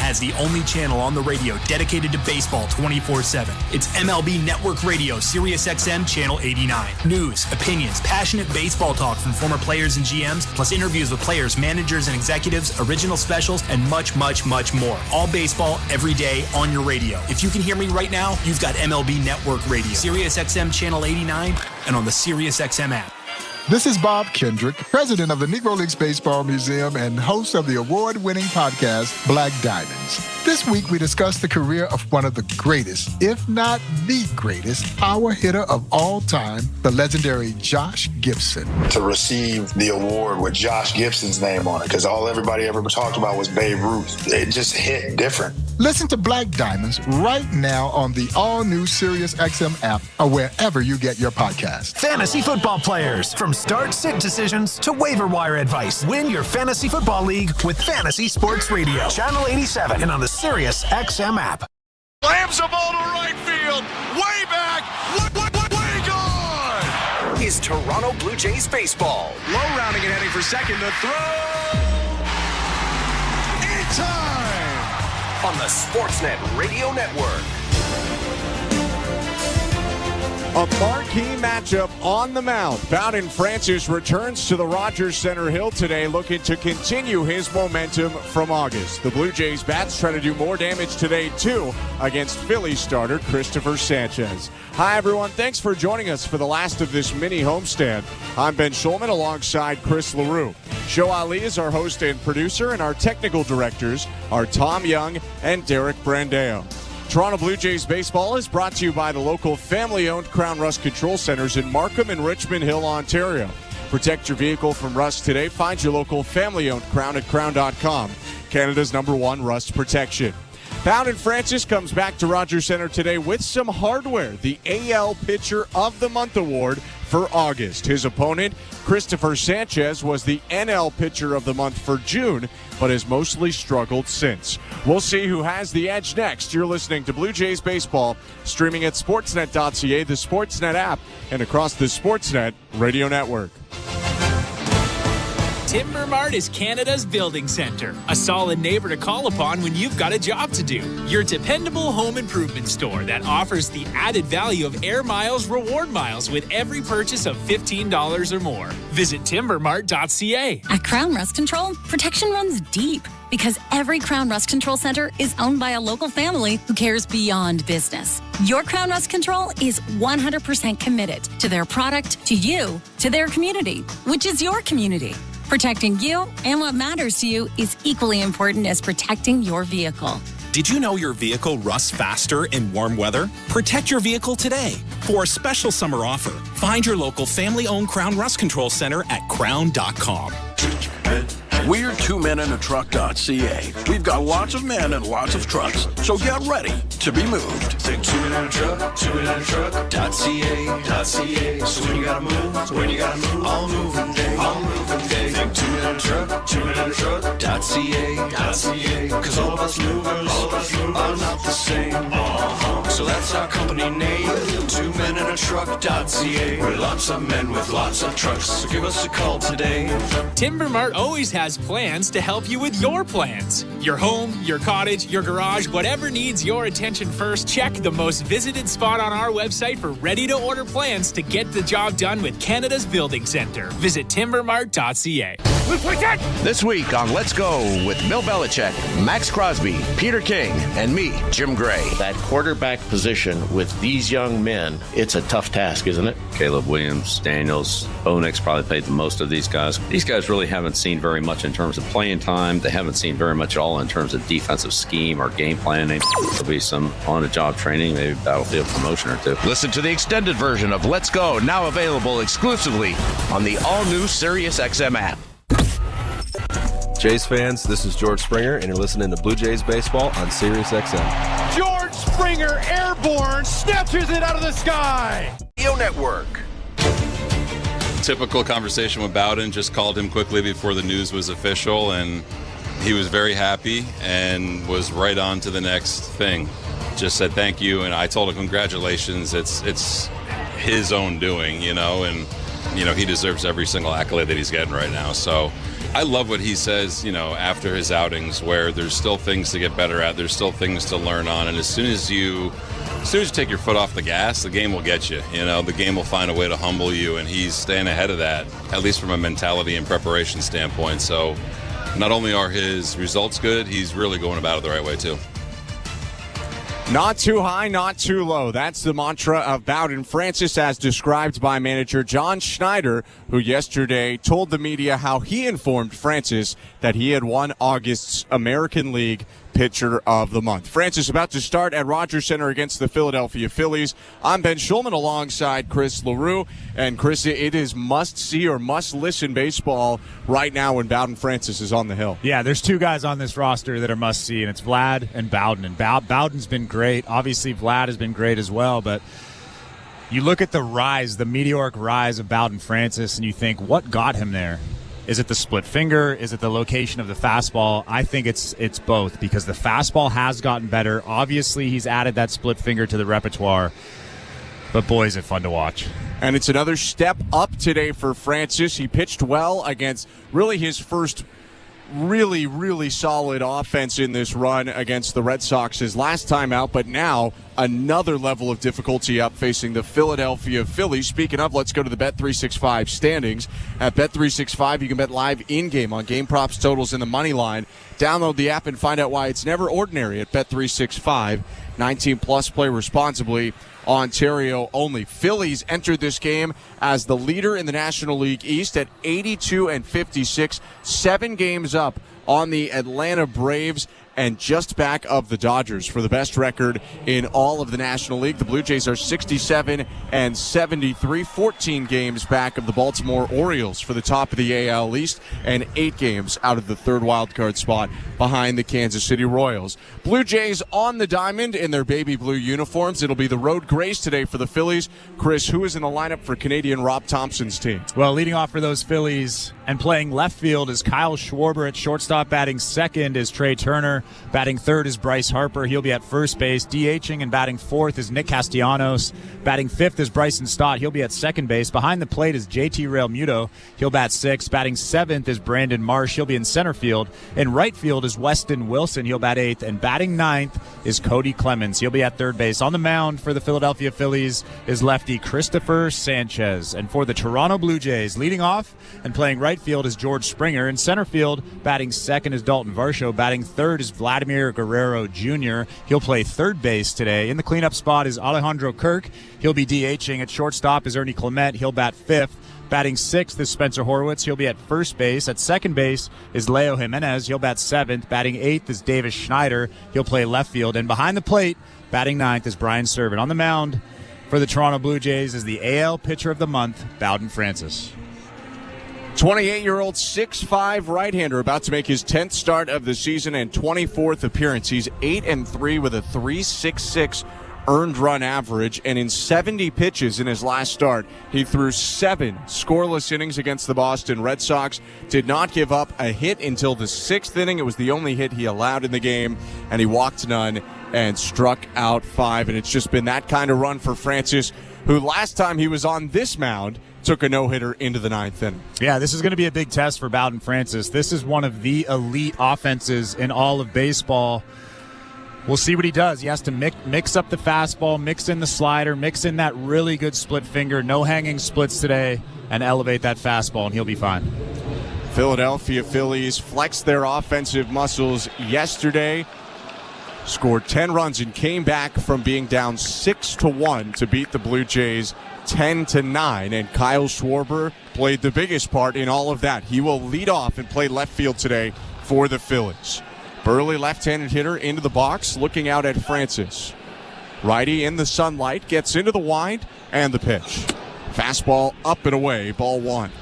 has the only channel on the radio dedicated to baseball 24/7. It's MLB Network Radio, Sirius XM Channel 89. News, opinions, passionate baseball talk from former players and GMs, plus interviews with players, managers, and executives, original specials, and much, much, much more. All baseball, every day, on your radio. If you can hear me right now, you've got MLB Network Radio, Sirius XM Channel 89, and on the Sirius XM app. This is Bob Kendrick, president of the Negro Leagues Baseball Museum and host of the award-winning podcast, Black Diamonds. This week, we discuss the career of one of the greatest, if not the greatest, power hitter of all time, the legendary Josh Gibson. To receive the award with Josh Gibson's name on it, because all everybody ever talked about was Babe Ruth. It just hit different. Listen to Black Diamonds right now on the all-new Sirius XM app or wherever you get your podcasts. Fantasy football players, from start-sit decisions to waiver wire advice. Win your fantasy football league with Fantasy Sports Radio. Channel 87 and on the Sirius XM app. Slams the ball to right field. Way back. Way gone. Is Toronto Blue Jays baseball. Low rounding and heading for second to throw. In time. On the Sportsnet Radio Network. A marquee matchup on the mound. Bowden Francis returns to the Rogers Center Hill today, looking to continue his momentum from August. The Blue Jays bats try to do more damage today, too, against Phillies starter Christopher Sanchez. Hi, everyone. Thanks for joining us for the last of this mini homestand. I'm Ben Schulman alongside Chris LaRue. Show Ali is our host and producer, and our technical directors are Tom Young and Derek Brandeo. Toronto Blue Jays baseball is brought to you by the local family-owned Crown Rust Control Centers in Markham and Richmond Hill, Ontario. Protect your vehicle from rust today. Find your local family-owned Crown at crown.com, Canada's #1 rust protection. Bowden Francis comes back to Rogers Center today with some hardware, the AL Pitcher of the Month award for August. His opponent, Christopher Sanchez, was the NL Pitcher of the Month for June, but has mostly struggled since. We'll see who has the edge next. You're listening to Blue Jays Baseball, streaming at sportsnet.ca, the Sportsnet app, and across the Sportsnet Radio Network. Timber Mart is Canada's building center, a solid neighbor to call upon when you've got a job to do. Your dependable home improvement store that offers the added value of Air Miles reward miles with every purchase of $15 or more. Visit timbermart.ca. At Crown Rust Control, protection runs deep because every Crown Rust Control Center is owned by a local family who cares beyond business. Your Crown Rust Control is 100% committed to their product, to you, to their community, which is your community. Protecting you and what matters to you is equally important as protecting your vehicle. Did you know your vehicle rusts faster in warm weather? Protect your vehicle today. For a special summer offer, find your local family-owned Crown Rust Control Center at crown.com. We're twomenintruck.ca. We've got lots of men and lots of trucks, so get ready to be moved. Think twomenintruck.ca. So when you gotta move, all moving day. Think twomenintruck.ca. Cause all of us movers are not the same. So that's our company name, twomenintruck.ca. We're lots of men with lots of trucks, so give us a call today. Timber Mart always has plans to help you with your plans. Your home, your cottage, your garage, whatever needs your attention first, check the most visited spot on our website for ready-to-order plans to get the job done with Canada's building center. Visit timbermart.ca. This week on Let's Go with Bill Belichick, Max Crosby, Peter King, and me, Jim Gray. That quarterback position with these young men, it's a tough task, isn't it? Caleb Williams, Daniels, Onix probably played the most of these guys. These guys really haven't seen very much in terms of playing time. They haven't seen very much at all in terms of defensive scheme or game planning. There'll be some on-the-job training, maybe battlefield promotion or two. Listen to the extended version of Let's Go, now available exclusively on the all-new Sirius XM app. Jays fans, this is George Springer, and you're listening to Blue Jays Baseball on Sirius XM. George Springer, airborne, snatches it out of the sky. Radio Network. Typical conversation with Bowden, just called him quickly before the news was official, and he was very happy and was right on to the next thing. Just said thank you, and I told him congratulations. It's his own doing, and he deserves every single accolade that he's getting right now. So I love what he says, after his outings, where there's still things to get better at, there's still things to learn on, and as soon as you take your foot off the gas, the game will get you. The game will find a way to humble you, and he's staying ahead of that, at least from a mentality and preparation standpoint. So not only are his results good, he's really going about it the right way too. Not too high, not too low. That's the mantra of Bowden Francis, as described by manager John Schneider, who yesterday told the media how he informed Francis that he had won August's American League Pitcher of the Month. Francis about to start at Rogers Center against the Philadelphia Phillies. I'm Ben Schulman alongside Chris LaRue. And Chris, it is must-see or must-listen baseball right now when Bowden Francis is on the hill. Yeah, there's two guys on this roster that are must-see, and it's Vlad and Bowden. And Bowden's been great. Obviously, Vlad has been great as well, but you look at the rise, the meteoric rise of Bowden Francis, and you think, what got him there? Is it the split finger? Is it the location of the fastball? I think it's both, because the fastball has gotten better. Obviously, he's added that split finger to the repertoire. But boy, is it fun to watch. And it's another step up today for Francis. He pitched well against really his first really, really solid offense in this run against the Red Sox his last time out, but now another level of difficulty up facing the Philadelphia Phillies. Speaking of, let's go to the Bet365 standings. At Bet365, you can bet live in-game on game props, totals, and the money line. Download the app and find out why it's never ordinary at Bet365. 19 plus, play responsibly. Ontario only. Phillies entered this game as the leader in the National League East at 82-56, 7 games up on the Atlanta Braves and just back of the Dodgers for the best record in all of the National League. The Blue Jays are 67-73, 14 games back of the Baltimore Orioles for the top of the AL East, and 8 games out of the third wildcard spot behind the Kansas City Royals. Blue Jays on the diamond in their baby blue uniforms. It'll be the road grays today for the Phillies. Chris, who is in the lineup for Canadian Rob Thompson's team? Well, leading off for those Phillies and playing left field is Kyle Schwarber at shortstop. Batting second is Trey Turner. Batting third is Bryce Harper. He'll be at first base. DHing and batting fourth is Nick Castellanos. Batting fifth is Bryson Stott. He'll be at second base. Behind the plate is JT Realmuto. He'll bat sixth. Batting seventh is Brandon Marsh. He'll be in center field. In right field is Weston Wilson. He'll bat eighth. And batting ninth is Cody Clemens. He'll be at third base. On the mound for the Philadelphia Phillies is lefty Christopher Sanchez. And for the Toronto Blue Jays, leading off and playing right field is George Springer. In center field, batting second is Dalton Varsho. Batting third is Vladimir Guerrero Jr. He'll play third base today. In the cleanup spot is Alejandro Kirk. He'll be DHing. At shortstop is Ernie Clement. He'll bat fifth. Batting sixth is Spencer Horwitz. He'll be at first base. At second base is Leo Jimenez. He'll bat seventh. Batting eighth is Davis Schneider. He'll play left field. And behind the plate, batting ninth is Brian Servant. On the mound for the Toronto Blue Jays is the AL Pitcher of the Month, Bowden Francis. 28-year-old 6'5" right-hander about to make his 10th start of the season and 24th appearance. He's 8-3 with a .366 earned run average, and in 70 pitches in his last start, he threw 7 scoreless innings against the Boston Red Sox, did not give up a hit until the 6th inning. It was the only hit he allowed in the game, and he walked none and struck out 5, and it's just been that kind of run for Francis, who last time he was on this mound took a no-hitter into the 9th inning. Yeah, this is going to be a big test for Bowden Francis. This is one of the elite offenses in all of baseball. We'll see what he does. He has to mix up the fastball, mix in the slider, mix in that really good split finger, no hanging splits today, and elevate that fastball, and he'll be fine. Philadelphia Phillies flexed their offensive muscles yesterday, scored 10 runs, and came back from being down 6-1 to beat the Blue Jays 10-9, and Kyle Schwarber played the biggest part in all of that. He will lead off and play left field today for the Phillies. Burly left-handed hitter into the box, looking out at Francis. Righty in the sunlight, gets into the wind, and the pitch. Fastball up and away, ball 1.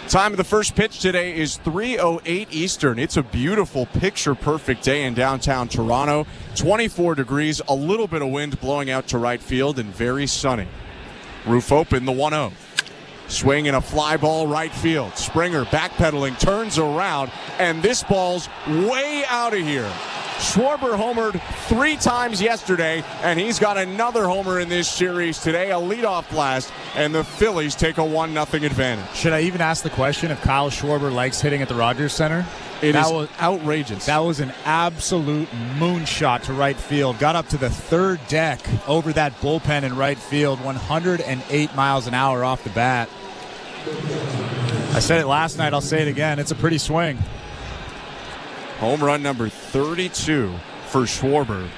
Time of the first pitch today is 3:08 Eastern. It's a beautiful, picture-perfect day in downtown Toronto. 24 degrees, a little bit of wind blowing out to right field, and very sunny. Roof open, the 1-0. Swing and a fly ball right field. Springer backpedaling, turns around, and this ball's way out of here. Schwarber homered 3 times yesterday, and he's got another homer in this series today, a leadoff blast, and the Phillies take a 1-0 advantage. Should I even ask the question if Kyle Schwarber likes hitting at the Rogers Center? It is outrageous. That was an absolute moonshot to right field. Got up to the third deck over that bullpen in right field, 108 miles an hour off the bat. I said it last night, I'll say it again. It's a pretty swing. Home run number 32 for Schwarber.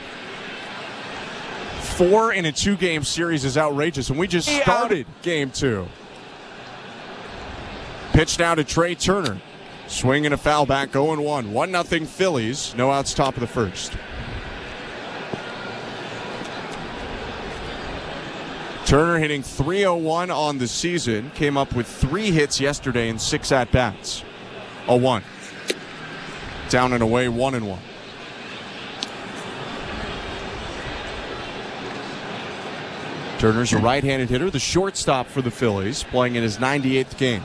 4 in a 2-game series is outrageous, and we just started game 2. Pitch now to Trey Turner. Swing and a foul back, 0-1. 1-0 Phillies. No outs, top of the first. Turner hitting .301 on the season. Came up with 3 hits yesterday and 6 at-bats. 0-1. Down and away, 1-1. Turner's a right-handed hitter, the shortstop for the Phillies, playing in his 98th game.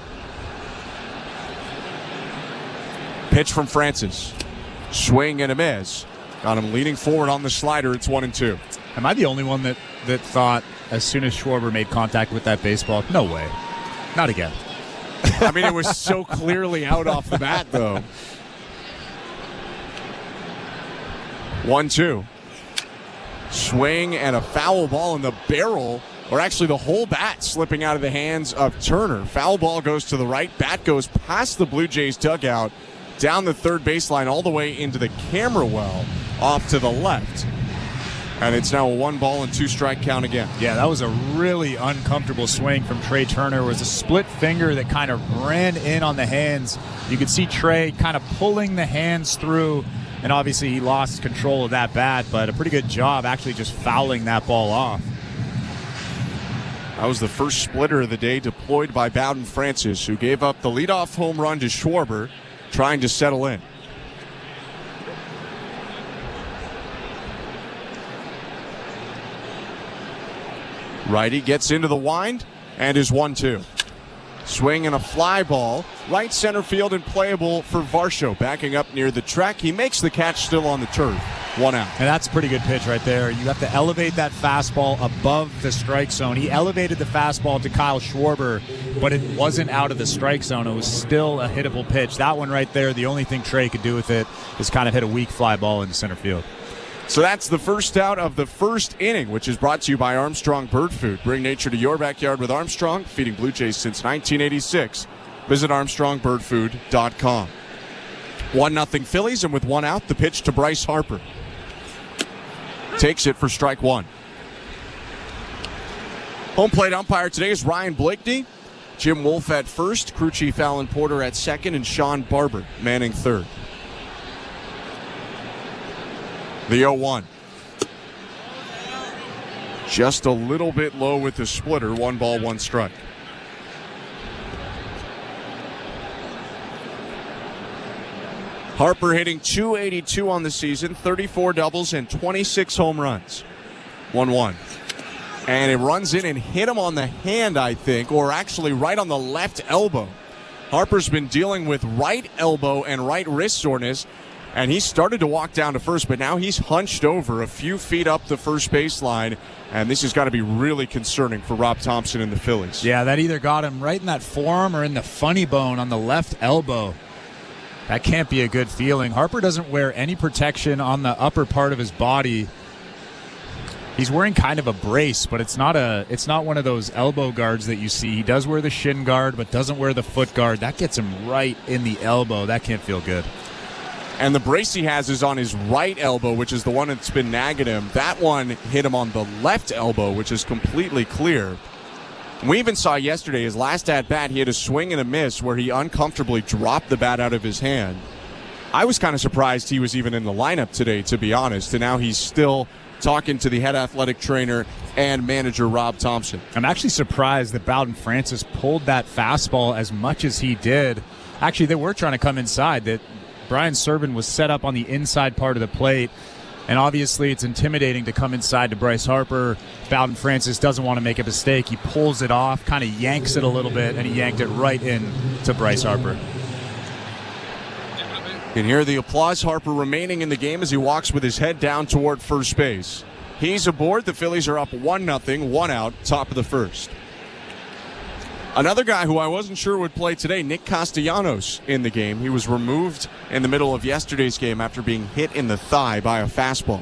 Pitch from Francis. Swing and a miss. Got him leaning forward on the slider. It's 1-2. Am I the only one that thought as soon as Schwarber made contact with that baseball, no way, not again? I mean, it was so clearly out off the bat, though. 1-2. Swing and a foul ball in the barrel, or actually the whole bat slipping out of the hands of Turner. Foul ball goes to the right. Bat goes past the Blue Jays dugout, down the third baseline, all the way into the camera well, off to the left. And it's now a 1-2 count again. Yeah, that was a really uncomfortable swing from Trey Turner. It was a split finger that kind of ran in on the hands. You could see Trey kind of pulling the hands through, and obviously he lost control of that bat, but a pretty good job actually just fouling that ball off. That was the first splitter of the day deployed by Bowden Francis, who gave up the leadoff home run to Schwarber, trying to settle in. Righty gets into the wind and is 1-2. Swing and a fly ball. Right center field and playable for Varsho. Backing up near the track. He makes the catch still on the turf. 1 out. And that's a pretty good pitch right there. You have to elevate that fastball above the strike zone. He elevated the fastball to Kyle Schwarber, but it wasn't out of the strike zone. It was still a hittable pitch. That one right there, the only thing Trey could do with it is kind of hit a weak fly ball into center field. So that's the first out of the first inning, which is brought to you by Armstrong Bird Food. Bring nature to your backyard with Armstrong, feeding Blue Jays since 1986. Visit ArmstrongBirdFood.com. 1-0 Phillies, and with 1 out, the pitch to Bryce Harper. Takes it for strike 1. Home plate umpire today is Ryan Blakeney. Jim Wolf at first, crew chief Alan Porter at second, and Sean Barber manning third. The 0-1. Just a little bit low with the splitter. 1 strike. Harper hitting .282 on the season, 34 doubles and 26 home runs. 1-1. And it runs in and hit him on the hand, I think, or actually right on the left elbow. Harper's been dealing with right elbow and right wrist soreness, and he started to walk down to first, but now he's hunched over a few feet up the first baseline, and this has got to be really concerning for Rob Thompson and the Phillies. Yeah, that either got him right in that forearm or in the funny bone on the left elbow. That can't be a good feeling. Harper doesn't wear any protection on the upper part of his body. He's wearing kind of a brace, but it's not one of those elbow guards that you see. He does wear the shin guard, but doesn't wear the foot guard. That gets him right in the elbow. That can't feel good. And the brace he has is on his right elbow, which is the one that's been nagging him. That one hit him on the left elbow, which is completely clear. We even saw yesterday his last at-bat, he had a swing and a miss where he uncomfortably dropped the bat out of his hand. I was kind of surprised he was even in the lineup today, to be honest, and now he's still talking to the head athletic trainer and manager Rob Thompson. I'm actually surprised that Bowden Francis pulled that fastball as much as he did. Actually, they were trying to come inside. That Brian Serban was set up on the inside part of the plate, and obviously it's intimidating to come inside to Bryce Harper. Bowden Francis doesn't want to make a mistake. He pulls it off, kind of yanks it a little bit, and he yanked it right in to Bryce Harper. You can hear the applause. Harper remaining in the game as he walks with his head down toward first base. He's aboard. The Phillies are up 1-0, 1 out, top of the first. Another guy who I wasn't sure would play today, Nick Castellanos, in the game. He was removed in the middle of yesterday's game after being hit in the thigh by a fastball.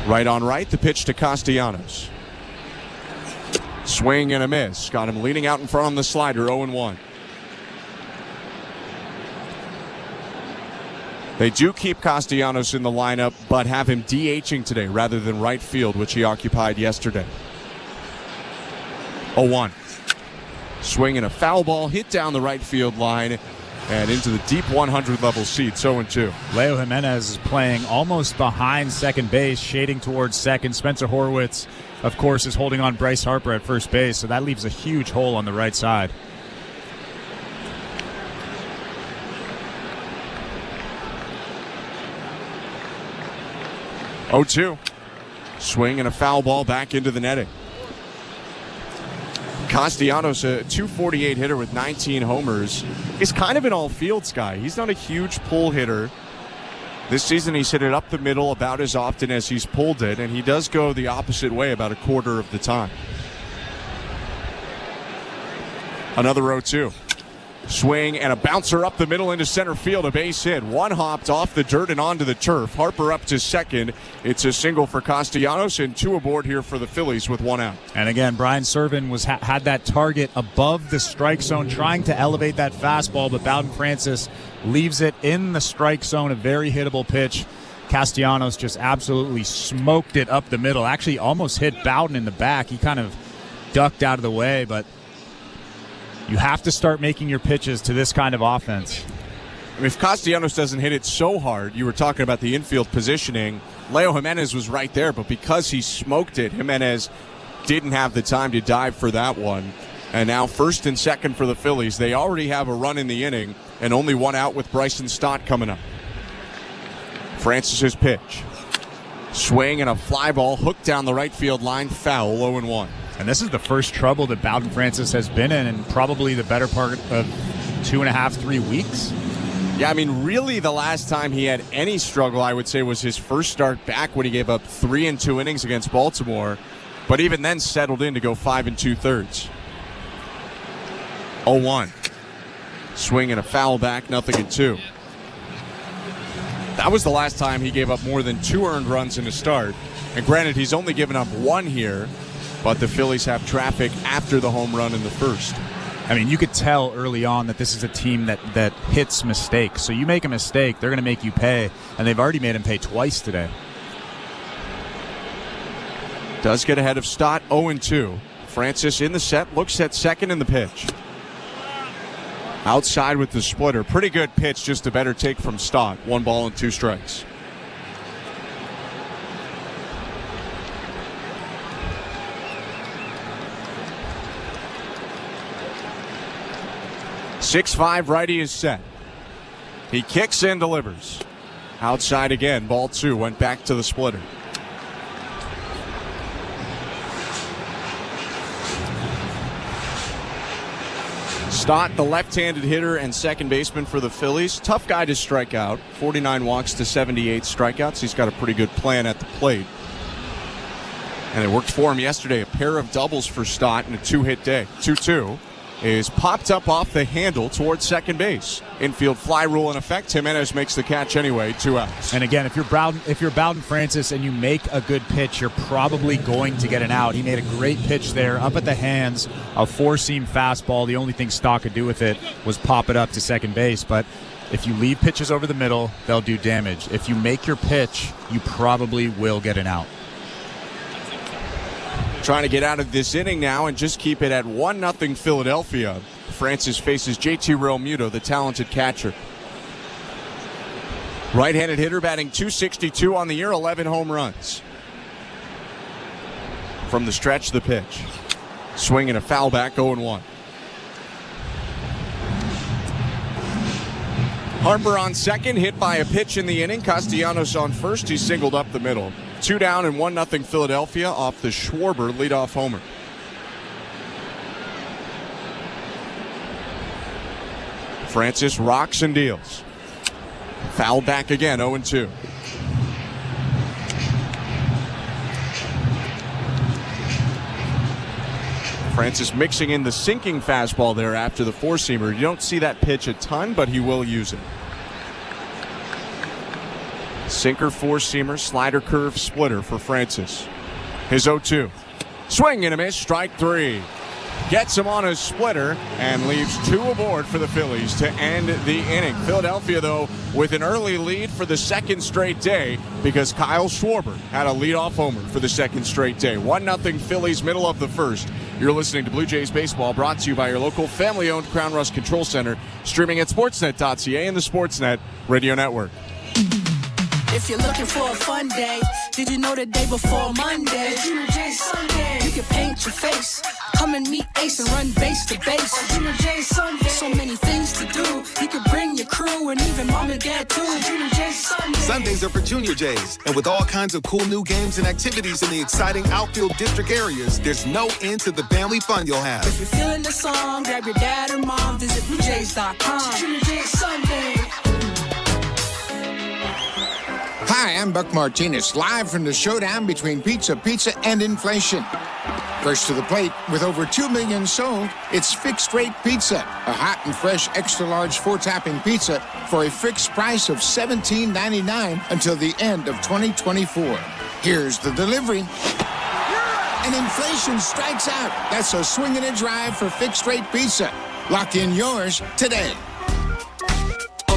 Right on right, the pitch to Castellanos. Swing and a miss. Got him leaning out in front on the slider, 0-1. They do keep Castellanos in the lineup, but have him DHing today rather than right field, which he occupied yesterday. 0-1. Swing and a foul ball hit down the right field line and into the deep 100 level seats, 0-2. Leo Jimenez is playing almost behind second base, shading towards second. Spencer Horwitz, of course, is holding on Bryce Harper at first base, so that leaves a huge hole on the right side. Oh-2. Swing and a foul ball back into the netting. Castellanos, a .248 hitter with 19 homers, is kind of an all-fields guy. He's not a huge pull hitter. This season he's hit it up the middle about as often as he's pulled it, and he does go the opposite way about a quarter of the time. Another 0-2. Swing and a bouncer up the middle into center field, a base hit. One hopped off the dirt and onto the turf. Harper up to second. It's a single for Castellanos and 2 aboard here for the Phillies with 1 out. And again, Brian Serven had that target above the strike zone, trying to elevate that fastball, but Bowden Francis leaves it in the strike zone, a very hittable pitch. Castellanos just absolutely smoked it up the middle. Actually almost hit Bowden in the back. He kind of ducked out of the way, but you have to start making your pitches to this kind of offense. If Castellanos doesn't hit it so hard, you were talking about the infield positioning, Leo Jimenez was right there, but because he smoked it, Jimenez didn't have the time to dive for that one. And now first and second for the Phillies. They already have a run in the inning and only 1 out with Bryson Stott coming up. Francis's pitch. Swing and a fly ball hooked down the right field line, foul, 0-1. And this is the first trouble that Bowden Francis has been in probably the better part of 2.5, 3 weeks. Yeah, I mean, really the last time he had any struggle, I would say, was his first start back when he gave up 3 and 2 innings against Baltimore. But even then settled in to go 5 2/3. 0-1. Swing and a foul back, 0-2. That was the last time he gave up more than 2 earned runs in a start. And granted, he's only given up 1 here. But the Phillies have traffic after the home run in the first. I mean, you could tell early on that this is a team that hits mistakes. So you make a mistake, they're going to make you pay. And they've already made him pay twice today. Does get ahead of Stott, 0-2. Francis in the set, looks at second in the pitch. Outside with the splitter. Pretty good pitch, just a better take from Stott. 1 ball and 2 strikes. .6'5" righty is set. He kicks and delivers. Outside again, ball 2, went back to the splitter. Stott, the left-handed hitter and second baseman for the Phillies. Tough guy to strike out. 49 walks to 78 strikeouts. He's got a pretty good plan at the plate. And it worked for him yesterday. A pair of doubles for Stott in a 2-hit day. 2-2. Is popped up off the handle towards second base. Infield fly rule in effect. Jimenez makes the catch anyway, 2 outs. And again, if you're Bowden Francis and you make a good pitch, you're probably going to get an out. He made a great pitch there, up at the hands, a 4-seam fastball. The only thing Stott could do with it was pop it up to second base. But if you leave pitches over the middle, they'll do damage. If you make your pitch, you probably will get an out. Trying to get out of this inning now and just keep it at 1-0 Philadelphia. Francis faces JT Realmuto, the talented catcher. Right-handed hitter batting .262 on the year, 11 home runs. From the stretch, the pitch. Swing and a foul back, 0-1. Harper on second, hit by a pitch in the inning. Castellanos on first, he singled up the middle. 2 down and 1-0 Philadelphia off the Schwarber leadoff homer. Francis rocks and deals. Foul back again, 0-2. Francis mixing in the sinking fastball there after the four-seamer. You don't see that pitch a ton, but he will use it. Sinker, four-seamer, slider, curve, splitter for Francis. His 0-2. Swing and a miss, strike three. Gets him on his splitter and leaves two aboard for the Phillies to end the inning. Philadelphia, though, with an early lead for the second straight day because Kyle Schwarber had a leadoff homer for the second straight day. 1-0 Phillies, middle of the first. You're listening to Blue Jays Baseball, brought to you by your local family-owned Crown Rust Control Center, streaming at sportsnet.ca and the Sportsnet Radio Network. If you're looking for a fun day, did you know the day before Monday? Junior J Sunday. You can paint your face, come and meet Ace and run base to base. Junior J Sunday. So many things to do. You can bring your crew and even mom and dad too. Junior J Sunday. Sundays are for Junior Jays, and with all kinds of cool new games and activities in the exciting outfield district areas, there's no end to the family fun you'll have. If you're feeling the song, grab your dad or mom, visit BlueJays.com. Junior J Sunday. Hi, I'm Buck Martinez, live from the showdown between pizza and inflation. First to the plate, with over 2 million sold, it's Fixed Rate Pizza, a hot and fresh extra-large 4-topping pizza for a fixed price of $17.99 until the end of 2024. Here's the delivery. And inflation strikes out. That's a swing and a drive for Fixed Rate Pizza. Lock in yours today.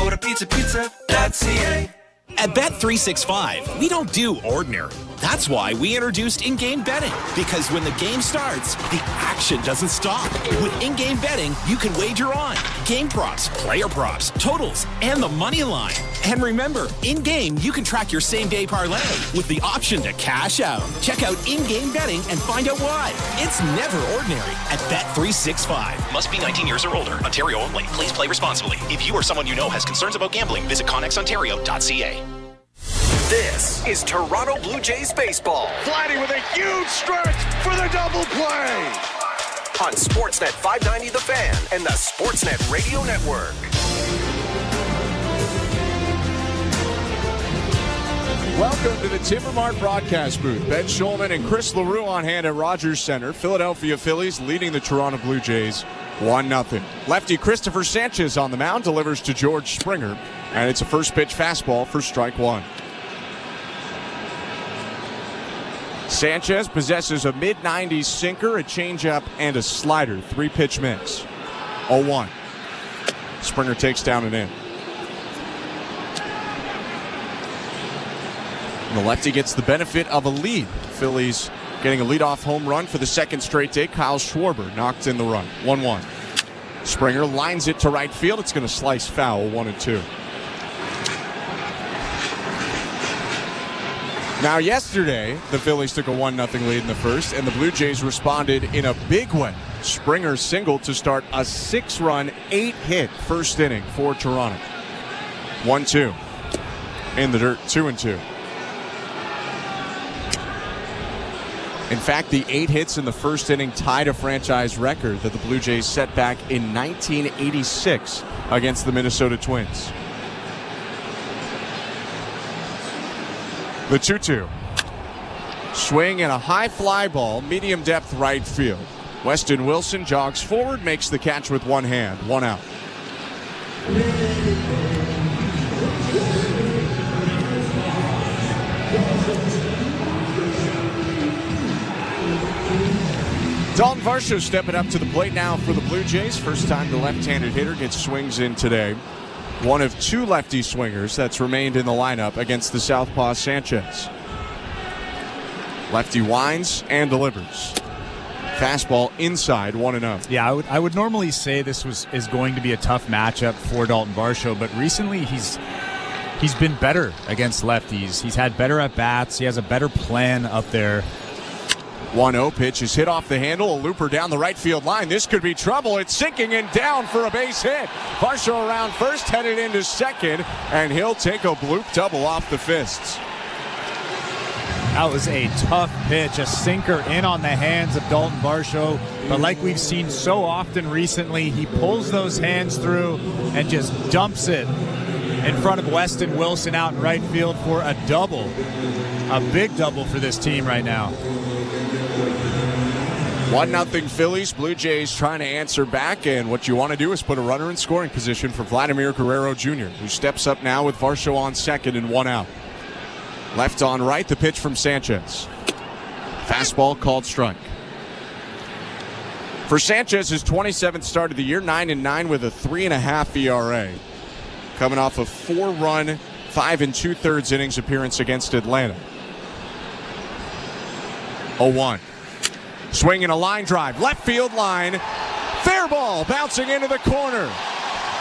Order pizza.ca. At Bet365, we don't do ordinary. That's why we introduced in-game betting. Because when the game starts, the action doesn't stop. With in-game betting, you can wager on game props, player props, totals, and the money line. And remember, in-game, you can track your same-day parlay with the option to cash out. Check out in-game betting and find out why. It's never ordinary at Bet365. Must be 19 years or older. Ontario only. Please play responsibly. If you or someone you know has concerns about gambling, visit connexontario.ca. This is Toronto Blue Jays baseball. Vladdy with a huge stretch for the double play. On Sportsnet 590 The Fan and the Sportsnet Radio Network. Welcome to the Timbermart broadcast booth. Ben Schulman and Chris LaRue on hand at Rogers Center. Philadelphia Phillies leading the Toronto Blue Jays 1-0. Lefty Christopher Sanchez on the mound delivers to George Springer, and it's a first pitch fastball for strike one. Sanchez possesses a mid-90s sinker, a changeup, and a slider. 3-pitch mix. 0-1. Springer takes down and in. And the lefty gets the benefit of a lead. Phillies getting a leadoff home run for the second straight day. Kyle Schwarber knocked in the run. 1-1. Springer lines it to right field. It's going to slice foul. 1-2. Now, yesterday, the Phillies took a 1-0 lead in the first, and the Blue Jays responded in a big way. Springer singled to start a 6-run, 8-hit first inning for Toronto. 1-2. In the dirt, 2-2. In fact, the 8 hits in the first inning tied a franchise record that the Blue Jays set back in 1986 against the Minnesota Twins. The 2-2. Swing and a high fly ball, medium depth right field. Weston Wilson jogs forward, makes the catch with one hand. 1 out. Dalton Varsho stepping up to the plate now for the Blue Jays. First time the left-handed hitter gets swings in today. One of 2 lefty swingers that's remained in the lineup against the southpaw Sanchez. Lefty winds and delivers. Fastball inside, 1-0. Yeah, I would normally say this is going to be a tough matchup for Dalton Varsho, but recently he's been better against lefties. He's had better at-bats. He has a better plan up there. 1-0 pitch is hit off the handle, a looper down the right field line. This could be trouble. It's sinking and down for a base hit. Varsho around first, headed into second, and he'll take a bloop double off the fists. That was a tough pitch, a sinker in on the hands of Dalton Varsho. But like we've seen so often recently, he pulls those hands through and just dumps it in front of Weston Wilson out in right field for a double. A big double for this team right now. 1-0 Phillies. Blue Jays trying to answer back, and what you want to do is put a runner in scoring position for Vladimir Guerrero Jr., who steps up now with Varsho on second and 1 out. Left on right, the pitch from Sanchez. Fastball called strike. For Sanchez, his 27th start of the year, 9-9 with a 3.5 ERA. Coming off a 4-run, 5 2/3 innings appearance against Atlanta. 0-1. Swinging a line drive, left field line. Fair ball, bouncing into the corner.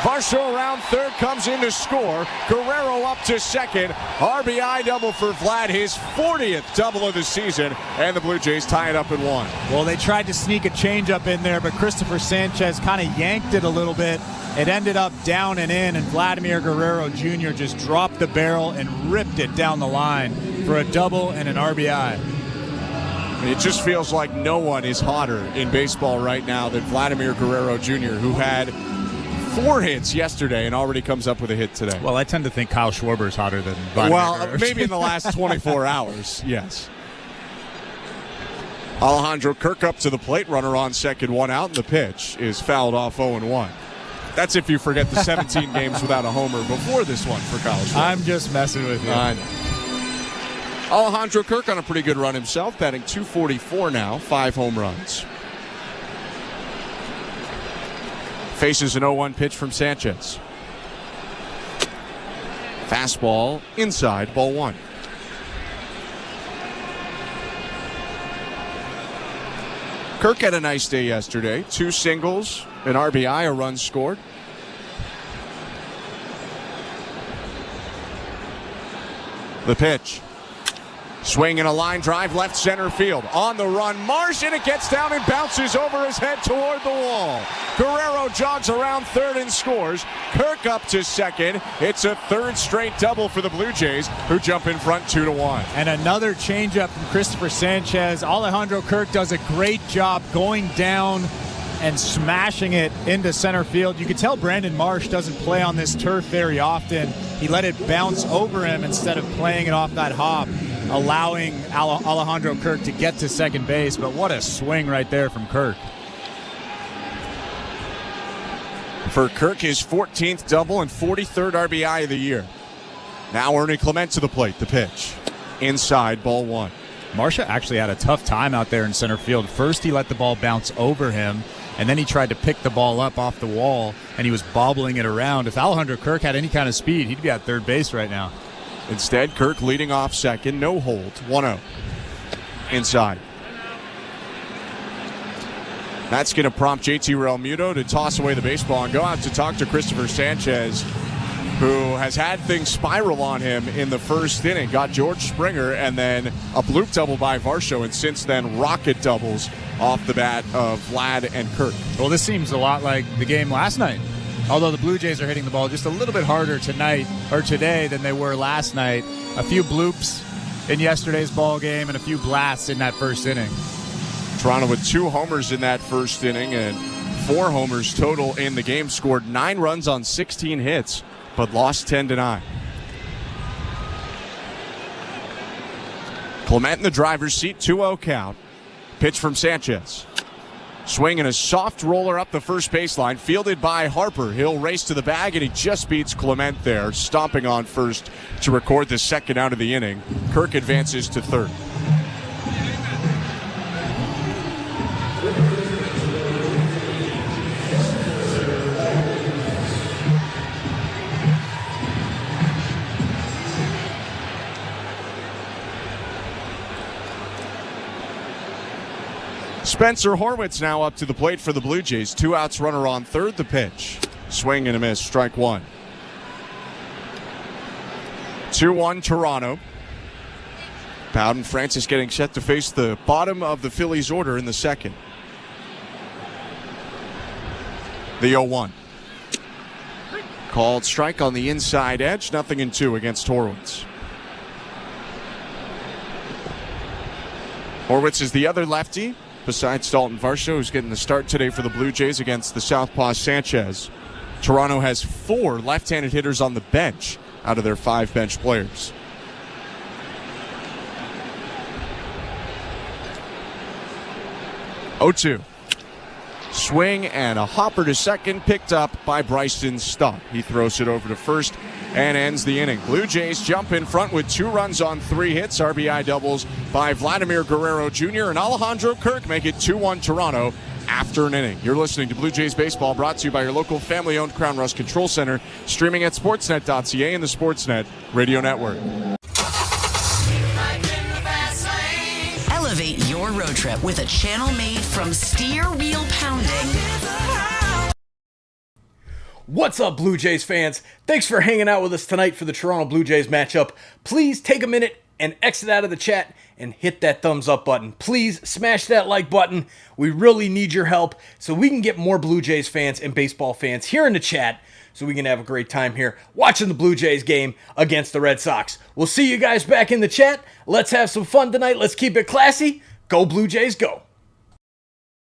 Varsho around third, comes in to score. Guerrero up to second. RBI double for Vlad, his 40th double of the season, and the Blue Jays tie it up at 1. Well, they tried to sneak a changeup in there, but Christopher Sanchez kind of yanked it a little bit. It ended up down and in, and Vladimir Guerrero Jr. just dropped the barrel and ripped it down the line for a double and an RBI. It just feels like no one is hotter in baseball right now than Vladimir Guerrero Jr., who had 4 hits yesterday and already comes up with a hit today. Well, I tend to think Kyle Schwarber is hotter than Vladimir Guerrero. Maybe in the last 24 hours, yes. Alejandro Kirk up to the plate, runner on second, 1 out, and the pitch is fouled off 0-1. That's if you forget the 17 games without a homer before this one for Kyle Schwarber. I'm just messing with you. I know. Alejandro Kirk on a pretty good run himself, batting .244 now, 5 home runs. Faces an 0-1 pitch from Sanchez. Fastball inside, ball 1. Kirk had a nice day yesterday. 2 singles, an RBI, a run scored. The pitch. Swing and a line drive, left center field. On the run, Marsh, and it gets down and bounces over his head toward the wall. Guerrero jogs around third and scores. Kirk up to second. It's a 3rd straight double for the Blue Jays, who jump in front 2-1. And another changeup from Christopher Sanchez. Alejandro Kirk does a great job going down and smashing it into center field. You can tell Brandon Marsh doesn't play on this turf very often. He let it bounce over him instead of playing it off that hop, allowing Alejandro Kirk to get to second base. But what a swing right there from Kirk. For Kirk, his 14th double and 43rd RBI of the year. Now Ernie Clement to the plate, the pitch. Inside, ball 1. Marcia actually had a tough time out there in center field. First, he let the ball bounce over him, and then he tried to pick the ball up off the wall, and he was bobbling it around. If Alejandro Kirk had any kind of speed, he'd be at third base right now. Instead, Kirk leading off second, no hold, 1-0. Inside. That's going to prompt JT Realmuto to toss away the baseball and go out to talk to Christopher Sanchez, who has had things spiral on him in the first inning. Got George Springer and then a bloop double by Varsho, and since then rocket doubles off the bat of Vlad and Kirk. Well, this seems a lot like the game last night. Although the Blue Jays are hitting the ball just a little bit harder tonight or today than they were last night. A few bloops in yesterday's ball game and a few blasts in that first inning. Toronto with 2 homers in that first inning and 4 homers total in the game. Scored 9 runs on 16 hits, but lost 10-9. Clement in the driver's seat, 2-0 count. Pitch from Sanchez. Swing and a soft roller up the first baseline, fielded by Harper. He'll race to the bag, and he just beats Clement there, stomping on first to record the second out of the inning. Kirk advances to third. Spencer Horwitz now up to the plate for the Blue Jays. 2 outs, runner on third, the pitch. Swing and a miss, strike 1. 2-1 Toronto. Bowden Francis getting set to face the bottom of the Phillies order in the second. The 0-1. Called strike on the inside edge, 0-2 against Horwitz. Horwitz is the other lefty, besides Dalton Varsho, who's getting the start today for the Blue Jays against the southpaw Sanchez. Toronto has 4 left-handed hitters on the bench out of their 5 bench players. Oh-2. Swing and a hopper to second, picked up by Bryson Stott. He throws it over to first and ends the inning. Blue Jays jump in front with 2 runs on 3 hits. RBI doubles by Vladimir Guerrero Jr. and Alejandro Kirk make it 2-1 Toronto after an inning. You're listening to Blue Jays Baseball, brought to you by your local family-owned Crown Rust Control Center, streaming at sportsnet.ca and the Sportsnet Radio Network. Elevate your road trip with a channel made from steer wheel pounding. What's up, Blue Jays fans? Thanks for hanging out with us tonight for the Toronto Blue Jays matchup. Please take a minute and exit out of the chat and hit that thumbs up button. Please smash that like button. We really need your help so we can get more Blue Jays fans and baseball fans here in the chat so we can have a great time here watching the Blue Jays game against the Red Sox. We'll see you guys back in the chat. Let's have some fun tonight. Let's keep it classy. Go Blue Jays, go.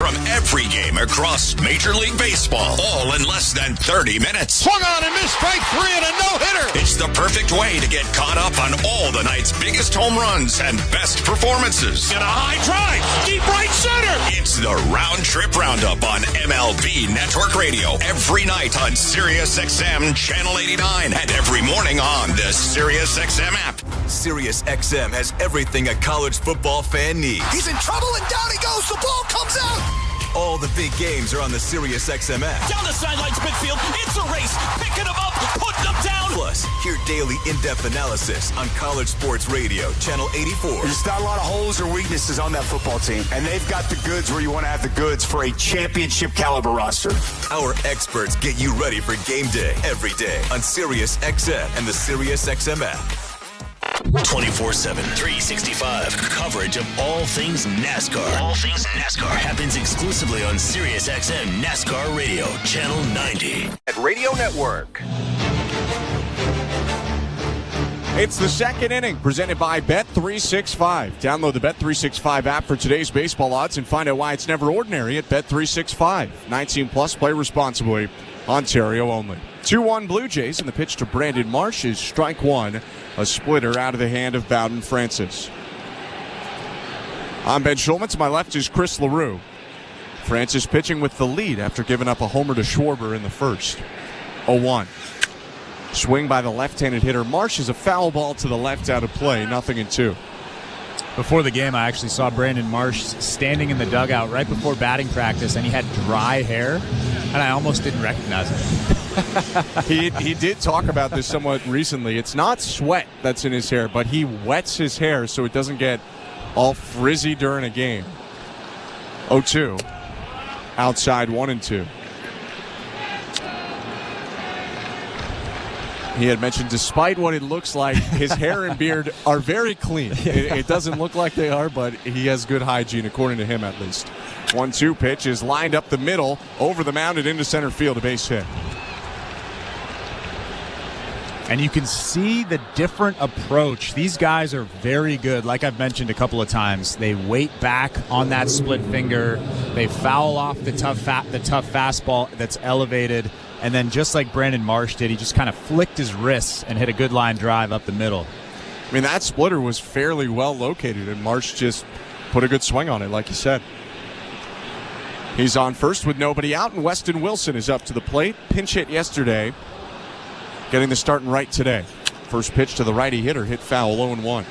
From every game across Major League Baseball, all in less than 30 minutes. Swung on and missed, strike 3 and a no-hitter. It's the perfect way to get caught up on all the night's biggest home runs and best performances. And a high drive, deep right center. It's the Round Trip Roundup on MLB Network Radio every night on SiriusXM Channel 89 and every morning on the SiriusXM app. SiriusXM has everything a college football fan needs. He's in trouble and down he goes. The ball comes out. All the big games are on the SiriusXM app. Down the sidelines, midfield, it's a race. Picking them up, putting them down. Plus, hear daily in-depth analysis on College Sports Radio, Channel 84. There's not a lot of holes or weaknesses on that football team, and they've got the goods where you want to have the goods for a championship caliber roster. Our experts get you ready for game day every day on SiriusXM and the SiriusXM app. 24/7, 365 coverage of all things NASCAR. All things NASCAR happens exclusively on SiriusXM NASCAR Radio, Channel 90. At Radio Network. It's the second inning, presented by Bet365. Download the Bet365 app for today's baseball odds and find out why it's never ordinary at Bet365. 19 plus, play responsibly. Ontario only. 2-1 Blue Jays, and the pitch to Brandon Marsh is strike 1, a splitter out of the hand of Bowden Francis. I'm Ben Schulman. To my left is Chris LaRue. Francis pitching with the lead after giving up a homer to Schwarber in the first. 0-1. Swing by the left-handed hitter. Marsh is a foul ball to the left out of play, 0-2. Before the game, I actually saw Brandon Marsh standing in the dugout right before batting practice, and he had dry hair, and I almost didn't recognize him. He did talk about this somewhat recently. It's not sweat that's in his hair, but he wets his hair so it doesn't get all frizzy during a game. 0-2. Outside 1-2. He had mentioned, despite what it looks like, his hair and beard are very clean. It doesn't look like they are, but he has good hygiene, according to him at least. 1-2 pitch is lined up the middle, over the mound and into center field, a base hit. And you can see the different approach. These guys are very good. Like I've mentioned a couple of times, they wait back on that split finger. They foul off the tough fastball that's elevated. And then just like Brandon Marsh did, he just kind of flicked his wrists and hit a good line drive up the middle. I mean, that splitter was fairly well located, and Marsh just put a good swing on it, like you said. He's on first with nobody out, and Weston Wilson is up to the plate. Pinch hit yesterday, getting the start and right today. First pitch to the righty hitter, hit foul, 0-1.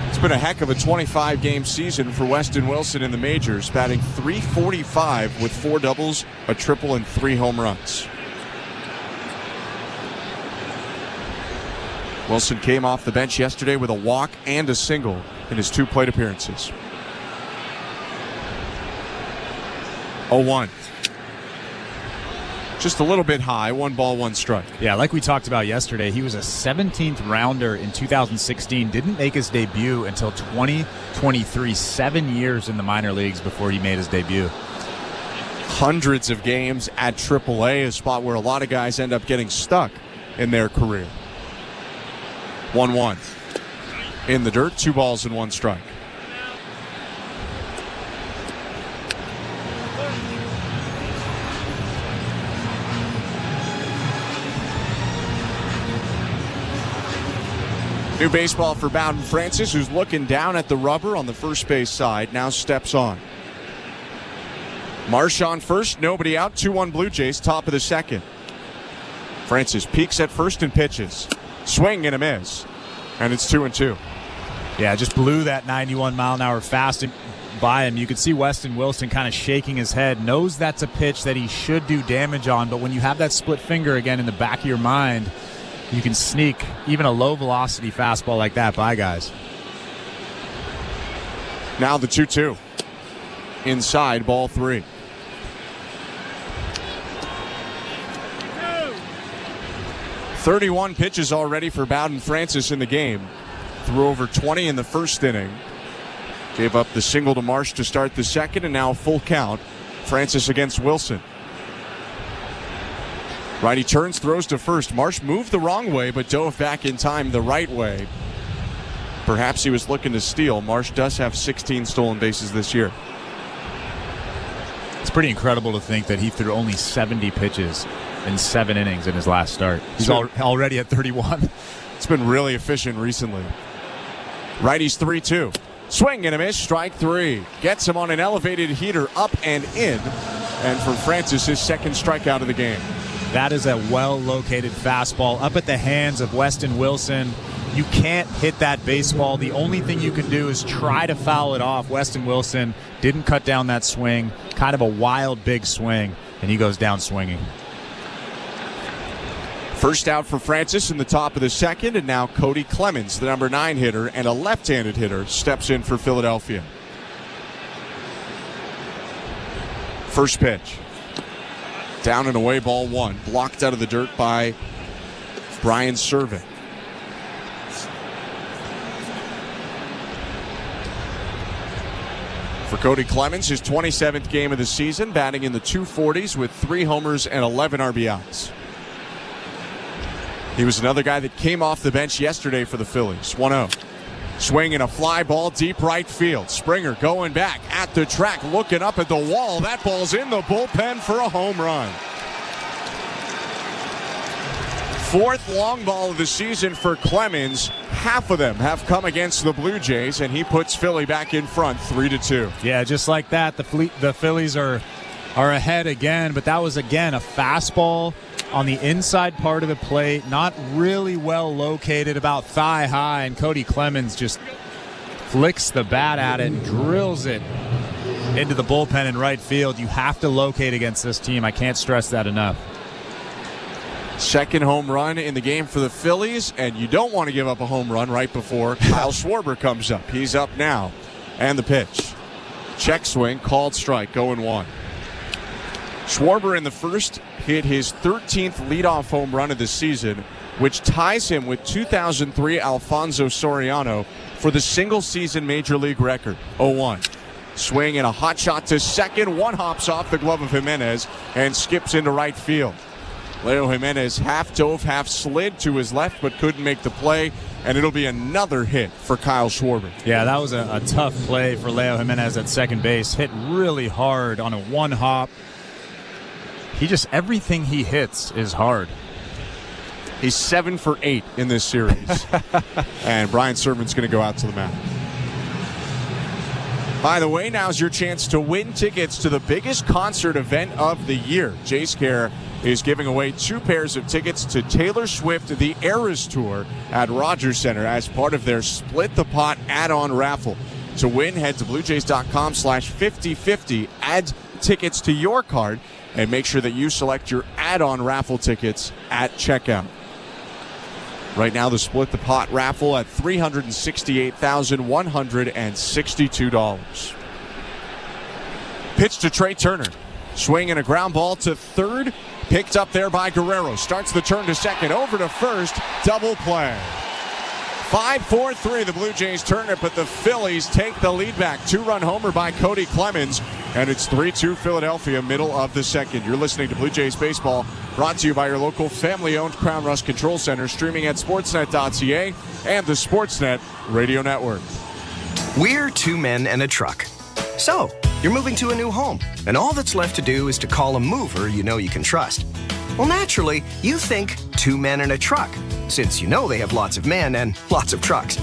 It's been a heck of a 25-game season for Weston Wilson in the majors, batting .345 with 4 doubles, a triple, and 3 home runs. Wilson came off the bench yesterday with a walk and a single in his 2 plate appearances. 0-1. Just a little bit high, 1 ball, 1 strike. Yeah, like we talked about yesterday, he was a 17th rounder in 2016. Didn't make his debut until 2023, 7 years in the minor leagues before he made his debut. Hundreds of games at AAA, a spot where a lot of guys end up getting stuck in their career. 1-1. in the dirt, 2 balls and 1 strike. New baseball for Bowden Francis, who's looking down at the rubber on the first base side, now steps on. Marsh on first, nobody out, 2-1 Blue Jays, top of the second. Francis peeks at first and pitches. Swing and a miss. And it's 2-2. Yeah, just blew that 91-mile-an-hour fast by him. You could see Weston Wilson kind of shaking his head, knows that's a pitch that he should do damage on, but when you have that split finger again in the back of your mind, you can sneak even a low-velocity fastball like that by guys. Now the 2-2. Inside, ball 3. "31 pitches already for Bowden Francis in the game. Threw over 20 in the first inning. Gave up the single to Marsh to start the second, and now full count. Francis against Wilson. Righty turns, throws to first. Marsh moved the wrong way, but dove back in time the right way. Perhaps he was looking to steal. Marsh does have 16 stolen bases this year. It's pretty incredible to think that he threw only 70 pitches in 7 innings in his last start. He's already at 31. It's been really efficient recently. Righty's 3-2. Swing and a miss, strike 3. Gets him on an elevated heater up and in. And for Francis, his second strikeout of the game. That is a well-located fastball up at the hands of Weston Wilson. You can't hit that baseball. The only thing you can do is try to foul it off. Weston Wilson didn't cut down that swing. Kind of a wild, big swing, and he goes down swinging. First out for Francis in the top of the second, and now Cody Clemens, the number 9 hitter and a left-handed hitter, steps in for Philadelphia. First pitch. Down and away, ball 1. Blocked out of the dirt by Brian Servant. For Cody Clemens, his 27th game of the season, batting in the 240s with 3 homers and 11 RBIs. He was another guy that came off the bench yesterday for the Phillies. 1-0. Swing and a fly ball deep right field. Springer going back at the track, looking up at the wall. That ball's in the bullpen for a home run. 4th long ball of the season for Clemens. Half of them have come against the Blue Jays, and he puts Philly back in front 3-2. Yeah, just like that, the Phillies are ahead again, but that was, again, a fastball on the inside part of the plate, not really well located, about thigh high, and Cody Clemens just flicks the bat at it and drills it into the bullpen in right field. You have to locate against this team. I can't stress that enough. Second home run in the game for the Phillies, and you don't want to give up a home run right before Kyle Schwarber comes up. He's up now, and the pitch. Check swing, called strike, 0-1. Schwarber in the first hit his 13th leadoff home run of the season, which ties him with 2003 Alfonso Soriano for the single-season Major League record, 0-1. Swing and a hot shot to second. One hops off the glove of Jimenez and skips into right field. Leo Jimenez half dove, half slid to his left, but couldn't make the play, and it'll be another hit for Kyle Schwarber. Yeah, that was a tough play for Leo Jimenez at second base. Hit really hard on a one hop. Everything he hits is hard. He's 7 for 8 in this series. And Brian Servant's going to go out to the mound. By the way, now's your chance to win tickets to the biggest concert event of the year. Jays Care is giving away 2 pairs of tickets to Taylor Swift, the Eras Tour at Rogers Center as part of their Split the Pot add-on raffle. To win, head to bluejays.com/5050, add tickets to your card, and make sure that you select your add-on raffle tickets at checkout. Right now, the Split the Pot raffle at $368,162. Pitch to Trey Turner. Swing and a ground ball to third. Picked up there by Guerrero. Starts the turn to second. Over to first. Double play. 5-4-3. The Blue Jays turn it, but the Phillies take the lead back. 2-run homer by Cody Clemens. And it's 3-2 Philadelphia, middle of the second. You're listening to Blue Jays Baseball, brought to you by your local family-owned Crown Rust Control Center, streaming at sportsnet.ca and the Sportsnet Radio Network. We're two men and a truck. So, you're moving to a new home, and all that's left to do is to call a mover you know you can trust. Well, naturally, you think two men and a truck, since you know they have lots of men and lots of trucks.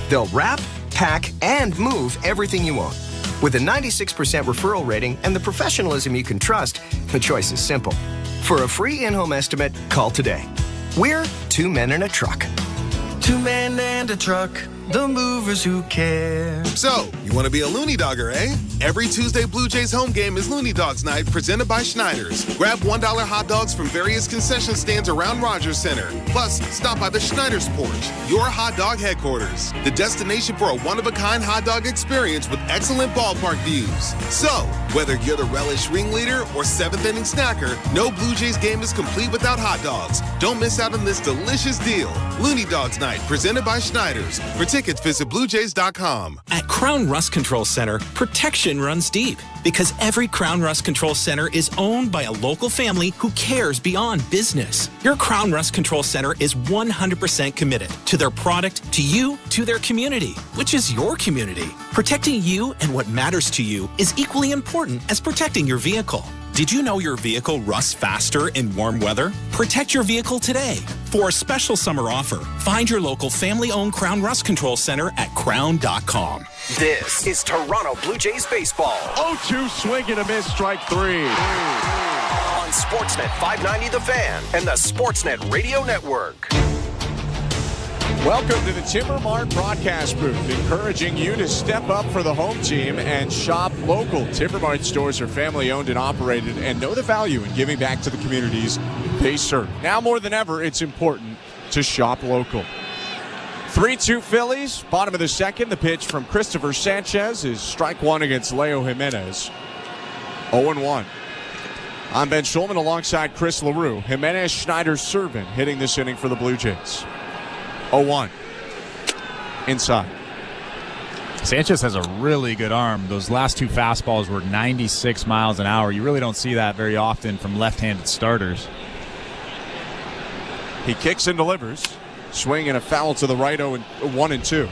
They'll wrap, pack, and move everything you own. With a 96% referral rating and the professionalism you can trust, the choice is simple. For a free in-home estimate, call today. We're two men and a truck. Two men and a truck, the movers who care. So, you want to be a Looney Dogger, eh? Every Tuesday Blue Jays home game is Looney Dogs Night, presented by Schneider's. Grab $1 hot dogs from various concession stands around Rogers Center. Plus, stop by the Schneider's Porch, your hot dog headquarters. The destination for a one-of-a-kind hot dog experience with excellent ballpark views. So, whether you're the relish ringleader or seventh-inning snacker, no Blue Jays game is complete without hot dogs. Don't miss out on this delicious deal. Looney Dogs Night, presented by Schneider's. For tickets, visit BlueJays.com. At Crown Rust Control Center, protection runs deep because every Crown Rust Control Center is owned by a local family who cares beyond business. Your Crown Rust Control Center is 100% committed to their product, to you, to their community, which is your community. Protecting you and what matters to you is equally important as protecting your vehicle. Did you know your vehicle rusts faster in warm weather? Protect your vehicle today. For a special summer offer, find your local family-owned Crown Rust Control Center at crown.com. This is Toronto Blue Jays baseball. 0-2 swing and a miss, strike three. On Sportsnet 590 The Fan and the Sportsnet Radio Network. Welcome to the Timber Mart broadcast booth, encouraging you to step up for the home team and shop local. Timber Mart stores are family owned and operated and know the value in giving back to the communities they serve. Now more than ever, it's important to shop local. 3-2 Phillies, bottom of the second. The pitch from Christopher Sanchez is strike one against Leo Jimenez. 0-1. I'm Ben Schulman alongside Chris LaRue. Jimenez, Schneider, Servin hitting this inning for the Blue Jays. 0-1. Inside. Sanchez has a really good arm. Those last two fastballs were 96 miles an hour. You really don't see that very often from left-handed starters. He kicks and delivers. Swing and a foul to the right, 1-2.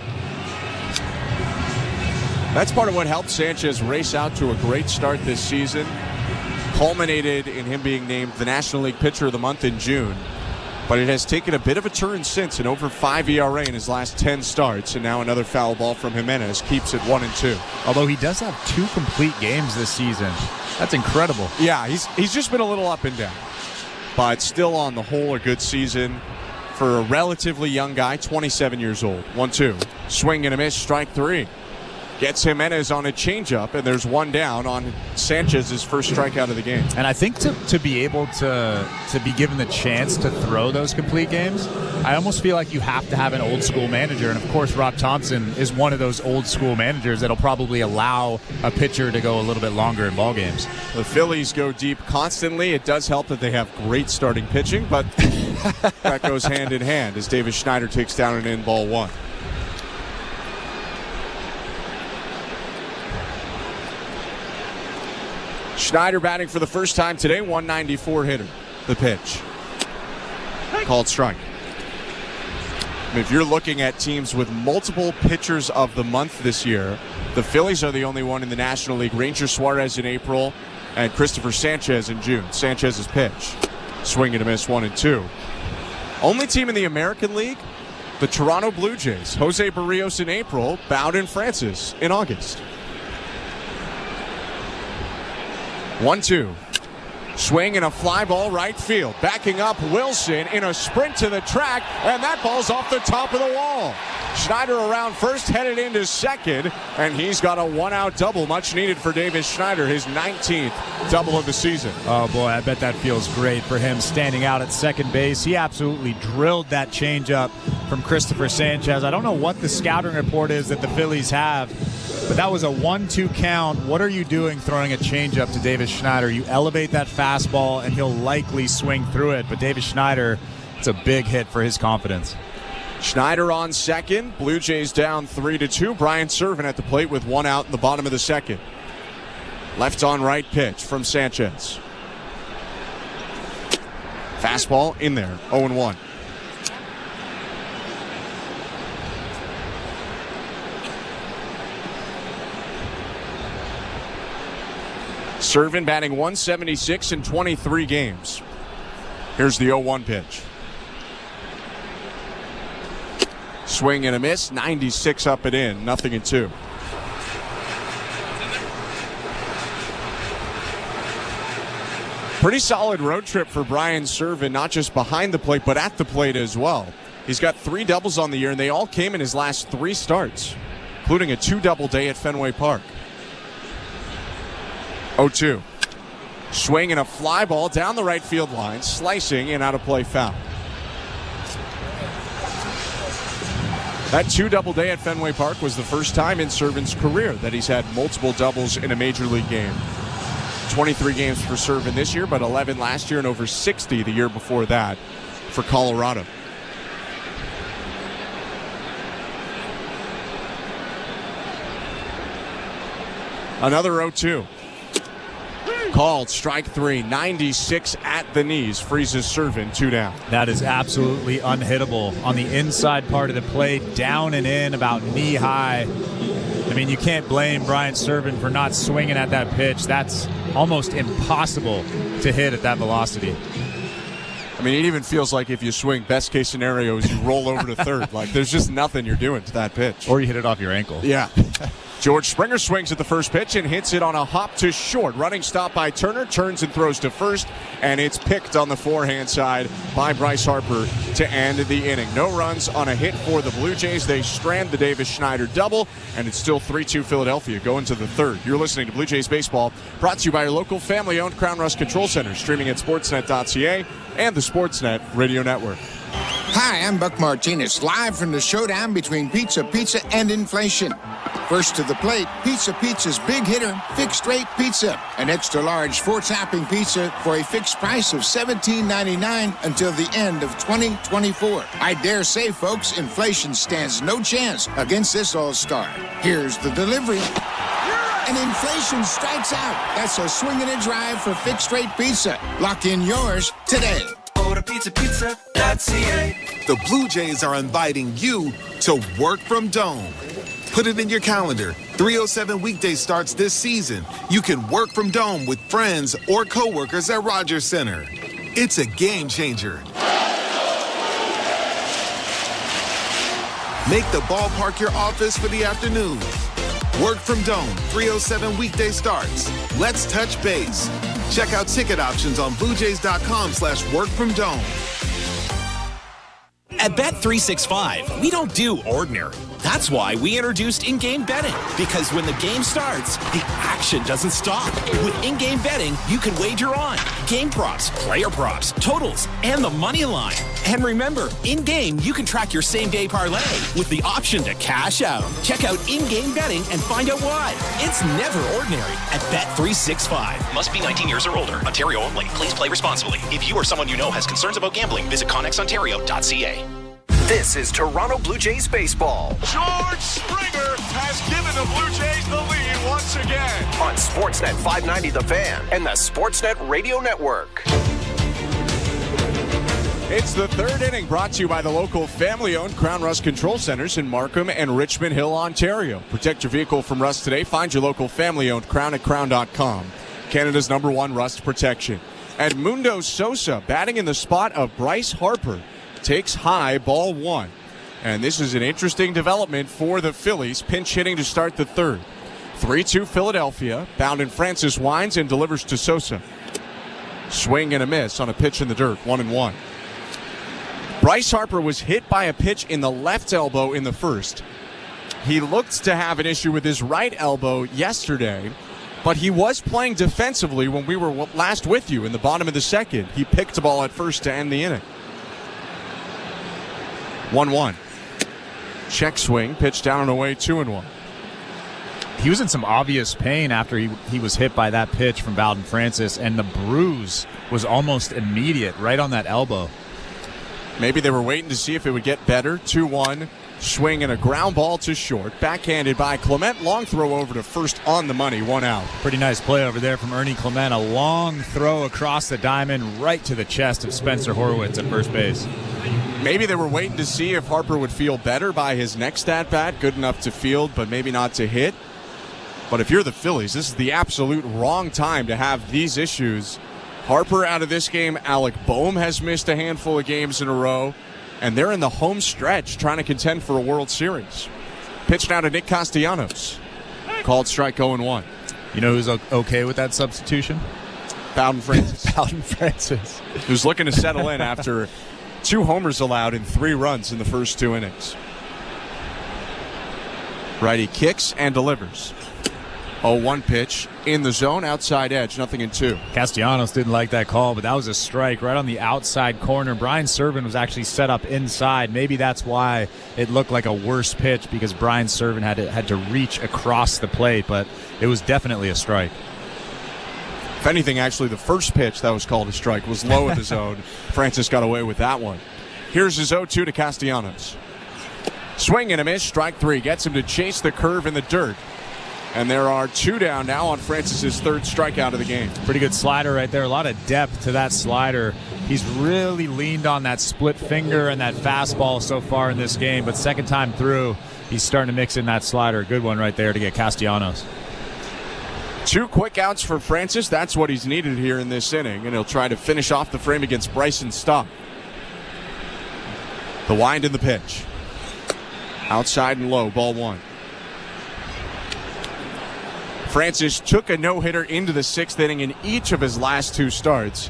That's part of what helped Sanchez race out to a great start this season. Culminated in him being named the National League Pitcher of the Month in June. But it has taken a bit of a turn since, an over 5 ERA in his last 10 starts, and now another foul ball from Jimenez keeps it 1-2. Although he does have 2 complete games this season. That's incredible. Yeah, he's just been a little up and down. But still on the whole a good season for a relatively young guy, 27 years old. 1-2. Swing and a miss, strike three. Gets Jimenez on a changeup, and there's one down on Sanchez's first strikeout of the game. And I think to be able to be given the chance to throw those complete games, I almost feel like you have to have an old school manager. And of course, Rob Thompson is one of those old school managers that'll probably allow a pitcher to go a little bit longer in ball games. The Phillies go deep constantly. It does help that they have great starting pitching, but that goes hand in hand as Davis Schneider takes down an in-ball one. Schneider batting for the first time today, 194 hitter. The pitch. Called strike. If you're looking at teams with multiple pitchers of the month this year, the Phillies are the only one in the National League. Ranger Suarez in April and Christopher Sanchez in June. Sanchez's pitch. Swing and a miss, 1-2. Only team in the American League, the Toronto Blue Jays. Jose Barrios in April, Bowden Francis in August. 1-2. Swing and a fly ball right field. Backing up Wilson in a sprint to the track, and that ball's off the top of the wall. Schneider around first, headed into second, and he's got a one-out double, much needed for Davis Schneider, his 19th double of the season. Oh, boy, I bet that feels great for him standing out at second base. He absolutely drilled that changeup from Christopher Sanchez. I don't know what the scouting report is that the Phillies have, but that was a 1-2 count. What are you doing throwing a changeup to Davis Schneider? You elevate that fastball, and he'll likely swing through it. But Davis Schneider, it's a big hit for his confidence. Schneider on second. Blue Jays down 3-2. Brian Servin at the plate with one out in the bottom of the second. Left on right pitch from Sanchez. Fastball in there, 0-1. Servin batting 176 in 23 games. Here's the 0-1 pitch. Swing and a miss, 96 up and in, 0-2. Pretty solid road trip for Brian Servin, not just behind the plate, but at the plate as well. He's got 3 doubles on the year, and they all came in his last 3 starts, including a 2-double day at Fenway Park. 0-2. Swing and a fly ball down the right field line, slicing and out of play foul. That 2-double day at Fenway Park was the first time in Servin's career that he's had multiple doubles in a major league game. 23 games for Servin this year, but 11 last year and over 60 the year before that for Colorado. Another 0-2. Called, strike 3, 96 at the knees, freezes Servin, 2 down. That is absolutely unhittable. On the inside part of the plate, down and in, about knee high. I mean, you can't blame Brian Servin for not swinging at that pitch. That's almost impossible to hit at that velocity. I mean, it even feels like if you swing, best case scenario is you roll over to third. Like, there's just nothing you're doing to that pitch. Or you hit it off your ankle. Yeah. George Springer swings at the first pitch and hits it on a hop to short. Running stop by Turner, turns and throws to first, and it's picked on the forehand side by Bryce Harper to end the inning. No runs on a hit for the Blue Jays. They strand the Davis Schneider double, and it's still 3-2 Philadelphia going to the third. You're listening to Blue Jays Baseball, brought to you by your local family-owned Crown Rust Control Center, streaming at sportsnet.ca and the Sportsnet Radio Network. Hi, I'm Buck Martinez, live from the showdown between Pizza and inflation. First to the plate, Pizza's big hitter, fixed rate pizza. An extra large 4-topping pizza for a fixed price of $17.99 until the end of 2024. I dare say, folks, inflation stands no chance against this all-star. Here's the delivery. And inflation strikes out. That's a swing and a drive for fixed rate pizza. Lock in yours today. Order pizza.ca. The Blue Jays are inviting you to work from Dome. Put it in your calendar. 307 weekday starts this season. You can work from Dome with friends or coworkers at Rogers Center. It's a game changer. Make the ballpark your office for the afternoon. Work from Dome, 307 weekday starts. Let's touch base. Check out ticket options on BlueJays.com/workfromdome. At Bet365, we don't do ordinary. That's why we introduced in-game betting. Because when the game starts, the action doesn't stop. With in-game betting, you can wager on game props, player props, totals, and the money line. And remember, in-game, you can track your same-day parlay with the option to cash out. Check out in-game betting and find out why. It's never ordinary at Bet365. Must be 19 years or older. Ontario only. Please play responsibly. If you or someone you know has concerns about gambling, visit ConnexOntario.ca. This is Toronto Blue Jays baseball. George Springer has given the Blue Jays the lead once again. On Sportsnet 590 The Fan and the Sportsnet Radio Network. It's the third inning, brought to you by the local family-owned Crown Rust Control Centers in Markham and Richmond Hill, Ontario. Protect your vehicle from rust today. Find your local family-owned Crown at crown.com. Canada's #1 rust protection. Edmundo Sosa batting in the spot of Bryce Harper. Takes high, ball 1. And this is an interesting development for the Phillies, pinch hitting to start the third. 3-2 Philadelphia. Bowden Francis winds and delivers to Sosa. Swing and a miss on a pitch in the dirt, 1-1. Bryce Harper was hit by a pitch in the left elbow in the first. He looked to have an issue with his right elbow yesterday, but he was playing defensively when we were last with you in the bottom of the second. He picked the ball at first to end the inning. 1-1. Check swing, pitch down and away, 2-1. He was in some obvious pain after he was hit by that pitch from Bowden Francis, and the bruise was almost immediate right on that elbow. Maybe they were waiting to see if it would get better. 2-1. Swing and a ground ball to short. Backhanded by Clement. Long throw over to first on the money. 1 out. Pretty nice play over there from Ernie Clement. A long throw across the diamond right to the chest of Spencer Horwitz at first base. Maybe they were waiting to see if Harper would feel better by his next at-bat. Good enough to field, but maybe not to hit. But if you're the Phillies, this is the absolute wrong time to have these issues. Harper out of this game. Alec Boehm has missed a handful of games in a row. And they're in the home stretch trying to contend for a World Series. Pitch now to Nick Castellanos. Called strike 0-1. You know who's okay with that substitution? Bowden Francis. Bowden Francis. Who's looking to settle in after 2 homers allowed and 3 runs in the first 2 innings. Righty kicks and delivers. 0-1 pitch in the zone, outside edge, 0-2. Castellanos didn't like that call, but that was a strike right on the outside corner. Brian Serven was actually set up inside. Maybe that's why it looked like a worse pitch, because Brian Serven had to reach across the plate, but it was definitely a strike. If anything, actually, the first pitch that was called a strike was low in the zone. Francis got away with that one. Here's his 0-2 to Castellanos. Swing and a miss, strike 3. Gets him to chase the curve in the dirt. And there are 2 down now on Francis's 3rd strikeout of the game. Pretty good slider right there. A lot of depth to that slider. He's really leaned on that split finger and that fastball so far in this game. But second time through, he's starting to mix in that slider. Good one right there to get Castellanos. 2 quick outs for Francis. That's what he's needed here in this inning. And he'll try to finish off the frame against Bryson Stott. The wind in the pitch. Outside and low, ball 1. Francis took a no-hitter into the 6th inning in each of his last 2 starts.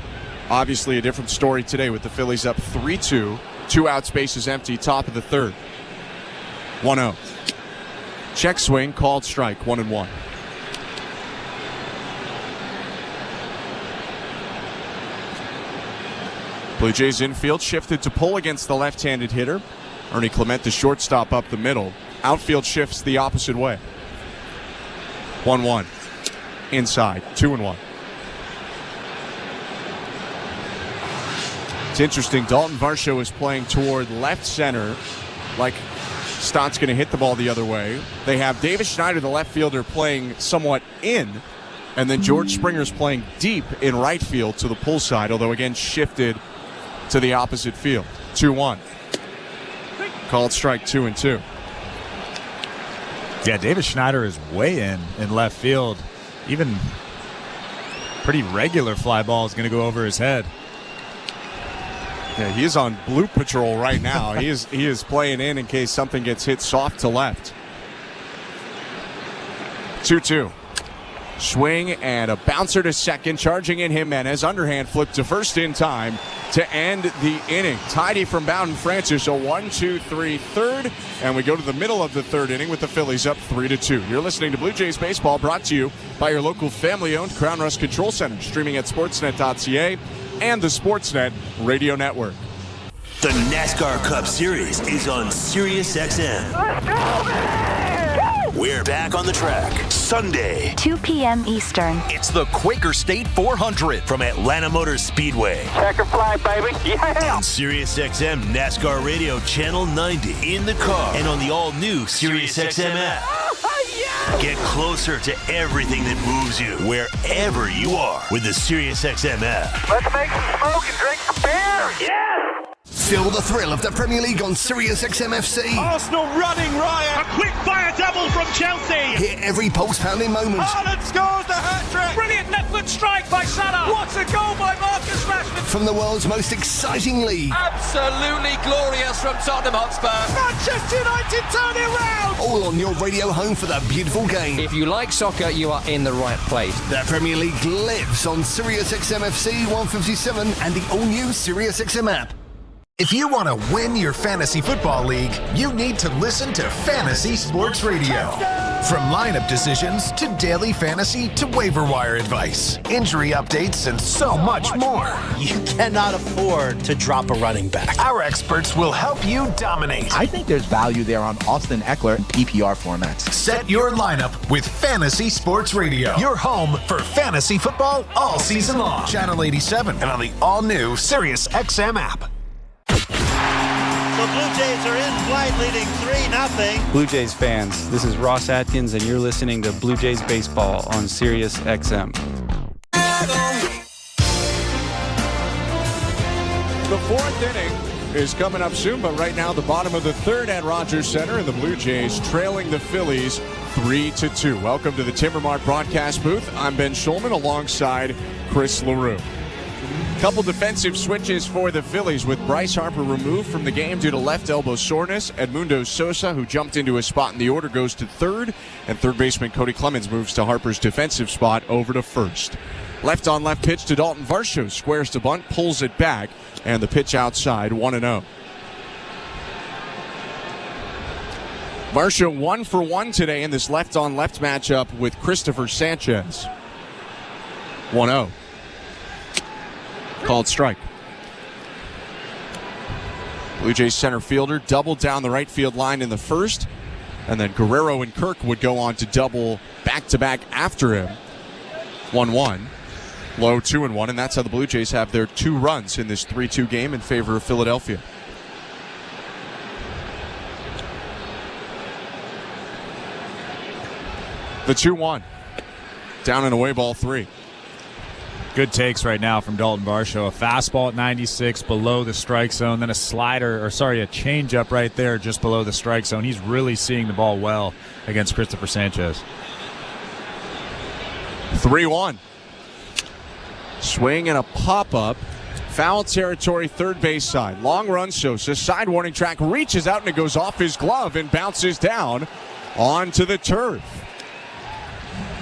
Obviously a different story today with the Phillies up 3-2. 2 outs, bases empty, top of the 3rd. 1-0. Check swing, called strike, 1-1. Blue Jays infield shifted to pull against the left-handed hitter. Ernie Clement, the shortstop, up the middle. Outfield shifts the opposite way. 1-1. Inside. 2-1. It's interesting. Dalton Varsho is playing toward left center, like Stott's going to hit the ball the other way. They have Davis Schneider, the left fielder, playing somewhat in, and then George Springer's playing deep in right field to the pull side, although again shifted to the opposite field. 2-1. Called strike 2-2. Yeah, Davis Schneider is way in left field. Even pretty regular fly ball is going to go over his head. Yeah, he is on blue patrol right now. he is playing in case something gets hit soft to left. 2-2. Swing and a bouncer to second. Charging in Jimenez. Underhand flip to first in time to end the inning. Tidy from Bowden Francis. A 1-2-3 third. And we go to the middle of the 3rd inning with the Phillies up 3-2. You're listening to Blue Jays Baseball, brought to you by your local family-owned Crown Rust Control Center. Streaming at sportsnet.ca and the Sportsnet Radio Network. The NASCAR Cup Series is on SiriusXM. Let's go! We're back on the track Sunday, 2 p.m. Eastern. It's the Quaker State 400 from Atlanta Motor Speedway. Checker flag, baby. Yeah! On SiriusXM NASCAR Radio Channel 90 in the car and on the all-new SiriusXM app. Yeah! Get closer to everything that moves you wherever you are with the SiriusXM app. Let's make some smoke and drink some beer. Yeah! Feel the thrill of the Premier League on SiriusXM FC. Arsenal running riot. A quick fire double from Chelsea. Hear every pulse-pounding moment. Haaland scores the hat-trick. Brilliant left-foot strike by Salah. What a goal by Marcus Rashford. From the world's most exciting league. Absolutely glorious from Tottenham Hotspur. Manchester United turn it round. All on your radio home for the beautiful game. If you like soccer, you are in the right place. The Premier League lives on SiriusXM FC 157 and the all-new SiriusXM app. If you want to win your fantasy football league, you need to listen to Fantasy Sports Radio. From lineup decisions to daily fantasy to waiver wire advice, injury updates, and so much more. You cannot afford to drop a running back. Our experts will help you dominate. I think there's value there on Austin Eckler in PPR formats. Set your lineup with Fantasy Sports Radio. Your home for fantasy football all season long. Channel 87 and on the all-new SiriusXM app. the Blue Jays are in flight, leading 3-0. Blue Jays fans, this is Ross Atkins, and you're listening to Blue Jays Baseball on Sirius XM. The fourth inning is coming up soon, but right now the bottom of the third at Rogers Center, and the Blue Jays trailing the Phillies 3-2. Welcome to the Timbermart broadcast booth. I'm Ben Schulman alongside Chris LaRue. Couple defensive switches for the Phillies, with Bryce Harper removed from the game due to left elbow soreness. Edmundo Sosa, who jumped into a spot in the order, goes to third, and third baseman Cody Clemens moves to Harper's defensive spot over to first. Left on left pitch to Dalton Varsho, squares to bunt, pulls it back, and the pitch outside, 1-0. Varsho 1 for 1 today in this left on left matchup with Christopher Sanchez. 1-0. Called strike. Blue Jays center fielder doubled down the right field line in the first, and then Guerrero and Kirk would go on to double back-to-back after him. 1-1. Low 2-1, and that's how the Blue Jays have their 2 runs in this 3-2 game in favor of Philadelphia. The 2-1. Down and away, ball 3. Good takes right now from Dalton Varsho. A fastball at 96 below the strike zone, then a changeup right there just below the strike zone. He's really seeing the ball well against Christopher Sanchez. 3-1. Swing and a pop-up. Foul territory, third base side. Long run, Sosa. Side warning track, reaches out and it goes off his glove and bounces down onto the turf.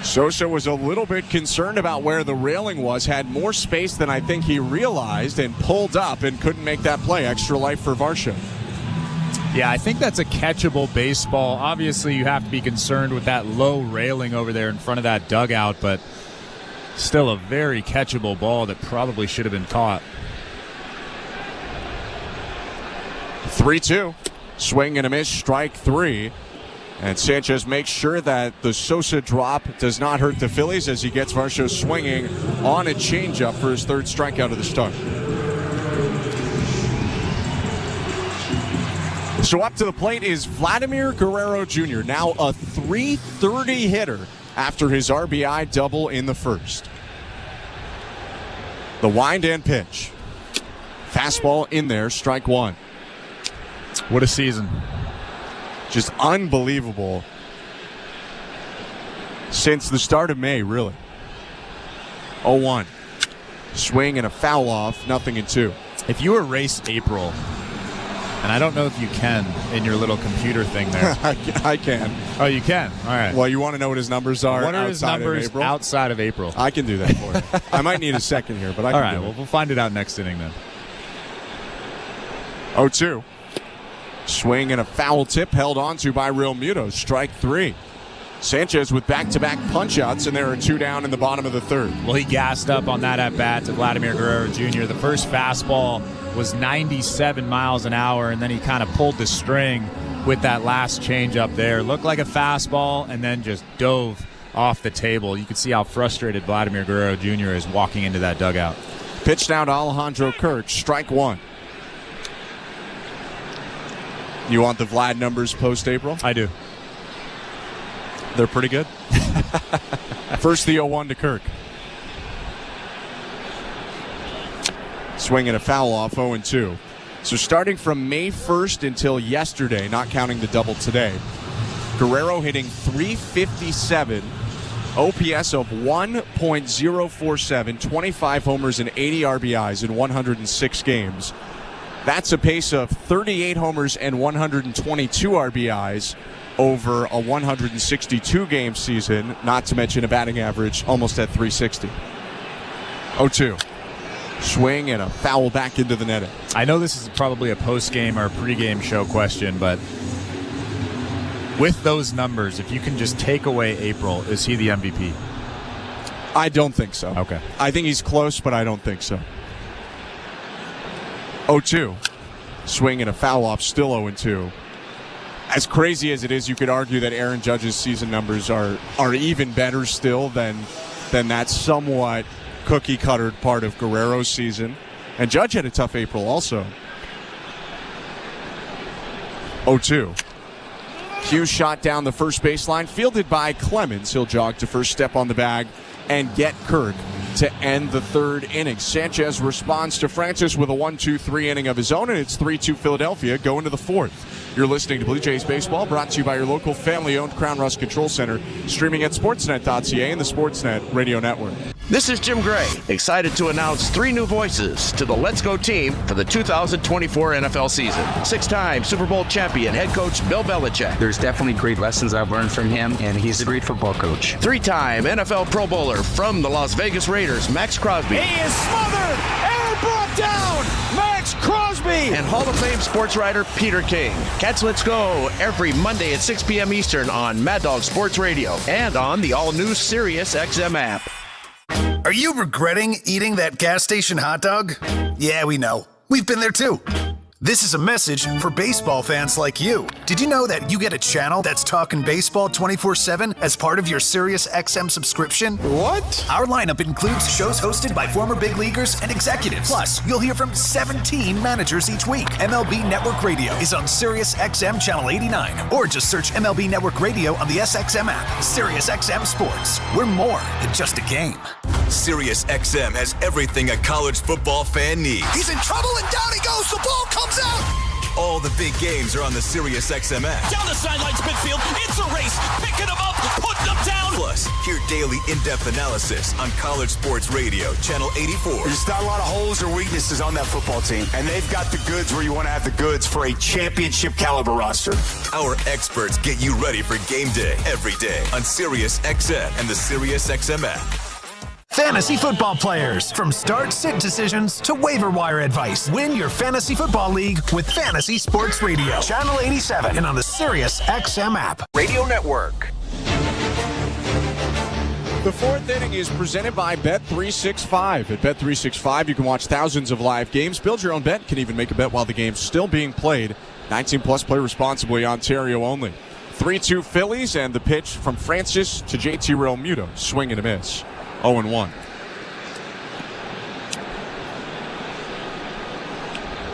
Sosa was a little bit concerned about where the railing was, had more space than I think he realized, and pulled up and couldn't make that play. Extra life for Varsho. Yeah, I think that's a catchable baseball. Obviously, you have to be concerned with that low railing over there in front of that dugout, but still a very catchable ball that probably should have been caught. 3-2. Swing and a miss, strike 3. And Sanchez makes sure that the Sosa drop does not hurt the Phillies as he gets Varsho swinging on a changeup for his third strikeout of the start. So up to the plate is Vladimir Guerrero Jr., now a .330 hitter after his RBI double in the first. The wind and pitch. Fastball in there, strike 1. What a season. Just unbelievable since the start of May, really. 0-1. Swing and a foul off, 0-2. If you erase April, and I don't know if you can in your little computer thing there. I can. Oh, you can? All right. Well, you want to know what his numbers are? What are his numbers outside of April? I can do that for you. I might need a second here, but I can do it. All right, well, we'll find it out next inning then. 0-2. Swing and a foul tip held onto by Real Muto. Strike 3. Sanchez with back-to-back punch-outs, and there are 2 down in the bottom of the third. Well, he gassed up on that at-bat to Vladimir Guerrero Jr. The first fastball was 97 miles an hour, and then he kind of pulled the string with that last changeup there. Looked like a fastball, and then just dove off the table. You could see how frustrated Vladimir Guerrero Jr. is walking into that dugout. Pitch down to Alejandro Kirk. Strike 1. You want the Vlad numbers post-April? I do. They're pretty good. First the 0-1 to Kirk. Swing and a foul off, 0-2. So starting from May 1st until yesterday, not counting the double today, Guerrero hitting .357, OPS of 1.047, 25 homers and 80 RBIs in 106 games. That's a pace of 38 homers and 122 RBIs over a 162-game season, not to mention a batting average almost at .360. 0-2. Swing and a foul back into the netting. I know this is probably a post-game or pre-game show question, but with those numbers, if you can just take away April, is he the MVP? I don't think so. Okay. I think he's close, but I don't think so. 0-2. Swing and a foul off, still 0-2. As crazy as it is, you could argue that Aaron Judge's season numbers are even better still than that somewhat cookie-cuttered part of Guerrero's season. And Judge had a tough April also. 0-2. Hughes shot down the first baseline, fielded by Clemens. He'll jog to first, step on the bag, and get Kirk to end the third inning. Sanchez responds to Francis with a 1-2-3 inning of his own, and it's 3-2 Philadelphia going to the fourth. You're listening to Blue Jays Baseball, brought to you by your local family-owned Crown Rust Control Center, streaming at sportsnet.ca and the Sportsnet Radio Network. This is Jim Gray, excited to announce 3 new voices to the Let's Go team for the 2024 NFL season. 6-time Super Bowl champion head coach Bill Belichick. There's definitely great lessons I've learned from him, and he's a great football coach. 3-time NFL Pro Bowler from the Las Vegas Raiders, Max Crosby. He is smothered and brought down, Max Crosby. And Hall of Fame sports writer Peter King. Catch Let's Go every Monday at 6 p.m. Eastern on Mad Dog Sports Radio and on the all-new Sirius XM app. Are you regretting eating that gas station hot dog? Yeah, we know. We've been there too. This is a message for baseball fans like you. Did you know that you get a channel that's talking baseball 24/7 as part of your Sirius XM subscription? What? Our lineup includes shows hosted by former big leaguers and executives. Plus, you'll hear from 17 managers each week. MLB Network Radio is on Sirius XM Channel 89, or just search MLB Network Radio on the SXM app. Sirius XM Sports. We're more than just a game. Sirius XM has everything a college football fan needs. He's in trouble and down he goes. The ball comes out. All the big games are on the Sirius XM app. Down the sidelines, midfield. It's a race. Picking them up, putting them down. Plus, hear daily in-depth analysis on College Sports Radio, Channel 84. There's not a lot of holes or weaknesses on that football team, and they've got the goods where you want to have the goods for a championship caliber roster. Our experts get you ready for game day every day on Sirius XM and the Sirius XM app. Fantasy football players, from start-sit decisions to waiver wire advice. Win your fantasy football league with Fantasy Sports Radio, Channel 87, and on the Sirius XM app. Radio Network. The fourth inning is presented by Bet365. At Bet365, you can watch thousands of live games, build your own bet, can even make a bet while the game's still being played. 19-plus, play responsibly, Ontario only. 3-2 Phillies, and the pitch from Francis to JT Realmuto. Swing and a miss. 0-1.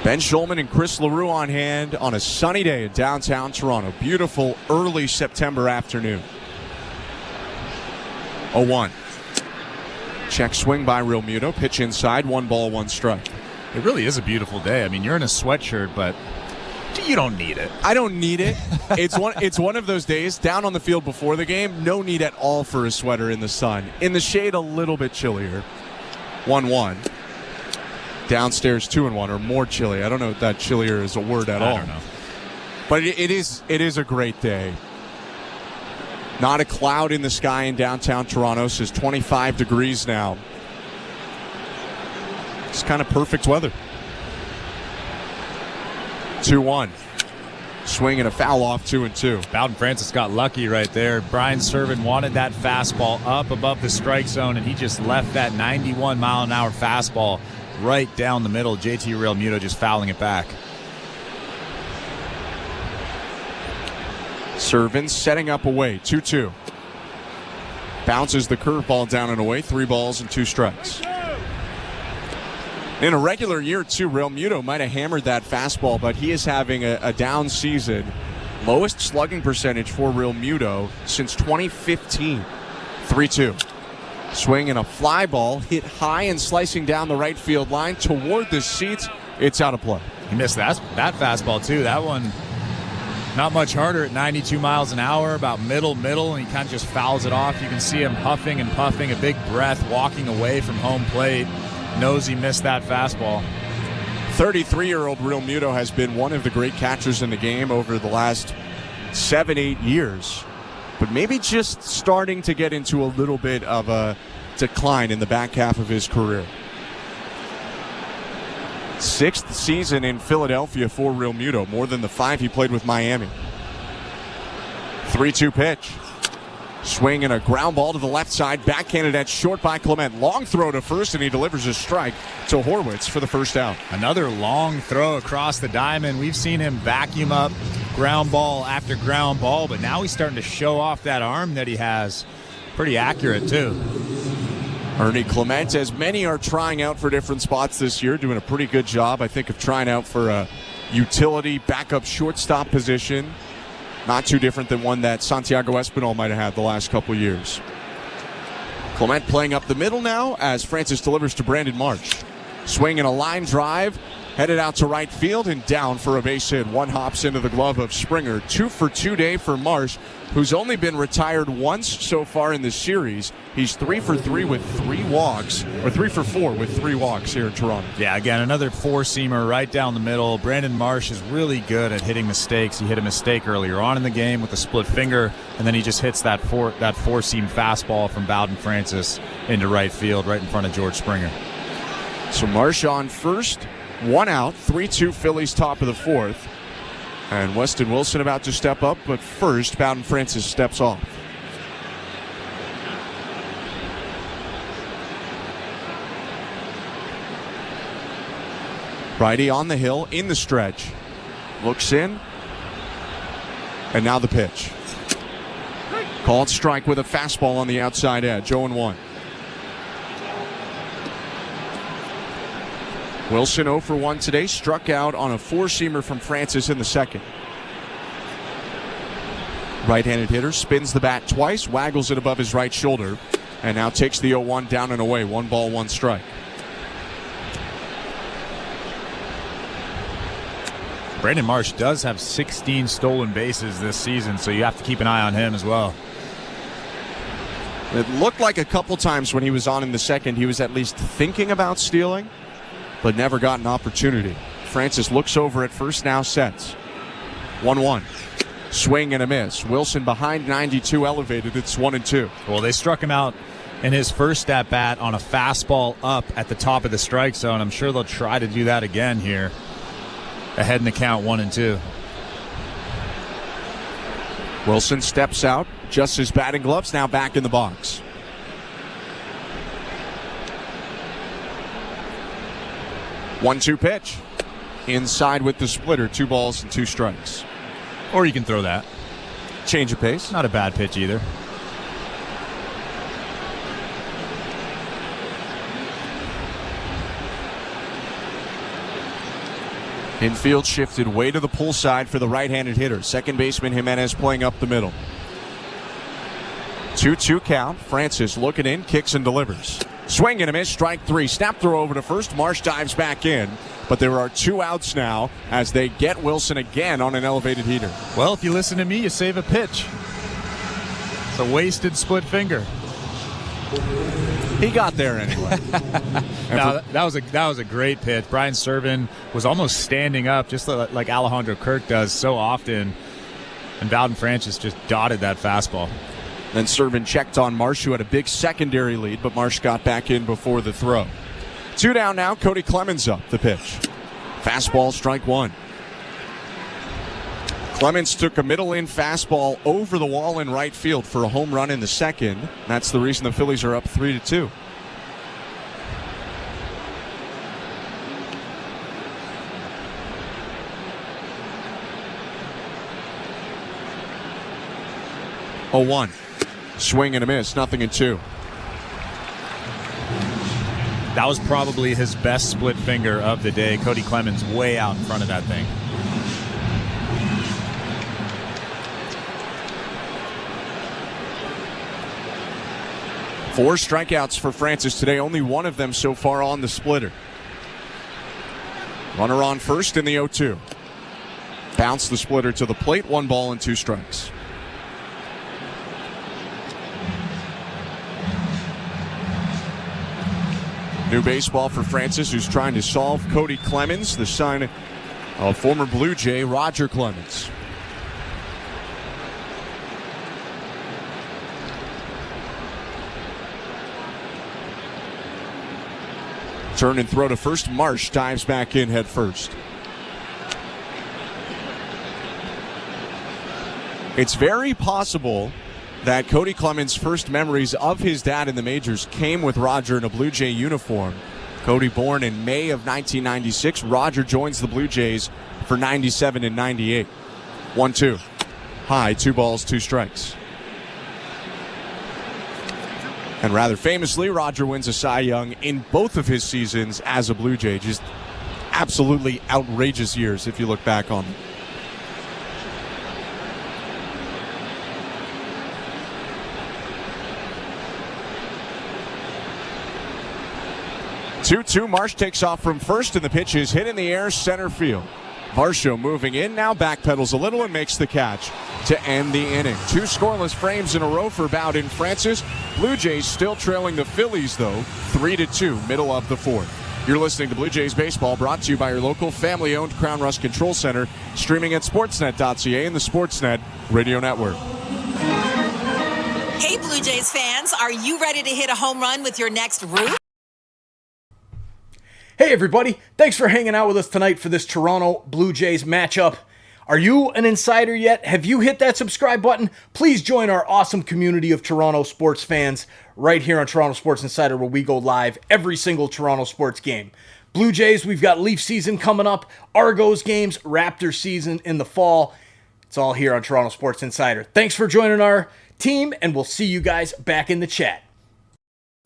Ben Schulman and Chris LaRue on hand on a sunny day in downtown Toronto. Beautiful early September afternoon. 0-1. Check swing by Realmuto. Pitch inside. 1 ball, 1 strike. It really is a beautiful day. I mean, you're in a sweatshirt, but you don't need it. I don't need it. It's one of those days down on the field before the game. No need at all for a sweater in the sun. In the shade, a little bit chillier. 1-1. Downstairs 2-1, or more chilly. I don't know if that chillier is a word at all. I don't know. But it is a great day. Not a cloud in the sky in downtown Toronto. It's just 25 degrees now. It's kind of perfect weather. 2-1. Swing and a foul off, 2-2. Bowden Francis got lucky right there. Brian Servant wanted that fastball up above the strike zone, and he just left that 91-mile-an-hour fastball right down the middle. JT Realmuto just fouling it back. Servant setting up away, 2-2. Bounces the curveball down and away, 3 balls and 2 strikes. In a regular year, too, Realmuto might have hammered that fastball, but he is having a down season. Lowest slugging percentage for Realmuto since 2015. 3-2. Swing and a fly ball hit high and slicing down the right field line toward the seats. It's out of play. He missed that fastball, too. That one not much harder at 92 miles an hour, about middle, and he kind of just fouls it off. You can see him huffing and puffing, a big breath, walking away from home plate. Knows he missed that fastball. 33-year-old Realmuto has been one of the great catchers in the game over the last 7-8 years, but maybe just starting to get into a little bit of a decline in the back half of his career. 6th season in Philadelphia for Realmuto, more than the 5 he played with Miami. 3-2 pitch. Swing and a ground ball to the left side. Backhanded at short by Clement. Long throw to first, and he delivers a strike to Horwitz for the first out. Another long throw across the diamond. We've seen him vacuum up ground ball after ground ball, but now he's starting to show off that arm that he has. Pretty accurate, too. Ernie Clement, as many are trying out for different spots this year, doing a pretty good job, I think, of trying out for a utility backup shortstop position. Not too different than one that Santiago Espinal might have had the last couple years. Clement playing up the middle now as Francis delivers to Brandon Marsh. Swing and a line drive, headed out to right field and down for a base hit. One hops into the glove of Springer. 2 for 2 day for Marsh, who's only been retired once so far in the series. He's 3 for 3 with 3 walks, or 3 for 4 with 3 walks here in Toronto. Yeah, again, another four-seamer right down the middle. Brandon Marsh is really good at hitting mistakes. He hit a mistake earlier on in the game with a split finger, and then he just hits that four-seam fastball from Bowden Francis into right field, right in front of George Springer. So Marsh on first, 1 out, 3-2 Phillies top of the 4th. And Weston Wilson about to step up, but first, Bowden Francis steps off. Righty on the hill, in the stretch. Looks in. And now the pitch. Called strike with a fastball on the outside edge, 0-1. Wilson 0 for 1 today, struck out on a four-seamer from Francis in the second. Right-handed hitter spins the bat twice, waggles it above his right shoulder, and now takes the 0-1 down and away. 1 ball, 1 strike. Brandon Marsh does have 16 stolen bases this season, so you have to keep an eye on him as well. It looked like a couple times when he was on in the second, he was at least thinking about stealing, but never got an opportunity. Francis looks over at first, now sets. 1-1. Swing and a miss. Wilson behind 92, elevated. It's 1-2. Well, they struck him out in his first at-bat on a fastball up at the top of the strike zone. I'm sure they'll try to do that again here. Ahead in the count, 1-2. Wilson steps out, adjusts his batting gloves, now back in the box. One-two pitch. Inside with the splitter. 2 balls and 2 strikes. Or you can throw that. Change of pace. Not a bad pitch either. Infield shifted way to the pull side for the right-handed hitter. Second baseman Jimenez playing up the middle. 2-2 count. Francis looking in, kicks and delivers. Swing and a miss, strike 3. Snap throw over to first. Marsh dives back in. But there are 2 outs now as they get Wilson again on an elevated heater. Well, if you listen to me, you save a pitch. It's a wasted split finger. He got there anyway. No, that was a great pitch. Brian Serven was almost standing up, just like Alejandro Kirk does so often, and Bowden Francis just dotted that fastball. Then Serven checked on Marsh, who had a big secondary lead, but Marsh got back in before the throw. 2 down now. Cody Clemens up the pitch. Fastball, strike 1. Clemens took a middle-in fastball over the wall in right field for a home run in the second. That's the reason the Phillies are up 3-2. Oh, 1. Swing and a miss, 0-2. That was probably his best split finger of the day. Cody Clemens way out in front of that thing. Four strikeouts for Francis today, only one of them so far on the splitter. Runner on first in the 0-2. Bounce the splitter to the plate, 1 ball and 2 strikes. New baseball for Francis, who's trying to solve Cody Clemens, the son of former Blue Jay Roger Clemens. Turn and throw to first. Marsh dives back in head first. It's very possible that Cody Clemens' first memories of his dad in the majors came with Roger in a Blue Jay uniform. Cody born in May of 1996. Roger joins the Blue Jays for 97 and 98. 1-2. High, 2 balls, 2 strikes. And rather famously, Roger wins a Cy Young in both of his seasons as a Blue Jay. Just absolutely outrageous years if you look back on them. Marsh takes off from first, and the pitch is hit in the air center field. Varsho moving in, now backpedals a little and makes the catch to end the inning. 2 scoreless frames in a row for Bowden Francis. Blue Jays still trailing the Phillies, though, 3-2, middle of the 4th. You're listening to Blue Jays Baseball, brought to you by your local family-owned Crown Rust Control Center, streaming at sportsnet.ca and the Sportsnet Radio Network. Hey, Blue Jays fans, are you ready to hit a home run with your next roof? Hey everybody, thanks for hanging out with us tonight for this Toronto Blue Jays matchup. Are you an insider yet? Have you hit that subscribe button? Please join our awesome community of Toronto sports fans right here on Toronto Sports Insider, where we go live every single Toronto sports game. Blue Jays, we've got Leaf season coming up, Argos games, Raptors season in the fall. It's all here on Toronto Sports Insider. Thanks for joining our team, and we'll see you guys back in the chat.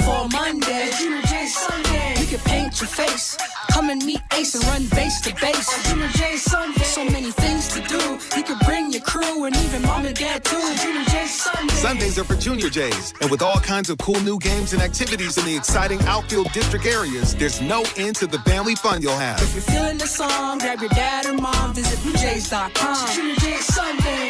For Monday, Junior J Sunday, we can paint your face. Come and meet Ace and run base to base. Junior J Sunday, so many things to do. You can bring your crew and even mom and dad too. Junior J Sunday. Sundays are for Junior Jays, and with all kinds of cool new games and activities in the exciting outfield district areas, there's no end to the family fun you'll have. If you're feeling the song, grab your dad or mom, visit BlueJays.com. Junior J Sunday.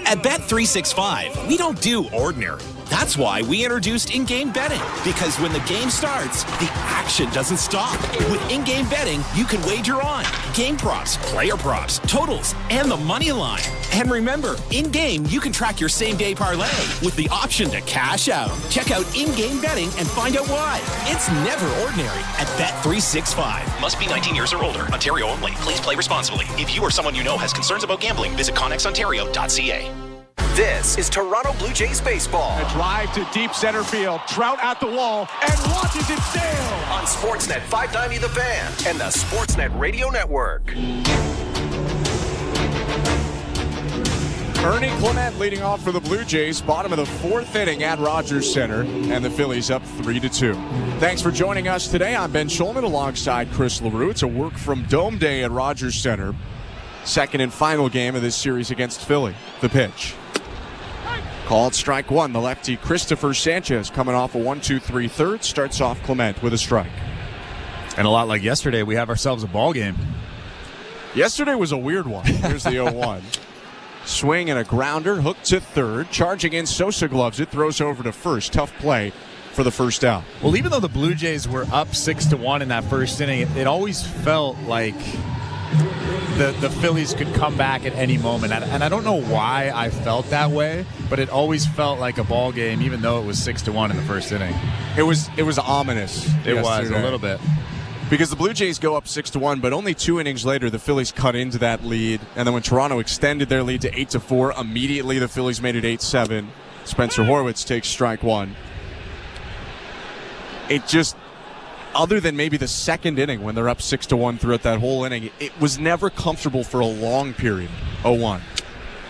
At Bet365, we don't do ordinary. That's why we introduced in-game betting. Because when the game starts, the action doesn't stop. With in-game betting, you can wager on game props, player props, totals, and the money line. And remember, in-game, you can track your same-day parlay with the option to cash out. Check out in-game betting and find out why. It's never ordinary at Bet365. Must be 19 years or older. Ontario only. Please play responsibly. If you or someone you know has concerns about gambling, visit connexontario.ca. This is Toronto Blue Jays baseball. A drive to deep center field. Trout at the wall and watches it sail. On Sportsnet 590 The Fan and the Sportsnet Radio Network. Ernie Clement leading off for the Blue Jays, bottom of the 4th inning at Rogers Center, and the Phillies up 3-2. Thanks for joining us today. I'm Ben Schulman alongside Chris LaRue. It's a work from Dome Day at Rogers Center. Second and final game of this series against Philly. The pitch. Called strike 1. The lefty Christopher Sanchez coming off a 1-2-3 third. Starts off Clement with a strike. And a lot like yesterday, we have ourselves a ball game. Yesterday was a weird one. Here's the 0-1. Swing and a grounder. Hook to third. Charging in. Sosa gloves it. Throws over to first. Tough play for the first out. Well, even though the Blue Jays were up 6-1 in that first inning, it always felt like the Phillies could come back at any moment. And I don't know why I felt that way, but it always felt like a ball game, even though it was 6-1 in the first inning. It was ominous. It was a little bit. Because the Blue Jays go up 6-1, but only 2 innings later, the Phillies cut into that lead. And then when Toronto extended their lead to 8-4, immediately the Phillies made it 8-7. Spencer Horwitz takes strike 1. It just, other than maybe the second inning when they're up 6-1 throughout that whole inning, it was never comfortable for a long period. 0-1.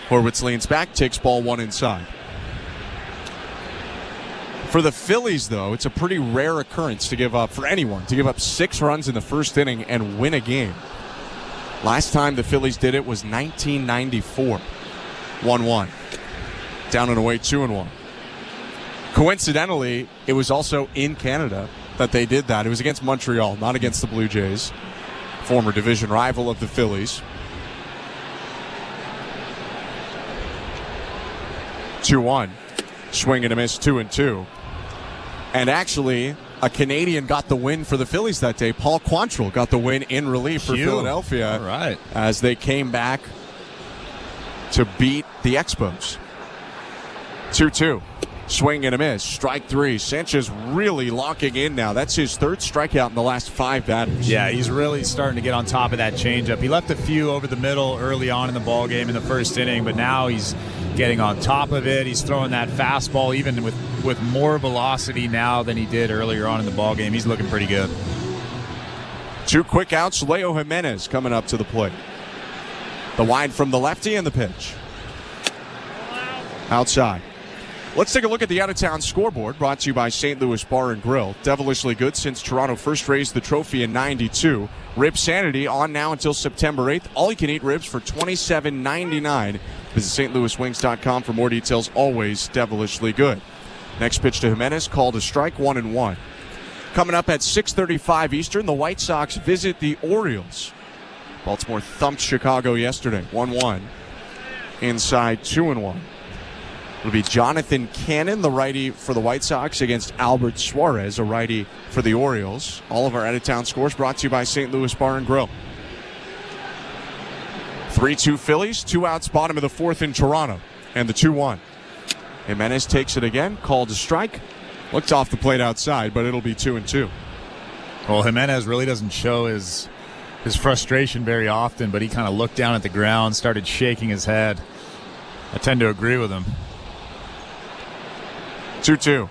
Horwitz leans back, takes ball 1 inside. For the Phillies, though, it's a pretty rare occurrence to give up, for anyone, to give up 6 runs in the first inning and win a game. Last time the Phillies did it was 1994. 1-1. Down and away 2-1. Coincidentally, it was also in Canada that they did that. It was against Montreal, not against the Blue Jays. Former division rival of the Phillies. 2-1. Swing and a miss, 2-2. And actually, a Canadian got the win for the Phillies that day. Paul Quantrill got the win in relief for Philadelphia. All right. As they came back to beat the Expos. 2-2. Swing and a miss. Strike 3. Sanchez really locking in now. That's his 3rd strikeout in the last 5 batters. Yeah, he's really starting to get on top of that changeup. He left a few over the middle early on in the ball game in the first inning, but now he's getting on top of it. He's throwing that fastball even with more velocity now than he did earlier on in the ball game. He's looking pretty good. 2 quick outs. Leo Jimenez coming up to the plate. The wide from the lefty and the pitch. Outside. Let's take a look at the out-of-town scoreboard, brought to you by St. Louis Bar and Grill. Devilishly good since Toronto first raised the trophy in '92. Rib Sanity on now until September 8th. All-you-can-eat ribs for $27.99. Visit stlouiswings.com for more details. Always devilishly good. Next pitch to Jimenez, called a strike, 1-1. Coming up at 6:35 Eastern, the White Sox visit the Orioles. Baltimore thumped Chicago yesterday, 1-1. Inside 2-1. It'll be Jonathan Cannon, the righty for the White Sox, against Albert Suarez, a righty for the Orioles. All of our out-of-town scores brought to you by St. Louis Bar and Grill. 3-2 Phillies, 2 outs, bottom of the 4th in Toronto, and the 2-1. Jimenez takes it again, called a strike. Looked off the plate outside, but it'll be 2-2. Well, Jimenez really doesn't show his frustration very often, but he kind of looked down at the ground, started shaking his head. I tend to agree with him. 2-2.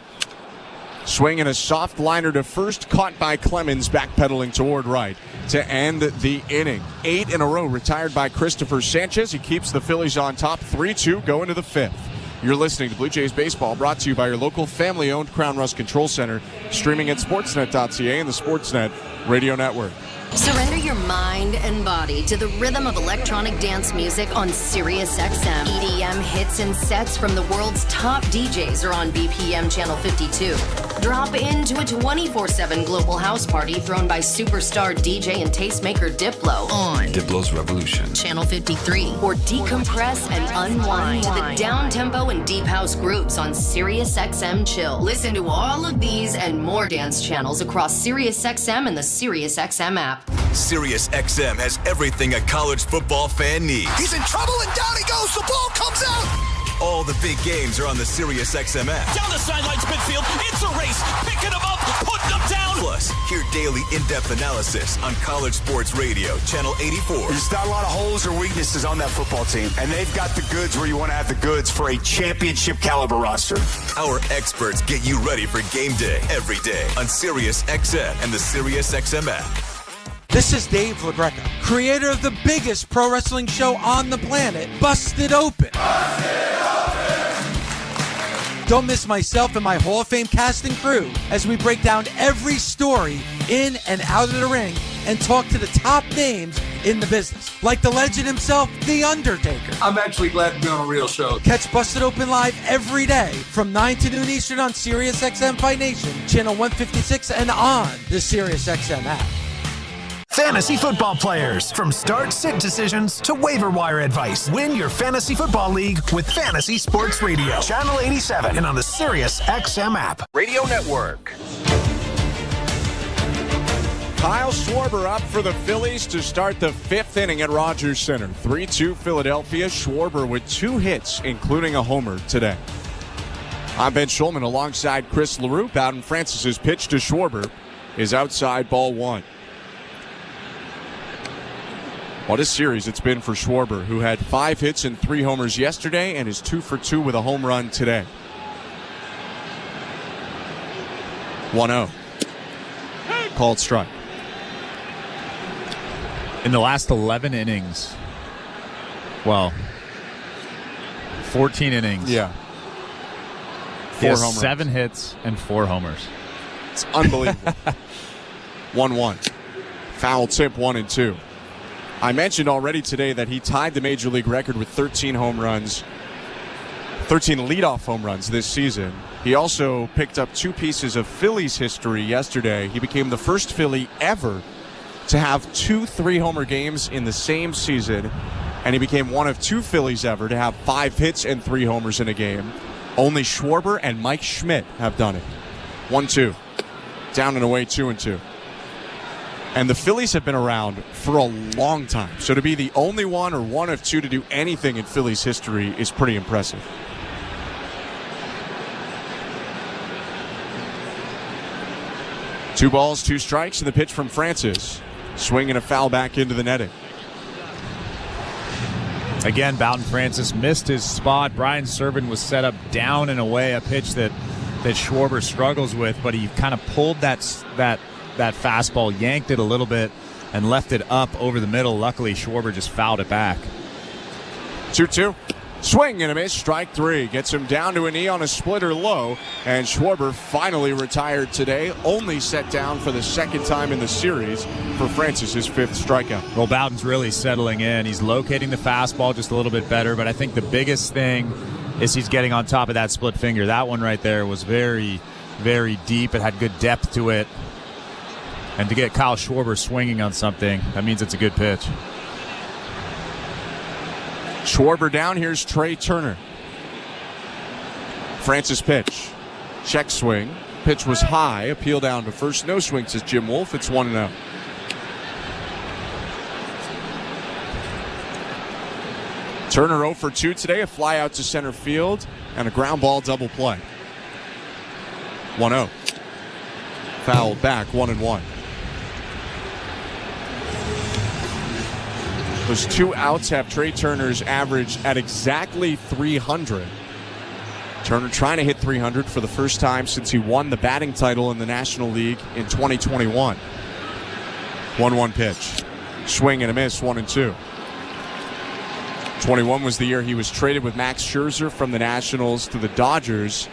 Swing and a soft liner to first, caught by Clemens, backpedaling toward right to end the inning. 8 in a row retired by Christopher Sanchez. He keeps the Phillies on top, 3-2 going to the 5th. You're listening to Blue Jays Baseball, brought to you by your local family-owned Crown Rust Control Center, streaming at sportsnet.ca and the Sportsnet Radio Network. Surrender your mind and body to the rhythm of electronic dance music on SiriusXM. EDM hits and sets from the world's top DJs are on BPM Channel 52. Drop into a 24/7 global house party thrown by superstar DJ and tastemaker Diplo on Diplo's Revolution. Channel 53. Or decompress and unwind to the down-tempo and deep house grooves on SiriusXM Chill. Listen to all of these and more dance channels across SiriusXM and the SiriusXM app. SiriusXM has everything a college football fan needs. He's in trouble and down he goes. The ball comes out. All the big games are on the SiriusXM app. Down the sidelines midfield, it's a race. Picking them up, putting them down. Plus, hear daily in-depth analysis on College Sports Radio, Channel 84. There's not a lot of holes or weaknesses on that football team, and they've got the goods where you want to have the goods for a championship caliber roster. Our experts get you ready for game day every day on SiriusXM and the SiriusXM app. This is Dave LaGreca, creator of the biggest pro wrestling show on the planet, Busted Open. Don't miss myself and my Hall of Fame cast and crew as we break down every story in and out of the ring and talk to the top names in the business, like the legend himself, The Undertaker. I'm actually glad to be on a real show. Catch Busted Open live every day from 9 to noon Eastern on SiriusXM Fight Nation, channel 156, and on the SiriusXM app. Fantasy football players, from start-sit decisions to waiver wire advice. Win your fantasy football league with Fantasy Sports Radio. Channel 87 and on the SiriusXM app. Radio Network. Kyle Schwarber up for the Phillies to start the 5th inning at Rogers Center. 3-2 Philadelphia. Schwarber with 2 hits, including a homer today. I'm Ben Schulman alongside Chris LaRue. Bowden Francis' pitch to Schwarber is outside, ball 1. What a series it's been for Schwarber, who had 5 hits and 3 homers yesterday and is 2 for 2 with a home run today. 1-0. Called strike. In the last 11 innings, well, 14 innings. Yeah. He has 4 home runs. 7 hits and 4 homers. It's unbelievable. 1-1. Foul tip 1-2. I mentioned already today that he tied the Major League record with 13 home runs, 13 leadoff home runs this season. He also picked up 2 pieces of Phillies history yesterday. He became the first Philly ever to have 2 3-homer games in the same season, and he became one of 2 Phillies ever to have 5 hits and 3 homers in a game. Only Schwarber and Mike Schmidt have done it. 1-2. Down and away, 2-2. And the Phillies have been around for a long time. So to be the only one or one of 2 to do anything in Phillies history is pretty impressive. Two balls, 2 strikes, and the pitch from Francis. Swing and a foul back into the netting. Again, Bowden Francis missed his spot. Brian Serven was set up down and away, a pitch that Schwarber struggles with, but he kind of pulled that fastball, yanked it a little bit, and left it up over the middle. Luckily, Schwarber just fouled it back. 2-2. Swing and a miss, strike 3. Gets him down to a knee on a splitter low, and Schwarber finally retired today, only set down for the second time in the series for Francis, his 5th strikeout. Well, Bowden's really settling in. He's locating the fastball just a little bit better, but I think the biggest thing is he's getting on top of that split finger. That one right there was very, very deep. It had good depth to it. And to get Kyle Schwarber swinging on something, that means it's a good pitch. Schwarber down. Here's Trey Turner. Francis pitch. Check swing. Pitch was high. Appeal down to first. No swing, says Jim Wolf. It's 1-0. Turner 0 for 2 today. A fly out to center field and a ground ball double play. 1-0. Fouled back. 1-1. Those 2 outs have Trey Turner's average at exactly 300. Turner trying to hit 300 for the first time since he won the batting title in the National League in 2021. 1-1 pitch. Swing and a miss, 1-2. 21 was the year he was traded with Max Scherzer from the Nationals to the Dodgers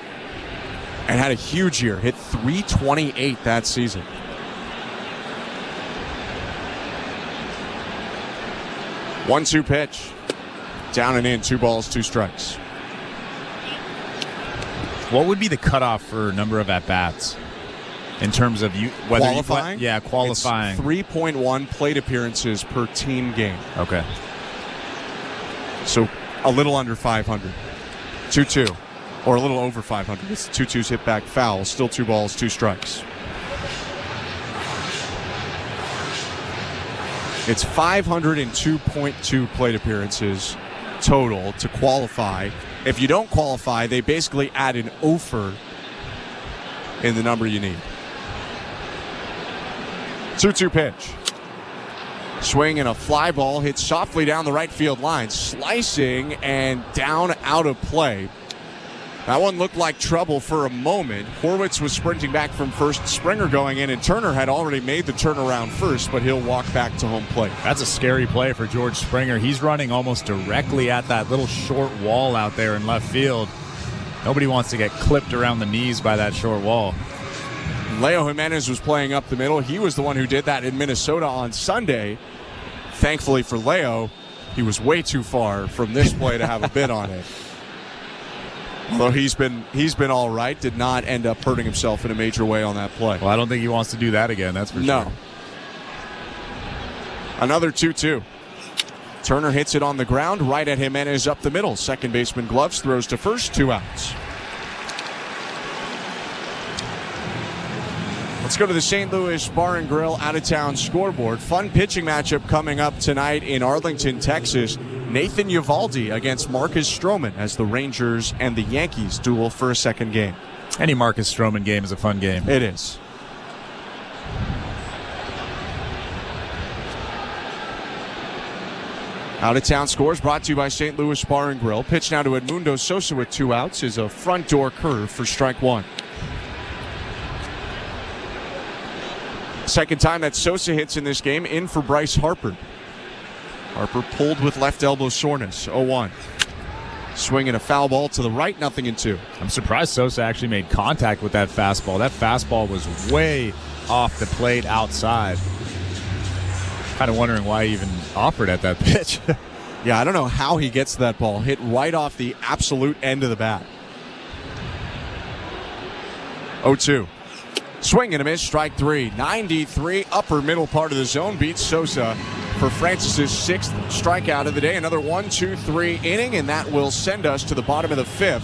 and had a huge year. Hit 328 that season. 1-2 pitch. Down and in, 2 balls, 2 strikes. What would be the cutoff for number of at-bats in terms of whether qualifying? Qualifying. It's 3.1 plate appearances per team game. Okay. So a little under 500. 2-2. Or a little over 500. It's 2-2's hit back foul. Still 2 balls, 2 strikes. It's 502.2 plate appearances total to qualify. If you don't qualify, they basically add an over in the number you need. 2-2 pitch. Swing and a fly ball hits softly down the right field line. Slicing and down out of play. That one looked like trouble for a moment. Horwitz was sprinting back from first, Springer going in, and Turner had already made the turnaround first, but he'll walk back to home plate. That's a scary play for George Springer. He's running almost directly at that little short wall out there in left field. Nobody wants to get clipped around the knees by that short wall. Leo Jimenez was playing up the middle. He was the one who did that in Minnesota on Sunday. Thankfully for Leo, he was way too far from this play to have a bid on it. Although he's been all right, did not end up hurting himself in a major way on that play. Well, I don't think he wants to do that again, that's for sure. No. Another 2-2. Turner hits it on the ground, right at Jimenez up the middle. Second baseman Gloves throws to first, 2 outs. Let's go to the St. Louis Bar and Grill out-of-town scoreboard. Fun pitching matchup coming up tonight in Arlington, Texas. Nathan Eovaldi against Marcus Stroman as the Rangers and the Yankees duel for a second game. Any Marcus Stroman game is a fun game. It is. Out-of-town scores brought to you by St. Louis Bar and Grill. Pitch now to Edmundo Sosa with 2 outs is a front door curve for strike 1. Second time that Sosa hits in this game, in for Bryce Harper. Harper pulled with left elbow soreness, 0-1. Swinging a foul ball to the right, 0-2. I'm surprised Sosa actually made contact with that fastball. That fastball was way off the plate outside. Kind of wondering why he even offered at that pitch. Yeah, I don't know how he gets that ball. Hit right off the absolute end of the bat. 0-2. Swing and a miss, strike 3. 93, upper middle part of the zone, beats Sosa for Francis' 6th strikeout of the day. Another 1-2-3 inning, and that will send us to the bottom of the 5th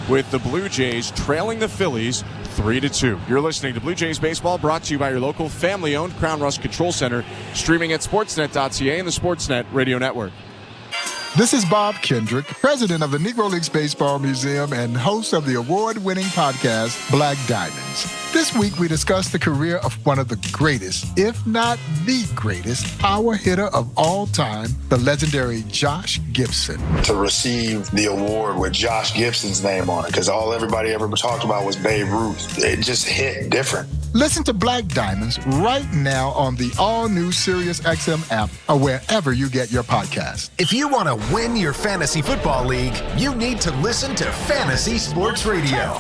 with the Blue Jays trailing the Phillies 3-2. You're listening to Blue Jays Baseball, brought to you by your local family-owned Crown Rust Control Center, streaming at sportsnet.ca and the Sportsnet Radio Network. This is Bob Kendrick, president of the Negro Leagues Baseball Museum and host of the award-winning podcast, Black Diamonds. This week, we discuss the career of one of the greatest, if not the greatest, power hitter of all time, the legendary Josh Gibson. To receive the award with Josh Gibson's name on it, because all everybody ever talked about was Babe Ruth. It just hit different. Listen to Black Diamonds right now on the all-new SiriusXM app or wherever you get your podcasts. If you want to win your fantasy football league, you need to listen to Fantasy Sports Radio.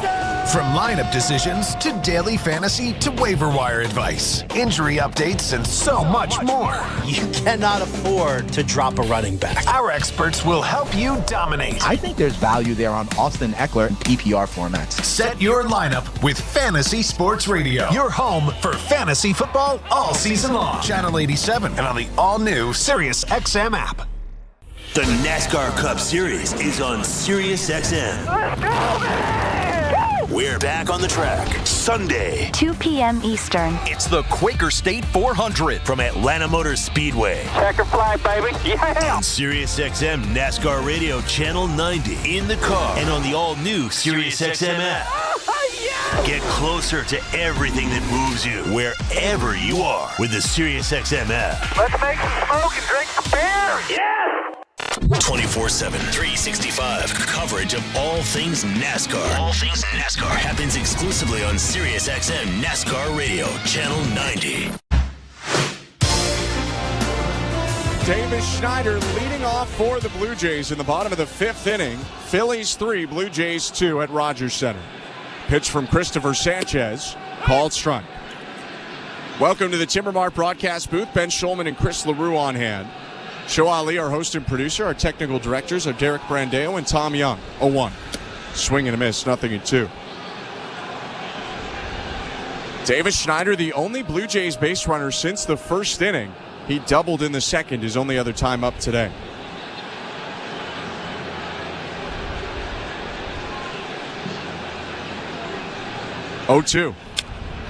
From lineup decisions to daily fantasy to waiver wire advice, injury updates, and so much more. You cannot afford to drop a running back. Our experts will help you dominate. I think there's value there on Austin Eckler in PPR formats. Set your lineup with Fantasy Sports Radio. Your home for fantasy football all season long. Channel 87 and on the all-new SiriusXM app. The NASCAR Cup Series is on SiriusXM. Let's go, man! We're back on the track Sunday, 2 p.m. Eastern. It's the Quaker State 400 from Atlanta Motor Speedway. Checker flag, baby. Yeah! And SiriusXM NASCAR Radio Channel 90 in the car and on the all-new SiriusXM app. Get closer to everything that moves you wherever you are with the SiriusXM app. Let's make some smoke and drink some beer. Yes! 24/7, 365 coverage of all things NASCAR. All things NASCAR happens exclusively on SiriusXM NASCAR Radio, Channel 90. Davis Schneider leading off for the Blue Jays in the bottom of the fifth inning. Phillies 3, Blue Jays 2 at Rogers Center. Pitch from Christopher Sanchez, called strike. Welcome to the Timbermart broadcast booth. Ben Schulman and Chris LaRue on hand. Show Ali, our host and producer. Our technical directors are Derek Brandeo and Tom Young. 0-1. Swing and a miss, 0-2. Davis Schneider, the only Blue Jays base runner since the first inning. He doubled in the second, his only other time up today. Oh-2.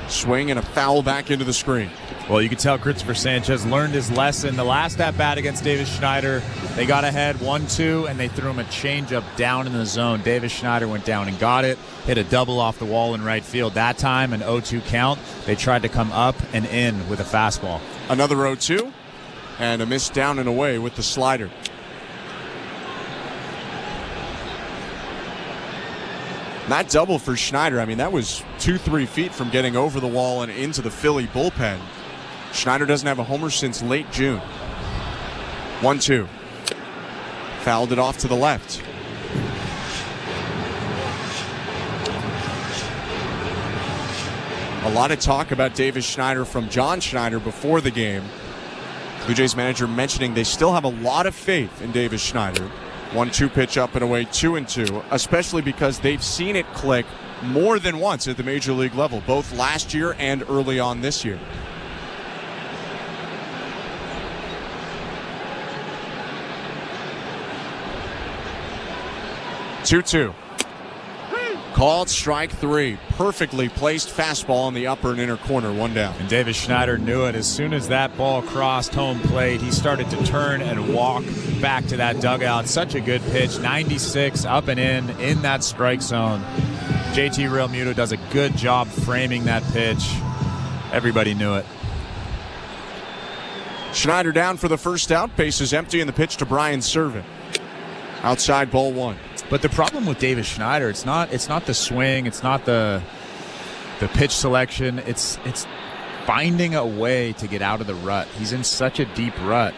Swing and a foul back into the screen. Well, you can tell Christopher Sanchez learned his lesson. The last at-bat against Davis Schneider, they got ahead 1-2, and they threw him a changeup down in the zone. Davis Schneider went down and got it, hit a double off the wall in right field. That time, an 0-2 count. They tried to come up and in with a fastball. Another 0-2, and a miss down and away with the slider. That double for Schneider, I mean, that was 2-3 feet from getting over the wall and into the Philly bullpen. Schneider doesn't have a homer since late June. 1-2. Fouled it off to the left. A lot of talk about Davis Schneider from John Schneider before the game. Blue Jays manager mentioning they still have a lot of faith in Davis Schneider. 1-2 pitch up and away, 2-2, especially because they've seen it click more than once at the major league level, both last year and early on this year. 2-2. Called strike 3. Perfectly placed fastball in the upper and inner corner, 1 down. And Davis Schneider knew it. As soon as that ball crossed home plate, he started to turn and walk back to that dugout. Such a good pitch. 96 up and in that strike zone. JT Realmuto does a good job framing that pitch. Everybody knew it. Schneider down for the first out. Base is empty, and the pitch to Brian Serven. Outside, ball 1. But the problem with Davis Schneider, it's not the swing, it's not the pitch selection, it's finding a way to get out of the rut. He's in such a deep rut.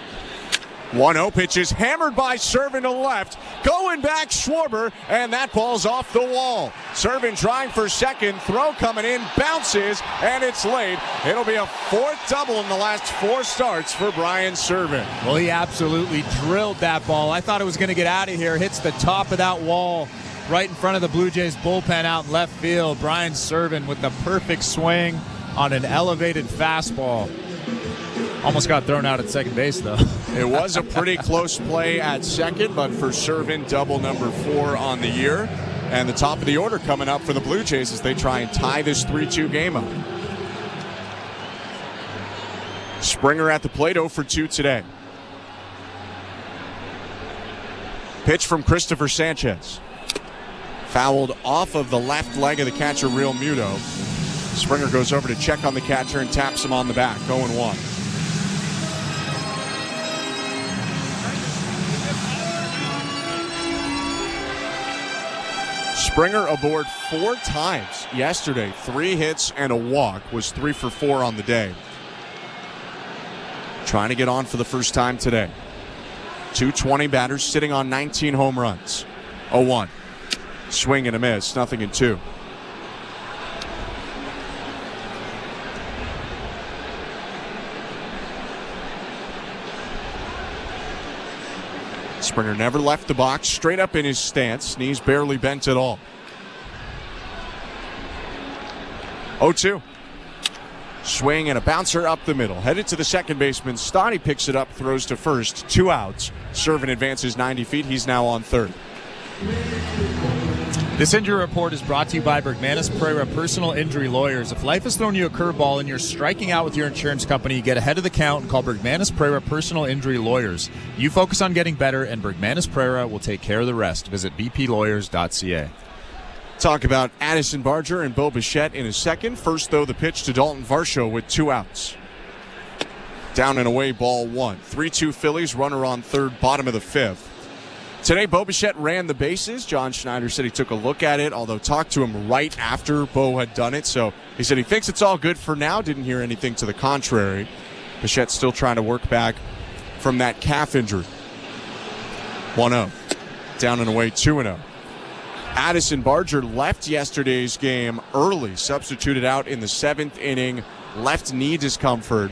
1-0 pitch is hammered by Serven to left. Going back, Schwarber, and that ball's off the wall. Serven trying for second. Throw coming in, bounces, and it's late. It'll be a 4th double in the last 4 starts for Brian Serven. Well, he absolutely drilled that ball. I thought it was going to get out of here. Hits the top of that wall right in front of the Blue Jays bullpen out in left field. Brian Serven with the perfect swing on an elevated fastball. Almost got thrown out at second base, though. It was a pretty close play at second, but for Serven, double number 4 on the year. And the top of the order coming up for the Blue Jays as they try and tie this 3-2 game up. Springer at the plate, 0 for 2 today. Pitch from Christopher Sanchez. Fouled off of the left leg of the catcher, Realmuto. Springer goes over to check on the catcher and taps him on the back, 0-1. Springer aboard 4 times yesterday. 3 hits and a walk. Was 3 for 4 on the day. Trying to get on for the first time today. 220 batters sitting on 19 home runs. 0-1. Swing and a miss. 0-2. Springer never left the box, straight up in his stance, knees barely bent at all. 0-2. Swing and a bouncer up the middle. Headed to the second baseman. Stoney picks it up, throws to first. 2 outs. Servant advances 90 feet. He's now on third. This injury report is brought to you by Bergmanis Pereira Personal Injury Lawyers. If life has thrown you a curveball and you're striking out with your insurance company, get ahead of the count and call Bergmanis Pereira Personal Injury Lawyers. You focus on getting better, and Bergmanis Pereira will take care of the rest. Visit bplawyers.ca. Talk about Addison Barger and Bo Bichette in a second. First, though, the pitch to Dalton Varsho with 2 outs. Down and away, ball 1. 3-2 Phillies, runner on third, bottom of the 5th. Today, Bo Bichette ran the bases. John Schneider said he took a look at it, although talked to him right after Bo had done it. So he said he thinks it's all good for now. Didn't hear anything to the contrary. Bichette's still trying to work back from that calf injury. 1-0. Down and away, 2-0. Addison Barger left yesterday's game early, substituted out in the 7th inning, left knee discomfort.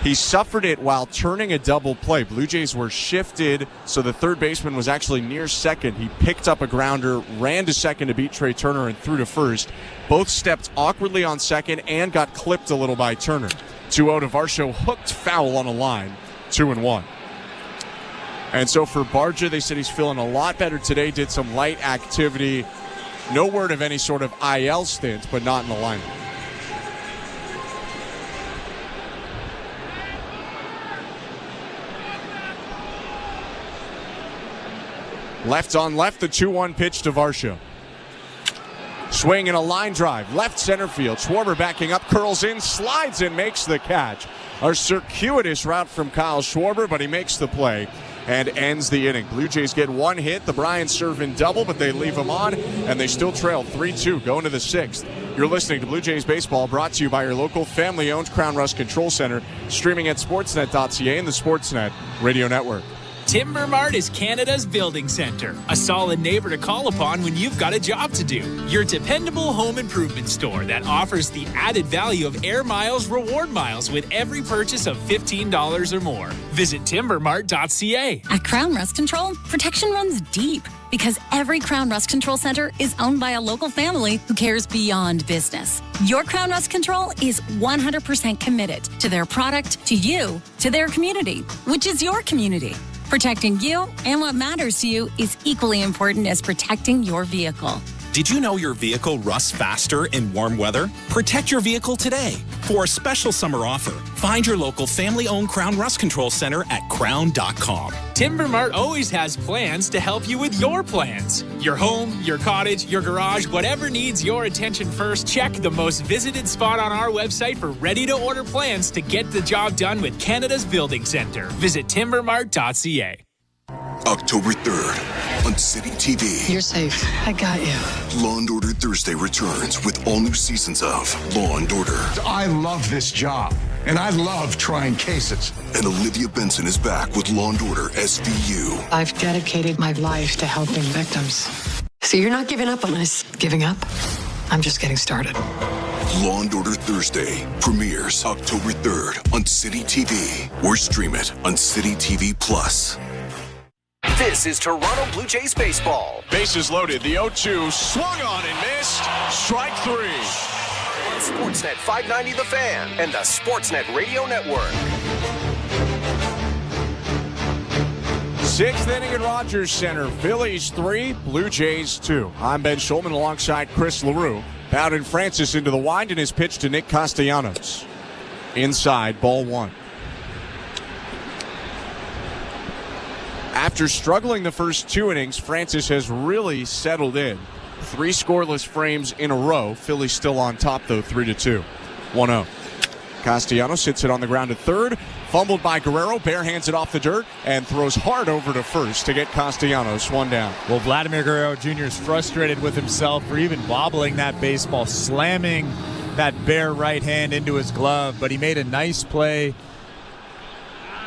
He suffered it while turning a double play. Blue Jays were shifted, so the third baseman was actually near second. He picked up a grounder, ran to second to beat Trey Turner, and threw to first. Both stepped awkwardly on second and got clipped a little by Turner. 2-0 to Varsho, hooked foul on a line, 2-1. And so for Barger, they said he's feeling a lot better today, did some light activity. No word of any sort of IL stint, but not in the lineup. Left on left, the 2-1 pitch to Varsho. Swing and a line drive, left center field. Schwarber backing up, curls in, slides and makes the catch. A circuitous route from Kyle Schwarber, but he makes the play and ends the inning. Blue Jays get 1 hit, the Brian Servin double, but they leave him on, and they still trail 3-2 going to the 6th. You're listening to Blue Jays Baseball, brought to you by your local family-owned Crown Rust Control Center, streaming at sportsnet.ca and the Sportsnet Radio Network. Timber Mart is Canada's building center, a solid neighbor to call upon when you've got a job to do. Your dependable home improvement store that offers the added value of Air Miles reward miles with every purchase of $15 or more. Visit timbermart.ca. At Crown Rust Control, protection runs deep because every Crown Rust Control Center is owned by a local family who cares beyond business. Your Crown Rust Control is 100% committed to their product, to you, to their community, which is your community. Protecting you and what matters to you is equally important as protecting your vehicle. Did you know your vehicle rusts faster in warm weather? Protect your vehicle today. For a special summer offer, find your local family-owned Crown Rust Control Center at crown.com. Timber Mart always has plans to help you with your plans. Your home, your cottage, your garage, whatever needs your attention first, check the most visited spot on our website for ready-to-order plans to get the job done with Canada's Building Center. Visit timbermart.ca. October 3rd on City TV. You're safe. I got you. Law & Order Thursday returns with all new seasons of Law & Order. I love this job, and I love trying cases. And Olivia Benson is back with Law & Order SVU. I've dedicated my life to helping victims. So you're not giving up on us? Giving up? I'm just getting started. Law & Order Thursday premieres October 3rd on City TV, or stream it on City TV Plus. This is Toronto Blue Jays baseball. Bases loaded. The 0-2 swung on and missed. Strike 3. On Sportsnet 590 The Fan and the Sportsnet Radio Network. 6th inning at Rogers Center. Phillies 3, Blue Jays 2. I'm Ben Schulman alongside Chris LaRue. Bowden Francis into the wind and his pitch to Nick Castellanos. Inside, ball 1. After struggling the first 2 innings, Francis has really settled in. 3 scoreless frames in a row. Phillies still on top, though, 3-2. 1-0. Castellanos hits it on the ground at third. Fumbled by Guerrero. Barehands it off the dirt and throws hard over to first to get Castellanos one down. Well, Vladimir Guerrero Jr. is frustrated with himself for even bobbling that baseball, slamming that bare right hand into his glove, but he made a nice play.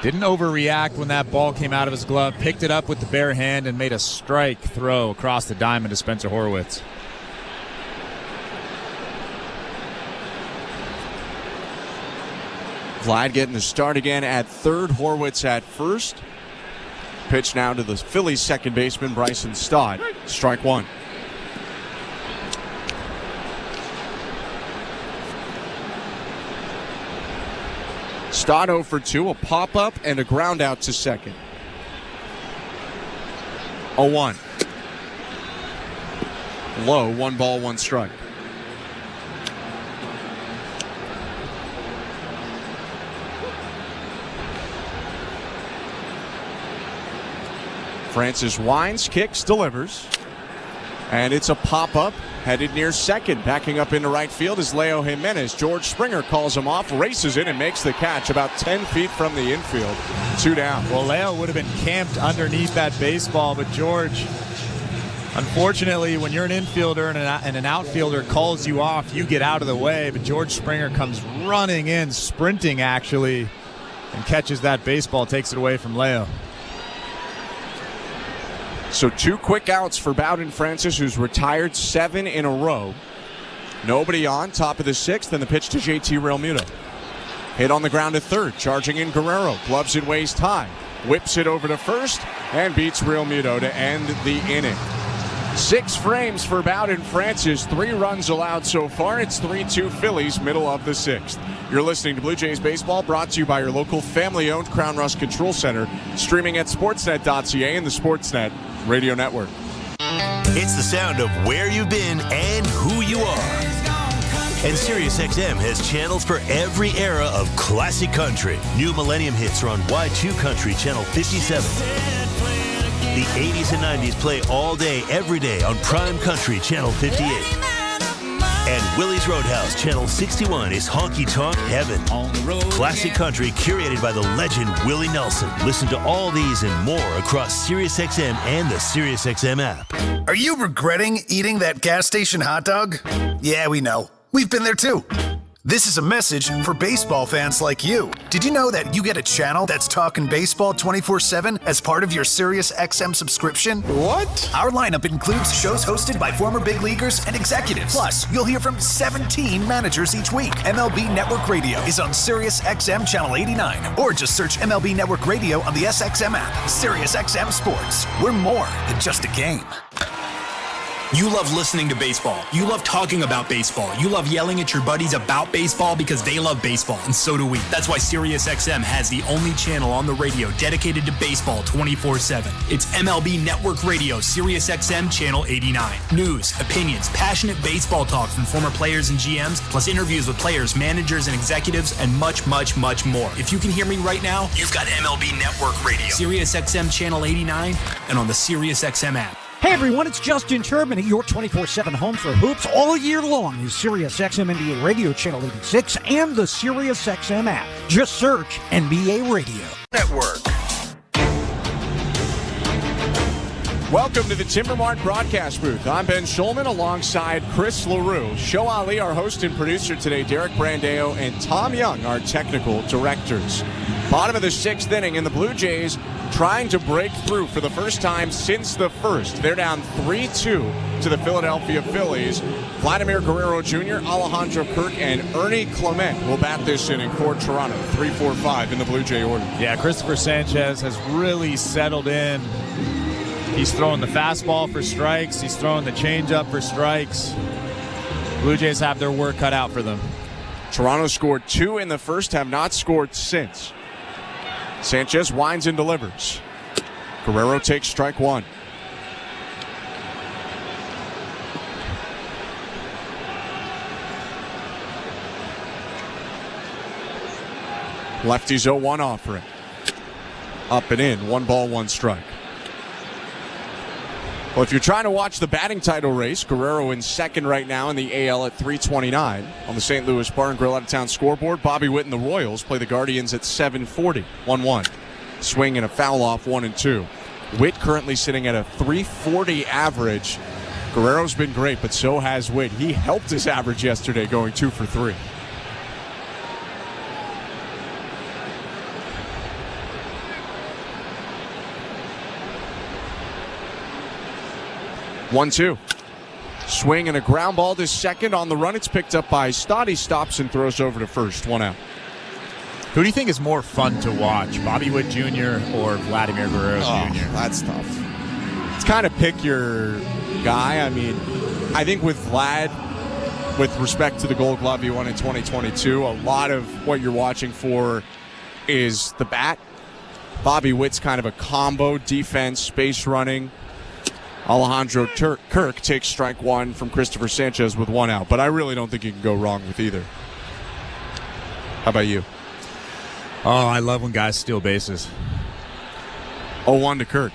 Didn't overreact when that ball came out of his glove, picked it up with the bare hand and made a strike throw across the diamond to Spencer Horwitz. Vlad getting the start again at third, Horwitz at first. Pitch now to the Phillies second baseman, Bryson Stott. Strike one. Stott 0 for 2, a pop-up and a ground out to second. 0-1. Low, 1 ball, 1 strike. Francis winds, kicks, delivers. And it's a pop-up, headed near second. Backing up into right field is Leo Jimenez. George Springer calls him off, races in and makes the catch about 10 feet from the infield. 2 down. Well, Leo would have been camped underneath that baseball, but George, unfortunately, when you're an infielder and an outfielder calls you off, you get out of the way. But George Springer comes running in, sprinting actually, and catches that baseball, takes it away from Leo. So 2 quick outs for Bowden Francis, who's retired 7 in a row. Nobody on, top of the 6th, and the pitch to JT Realmuto. Hit on the ground at third, charging in Guerrero, gloves it waist high, whips it over to first, and beats Realmuto to end the inning. 6 frames for Bowden Francis, 3 runs allowed so far. It's 3-2 Phillies, middle of the 6th. You're listening to Blue Jays Baseball, brought to you by your local family-owned Crown Rust Control Center, streaming at sportsnet.ca and the Sportsnet Radio Network. It's the sound of where you've been and who you are. And SiriusXM has channels for every era of classic country. New Millennium hits are on Y2 Country, Channel 57. The 80s and 90s play all day, every day on Prime Country, Channel 58. And Willie's Roadhouse, Channel 61 is honky tonk heaven. On the road, classic country curated by the legend Willie Nelson. Listen to all these and more across SiriusXM and the SiriusXM app. Are you regretting eating that gas station hot dog? Yeah, we know. We've been there too. This is a message for baseball fans like you. Did you know that you get a channel that's talking baseball 24/7 as part of your SiriusXM subscription? What? Our lineup includes shows hosted by former big leaguers and executives. Plus, you'll hear from 17 managers each week. MLB Network Radio is on SiriusXM Channel 89, or just search MLB Network Radio on the SXM app. SiriusXM Sports. We're more than just a game. You love listening to baseball. You love talking about baseball. You love yelling at your buddies about baseball because they love baseball, and so do we. That's why SiriusXM has the only channel on the radio dedicated to baseball 24/7. It's MLB Network Radio, SiriusXM Channel 89. News, opinions, passionate baseball talk from former players and GMs, plus interviews with players, managers, and executives, and much, much, much more. If you can hear me right now, you've got MLB Network Radio, SiriusXM Channel 89, and on the SiriusXM app. Hey everyone, it's Justin Turbin at your 24/7 home for hoops all year long is SiriusXM NBA Radio Channel 86 and the SiriusXM app. Just search NBA Radio Network. Welcome to the Timbermart broadcast booth. I'm Ben Schulman alongside Chris LaRue. Show Ali, our host and producer today, Derek Brandeo, and Tom Young, our technical directors. Bottom of the 6th inning, and the Blue Jays trying to break through for the first time since the first. They're down 3-2 to the Philadelphia Phillies. Vladimir Guerrero Jr., Alejandro Kirk, and Ernie Clement will bat this inning for Toronto. 3-4-5 in the Blue Jay order. Yeah, Christopher Sanchez has really settled in. He's throwing the fastball for strikes. He's throwing the changeup for strikes. Blue Jays have their work cut out for them. Toronto scored 2 in the first, have not scored since. Sanchez winds and delivers. Guerrero takes strike 1. Lefty's 0-1 offering. Up and in, 1 ball, 1 strike. Well, if you're trying to watch the batting title race, Guerrero in second right now in the AL at 329. On the St. Louis Bar and Grill out-of-town scoreboard, Bobby Witt and the Royals play the Guardians at 740, 1-1. Swing and a foul off, 1-2. Witt currently sitting at a 340 average. Guerrero's been great, but so has Witt. He helped his average yesterday, going 2 for 3. One-two. Swing and a ground ball to second. On the run, it's picked up by Stott. He stops and throws over to first. 1 out. Who do you think is more fun to watch, Bobby Witt Jr. or Vladimir Guerrero Jr.? That's tough. It's kind of pick your guy. I mean, I think with Vlad, with respect to the Gold Glove he won in 2022, a lot of what you're watching for is the bat. Bobby Witt's kind of a combo, defense, space running. Alejandro Kirk takes strike 1 from Christopher Sanchez with 1 out, but I really don't think you can go wrong with either. How about you? Oh, I love when guys steal bases. 0-1 to Kirk.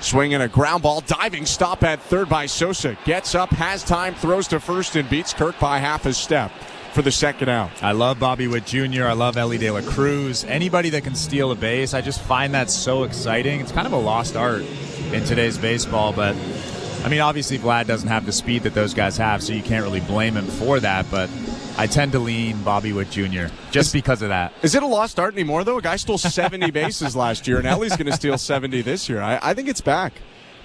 Swing and a ground ball. Diving stop at third by Sosa. Gets up, has time, throws to first, and beats Kirk by half a step for the second out. I love Bobby Witt Jr. I love Ellie De La Cruz. Anybody that can steal a base, I just find that so exciting. It's kind of a lost art in today's baseball, but I mean, obviously Vlad doesn't have the speed that those guys have, so you can't really blame him for that, but I tend to lean Bobby Witt Jr. just because of that. Is it a lost art anymore, though? A guy stole 70 bases last year, and Ellie's going to steal 70 this year. I think it's back.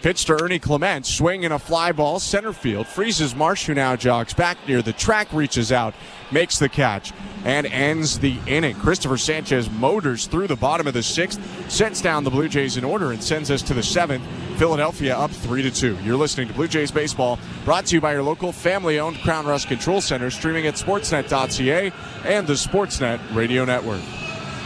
Pitch to Ernie Clement, swing and a fly ball, center field. Freezes Marsh, who now jogs back near the track, reaches out, makes the catch, and ends the inning. Christopher Sanchez motors through the bottom of the 6th, sets down the Blue Jays in order, and sends us to the 7th. Philadelphia up 3-2. You're listening to Blue Jays Baseball, brought to you by your local family-owned Crown Rust Control Center, streaming at sportsnet.ca and the Sportsnet Radio Network.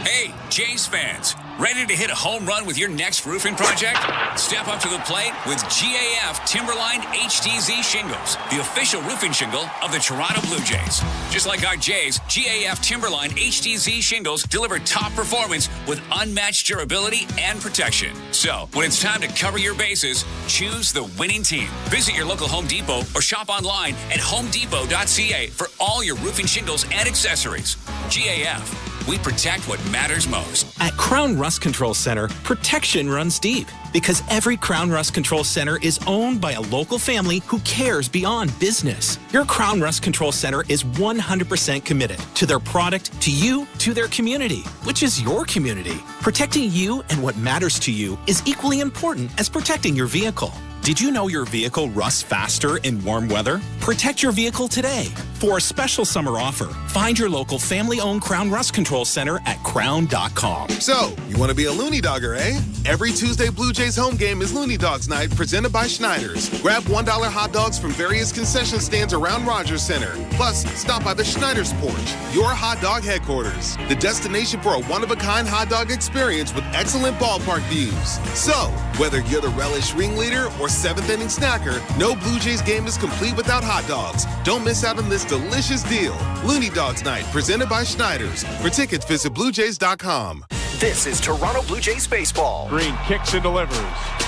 Hey, Jays fans, ready to hit a home run with your next roofing project? Step up to the plate with GAF Timberline HDZ shingles, the official roofing shingle of the Toronto Blue Jays. Just like our Jays, GAF Timberline HDZ shingles deliver top performance with unmatched durability and protection. So, when it's time to cover your bases, choose the winning team. Visit your local Home Depot or shop online at homedepot.ca for all your roofing shingles and accessories. GAF. We protect what matters most. At Crown Rust Control Center, protection runs deep because every Crown Rust Control Center is owned by a local family who cares beyond business. Your Crown Rust Control Center is 100% committed to their product, to you, to their community, which is your community. Protecting you and what matters to you is equally important as protecting your vehicle. Did you know your vehicle rusts faster in warm weather? Protect your vehicle today. For a special summer offer, find your local family-owned Crown Rust Control Center at crown.com. So, you want to be a Looney Dogger, eh? Every Tuesday Blue Jays home game is Looney Dogs Night, presented by Schneider's. Grab $1 hot dogs from various concession stands around Rogers Center. Plus, stop by the Schneider's Porch, your hot dog headquarters. The destination for a one-of-a-kind hot dog experience with excellent ballpark views. So, whether you're the relish ringleader or 7th-inning snacker, no Blue Jays game is complete without hot dogs. Don't miss out on this delicious deal. Looney Dogs Night, presented by Schneider's. For tickets, visit BlueJays.com. This is Toronto Blue Jays baseball. Green kicks and delivers.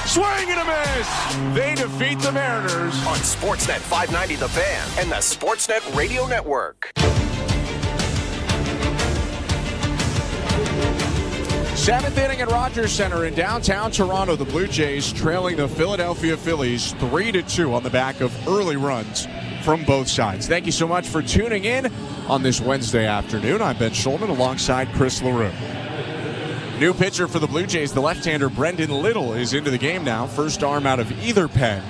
Swing and a miss! They defeat the Mariners. On Sportsnet 590 The Fan and the Sportsnet Radio Network. 7th inning at Rogers Center in downtown Toronto. The Blue Jays trailing the Philadelphia Phillies 3-2 on the back of early runs from both sides. Thank you so much for tuning in on this Wednesday afternoon. I'm Ben Schulman alongside Chris LaRue. New pitcher for the Blue Jays, the left-hander Brendan Little, is into the game now. First arm out of either pen.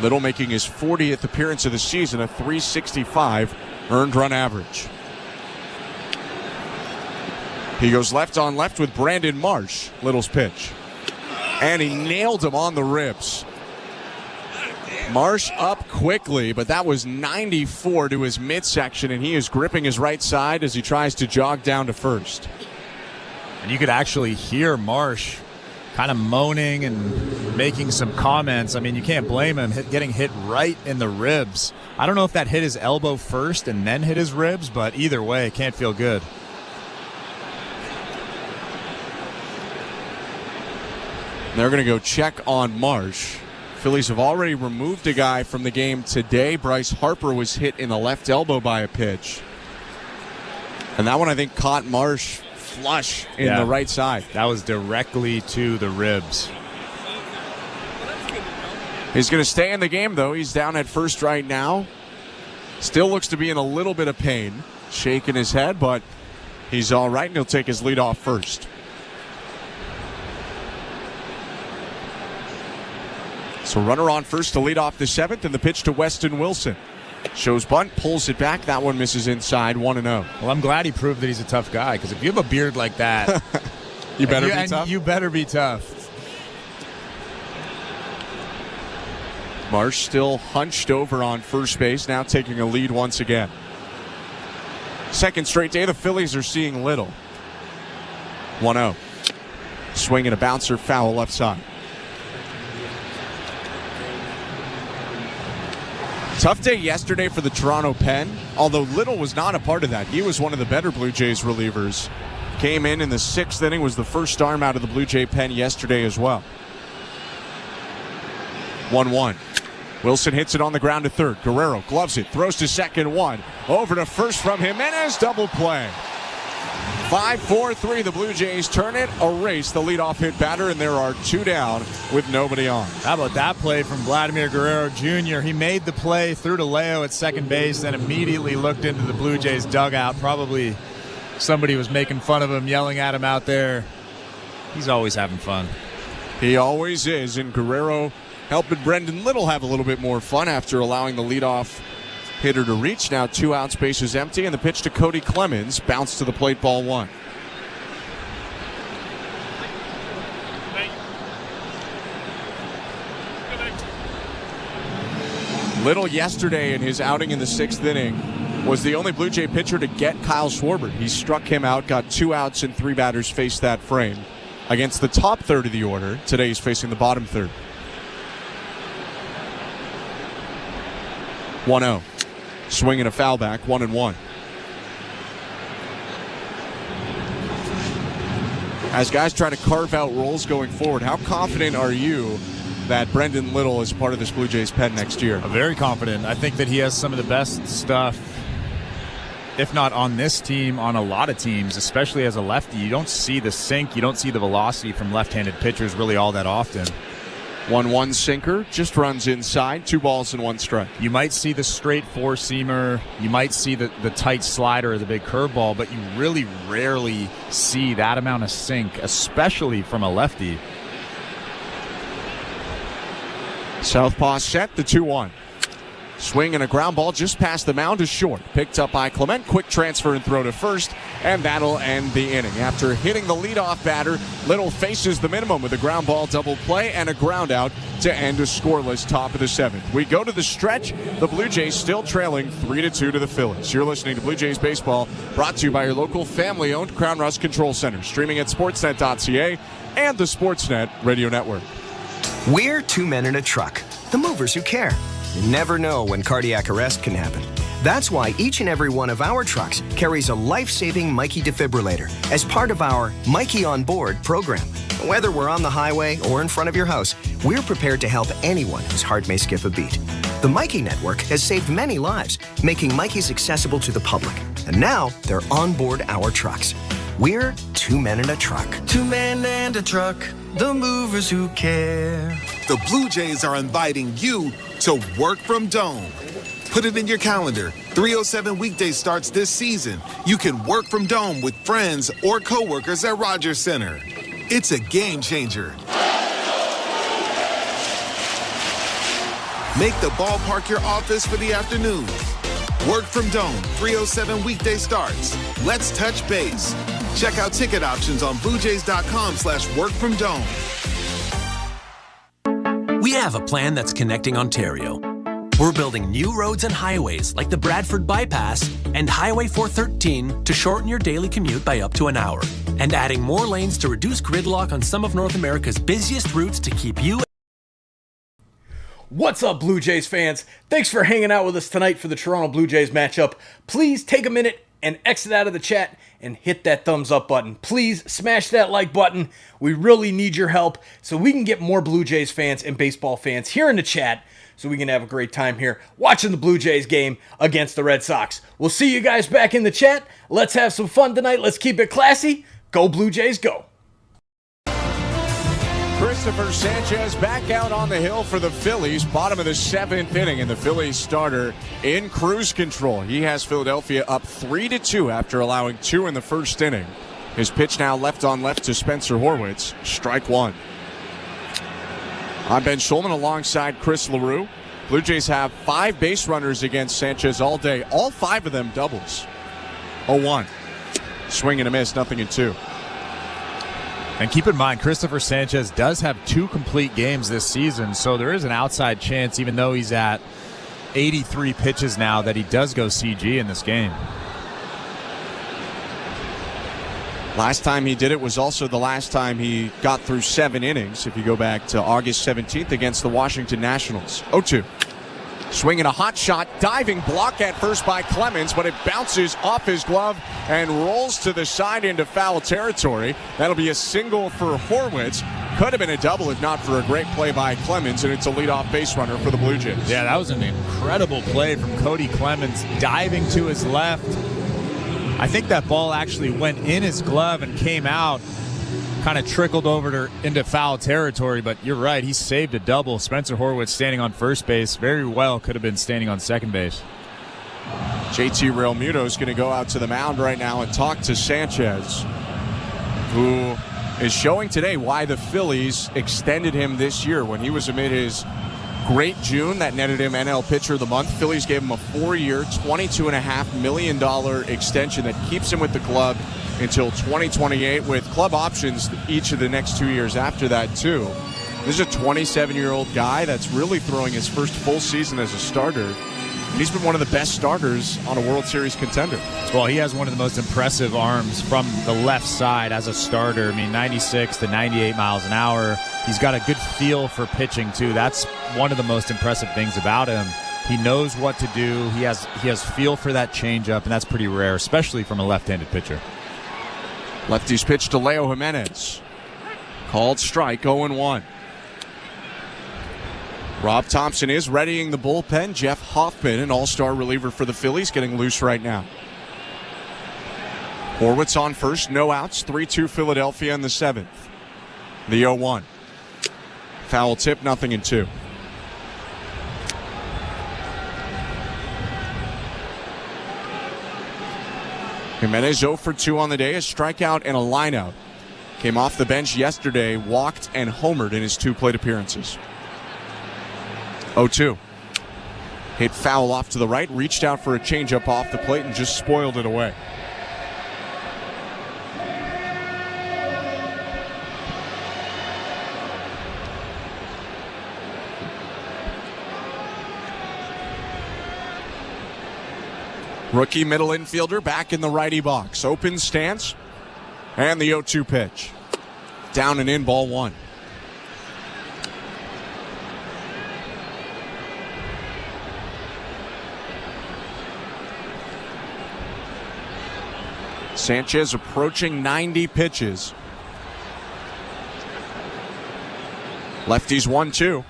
Little making his 40th appearance of the season, a .365 earned run average. He goes left on left with Brandon Marsh, Little's pitch. And he nailed him on the ribs. Marsh up quickly, but that was 94 to his midsection, and he is gripping his right side as he tries to jog down to first. And you could actually hear Marsh kind of moaning and making some comments. I mean, you can't blame him getting hit right in the ribs. I don't know if that hit his elbow first and then hit his ribs, but either way, it can't feel good. They're going to go check on Marsh. Phillies have already removed a guy from the game today. Bryce Harper was hit in the left elbow by a pitch. And that one, I think, caught Marsh flush in the right side. That was directly to the ribs. He's going to stay in the game, though. He's down at first right now. Still looks to be in a little bit of pain. Shaking his head, but he's all right, and he'll take his lead off first. So runner on first to lead off the 7th, and the pitch to Weston Wilson. Shows bunt, pulls it back. That one misses inside, 1-0. Well, I'm glad he proved that he's a tough guy, because if you have a beard like that, you better be tough. You better be tough. Marsh still hunched over on first base, now taking a lead once again. Second straight day, the Phillies are seeing little. 1-0. Swing and a bouncer, foul left side. Tough day yesterday for the Toronto Pen, although Little was not a part of that. He was one of the better Blue Jays relievers. Came in the 6th inning, was the first arm out of the Blue Jay pen yesterday as well. 1-1. Wilson hits it on the ground to third. Guerrero gloves it, throws to second, 1. Over to first from Jimenez, double play. 5-4-3, the Blue Jays turn it, erase the leadoff hit batter, and there are 2 down with nobody on. How about that play from Vladimir Guerrero Jr.? He made the play through to Leo at second base, then immediately looked into the Blue Jays dugout. Probably somebody was making fun of him, yelling at him out there. He's always having fun. He always is, and Guerrero helping Brendan Little have a little bit more fun after allowing the leadoff hitter to reach. Now 2 outs, bases empty, and the pitch to Cody Clemens. Bounce to the plate, ball 1. Little yesterday in his outing in the 6th inning was the only Blue Jay pitcher to get Kyle Schwarber. He struck him out, got 2 outs, and 3 batters faced that frame. Against the top third of the order, today he's facing the bottom third. 1-0. Swing and a foul back, 1-1. As guys try to carve out roles going forward, how confident are you that Brendan Little is part of this Blue Jays pen next year? Very confident. I think that he has some of the best stuff, if not on this team, on a lot of teams, especially as a lefty. You don't see the sink, you don't see the velocity from left-handed pitchers really all that often. 1-1 sinker, just runs inside, 2 balls and 1 strike. You might see the straight four-seamer, you might see the tight slider or the big curveball, but you really rarely see that amount of sink, especially from a lefty. Southpaw set, the 2-1. Swing and a ground ball just past the mound is short. Picked up by Clement. Quick transfer and throw to first, and that'll end the inning. After hitting the leadoff batter, Little faces the minimum with a ground ball double play and a ground out to end a scoreless top of the 7th. We go to the stretch. The Blue Jays still trailing 3-2 to the Phillies. You're listening to Blue Jays Baseball, brought to you by your local family-owned Crown Rust Control Center. Streaming at sportsnet.ca and the Sportsnet Radio Network. We're 2 men in a truck, the movers who care. You never know when cardiac arrest can happen. That's why each and every one of our trucks carries a life-saving Mikey defibrillator as part of our Mikey on Board program. Whether we're on the highway or in front of your house, we're prepared to help anyone whose heart may skip a beat. The Mikey Network has saved many lives, making Mikeys accessible to the public. And now they're on board our trucks. We're 2 men in a truck. 2 men and a truck, the movers who care. The Blue Jays are inviting you to work from Dome. Put it in your calendar. 307 weekday starts this season. You can work from Dome with friends or coworkers at Rogers Center. It's a game changer. Make the ballpark your office for the afternoon. Work from Dome, 307 weekday starts. Let's touch base. Check out ticket options on BlueJays.com/workfromdome. We have a plan that's connecting Ontario. We're building new roads and highways like the Bradford Bypass and Highway 413 to shorten your daily commute by up to an hour. And adding more lanes to reduce gridlock on some of North America's busiest routes to keep you. What's up, Blue Jays fans? Thanks for hanging out with us tonight for the Toronto Blue Jays matchup. Please take a minute and exit out of the chat and hit that thumbs up button. Please smash that like button. We really need your help so we can get more Blue Jays fans and baseball fans here in the chat so we can have a great time here watching the Blue Jays game against the Red Sox. We'll see you guys back in the chat. Let's have some fun tonight. Let's keep it classy. Go Blue Jays, go. Christopher Sanchez back out on the hill for the Phillies. Bottom of the 7th inning, and the Phillies starter in cruise control. He has Philadelphia up 3-2 after allowing 2 in the first inning. His pitch now left on left to Spencer Horwitz. Strike 1. I'm Ben Schulman alongside Chris LaRue. Blue Jays have 5 base runners against Sanchez all day. All 5 of them doubles. 0-1. Swing and a miss, 0-2. And keep in mind, Christopher Sanchez does have 2 complete games this season, so there is an outside chance, even though he's at 83 pitches now, that he does go CG in this game. Last time he did it was also the last time he got through 7 innings, if you go back to August 17th against the Washington Nationals. 0-2. Swinging a hot shot, diving block at first by Clemens, but it bounces off his glove and rolls to the side into foul territory. That'll be a single for Horwitz. Could have been a double if not for a great play by Clemens, and it's a leadoff base runner for the Blue Jays. Yeah, that was an incredible play from Cody Clemens, diving to his left. I think that ball actually went in his glove and came out, kind of trickled over into foul territory, but you're right, he saved a double. Spencer Horwitz standing on first base very well could have been standing on second base. JT Realmuto is going to go out to the mound right now and talk to Sanchez, who is showing today why the Phillies extended him this year. When he was amid his great June that netted him NL Pitcher of the Month, Phillies gave him a 4-year, $22.5 million extension that keeps him with the club until 2028, with club options each of the next 2 years after that, too. This is a 27-year-old guy that's really throwing his first full season as a starter. He's been one of the best starters on a World Series contender. Well, he has one of the most impressive arms from the left side as a starter. I mean, 96 to 98 miles an hour. He's got a good feel for pitching, too. That's one of the most impressive things about him. He knows what to do. He has feel for that changeup, and that's pretty rare, especially from a left-handed pitcher. Lefty's pitch to Leo Jimenez. Called strike, 0-1. Rob Thompson is readying the bullpen. Jeff Hoffman, an all-star reliever for the Phillies, getting loose right now. Horwitz on first, no outs, 3-2 Philadelphia in the 7th. The 0-1. Foul tip, 0-2. Jimenez 0 for 2 on the day, a strikeout and a lineout. Came off the bench yesterday, walked and homered in his 2 plate appearances. 0-2. Hit foul off to the right, reached out for a changeup off the plate and just spoiled it away. Rookie middle infielder back in the righty box. Open stance. And the 0-2 pitch. Down and in, ball 1. Sanchez approaching 90 pitches. Lefties 1-2.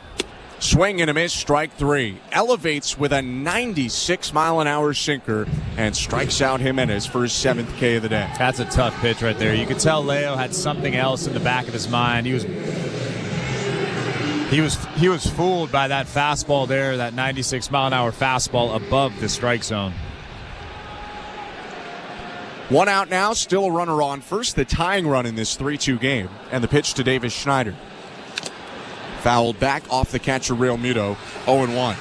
Swing and a miss, strike 3. Elevates with a 96-mile-an-hour sinker and strikes out Jimenez for his 7th K of the day. That's a tough pitch right there. You could tell Leo had something else in the back of his mind. He was fooled by that fastball there, that 96-mile-an-hour fastball above the strike zone. 1 out now, still a runner on first, the tying run in this 3-2 game, and the pitch to Davis Schneider. Fouled back off the catcher, Realmuto, 0-1.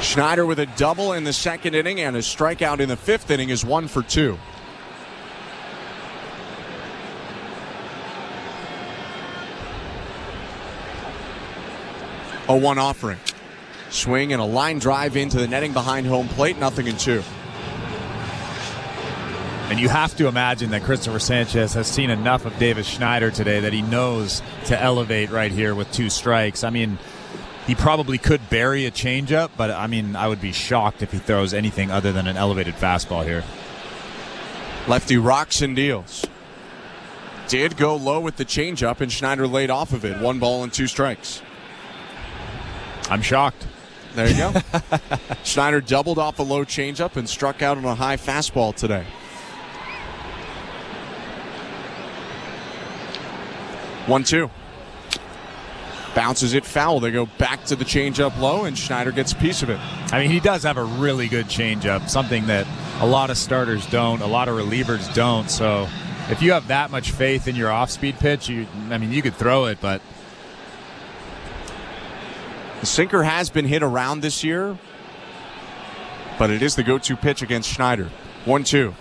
Schneider with a double in the 2nd inning and a strikeout in the 5th inning is 1 for 2. A 1 offering. Swing and a line drive into the netting behind home plate, 0-2. And you have to imagine that Christopher Sanchez has seen enough of Davis Schneider today that he knows to elevate right here with 2 strikes. I mean, He probably could bury a changeup, but I mean, I would be shocked if he throws anything other than an elevated fastball here. Lefty rocks and deals. Did go low with the changeup, and Schneider laid off of it. 1 ball and 2 strikes. I'm shocked. There you go. Schneider doubled off a low changeup and struck out on a high fastball today. 1-2. Bounces it foul. They go back to the changeup low, and Schneider gets a piece of it. I mean, he does have a really good changeup, something that a lot of starters don't, a lot of relievers don't. So if you have that much faith in your off-speed pitch, you could throw it, but the sinker has been hit around this year, but it is the go-to pitch against Schneider. 1-2.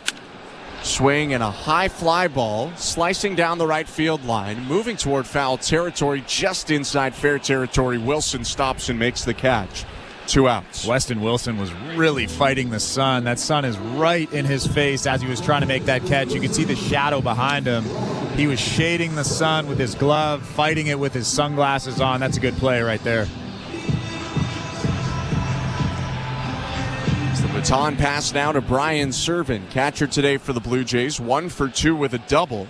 Swing and a high fly ball, slicing down the right field line, moving toward foul territory, just inside fair territory. Wilson stops and makes the catch. 2 outs. Weston Wilson was really fighting the sun. That sun is right in his face as he was trying to make that catch. You could see the shadow behind him. He was shading the sun with his glove, fighting it with his sunglasses on. That's a good play right there. Baton pass now to Brian Servin, catcher today for the Blue Jays. 1 for 2 with a double,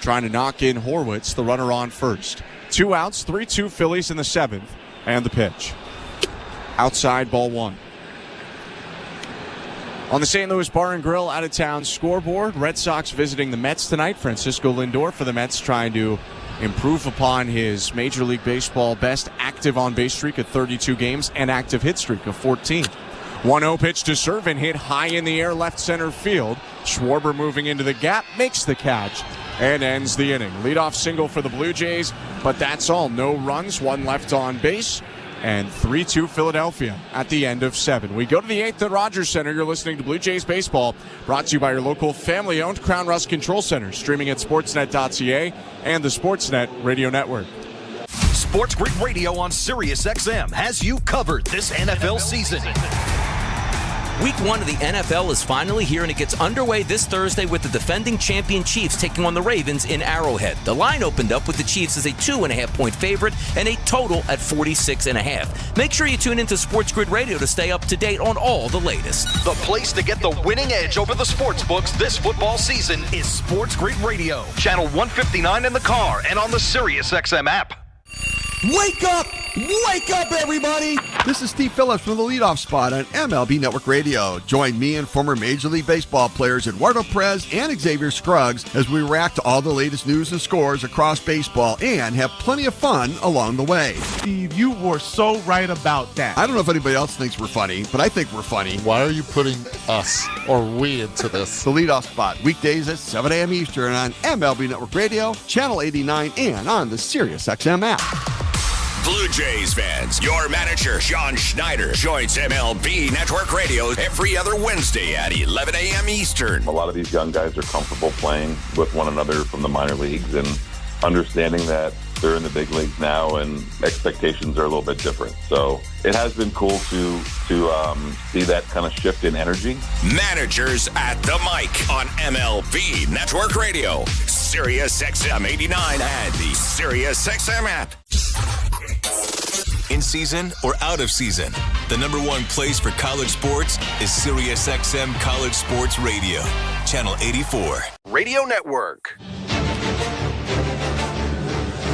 trying to knock in Horwitz, the runner on first. 2 outs, 3-2 Phillies in the 7th, and the pitch. Outside, ball 1. On the St. Louis Bar and Grill out-of-town scoreboard, Red Sox visiting the Mets tonight. Francisco Lindor for the Mets trying to improve upon his Major League Baseball best active on-base streak of 32 games and active hit streak of 14. 1-0 pitch to Servin, hit high in the air left center field. Schwarber moving into the gap, makes the catch, and ends the inning. Leadoff single for the Blue Jays, but that's all. No runs, 1 left on base, and 3-2 Philadelphia at the end of 7. We go to the 8th at Rogers Center. You're listening to Blue Jays Baseball, brought to you by your local family-owned Crown Rust Control Center, streaming at sportsnet.ca and the Sportsnet Radio Network. Sports Grid Radio on Sirius XM has you covered this NFL season. Week 1 of the NFL is finally here, and it gets underway this Thursday with the defending champion Chiefs taking on the Ravens in Arrowhead. The line opened up with the Chiefs as a 2.5-point favorite and a total at 46.5. Make sure you tune into Sports Grid Radio to stay up to date on all the latest. The place to get the winning edge over the sports books this football season is Sports Grid Radio, channel 159 in the car and on the Sirius XM app. Wake up! Wake up, everybody! This is Steve Phillips from the leadoff spot on MLB Network Radio. Join me and former Major League Baseball players Eduardo Perez and Xavier Scruggs as we react to all the latest news and scores across baseball and have plenty of fun along the way. Steve, you were so right about that. I don't know if anybody else thinks we're funny, but I think we're funny. Why are you putting us or we into this? The leadoff spot, weekdays at 7 a.m. Eastern on MLB Network Radio, channel 89, and on the Sirius XM app. Blue Jays fans, your manager, Sean Schneider, joins MLB Network Radio every other Wednesday at 11 a.m. Eastern. A lot of these young guys are comfortable playing with one another from the minor leagues and understanding that they're in the big leagues now and expectations are a little bit different. So it has been cool to see that kind of shift in energy. Managers at the mic on MLB Network Radio, Sirius XM 89 and the Sirius XM app. In season or out of season, the number one place for college sports is Sirius XM College Sports Radio, channel 84. Radio Network.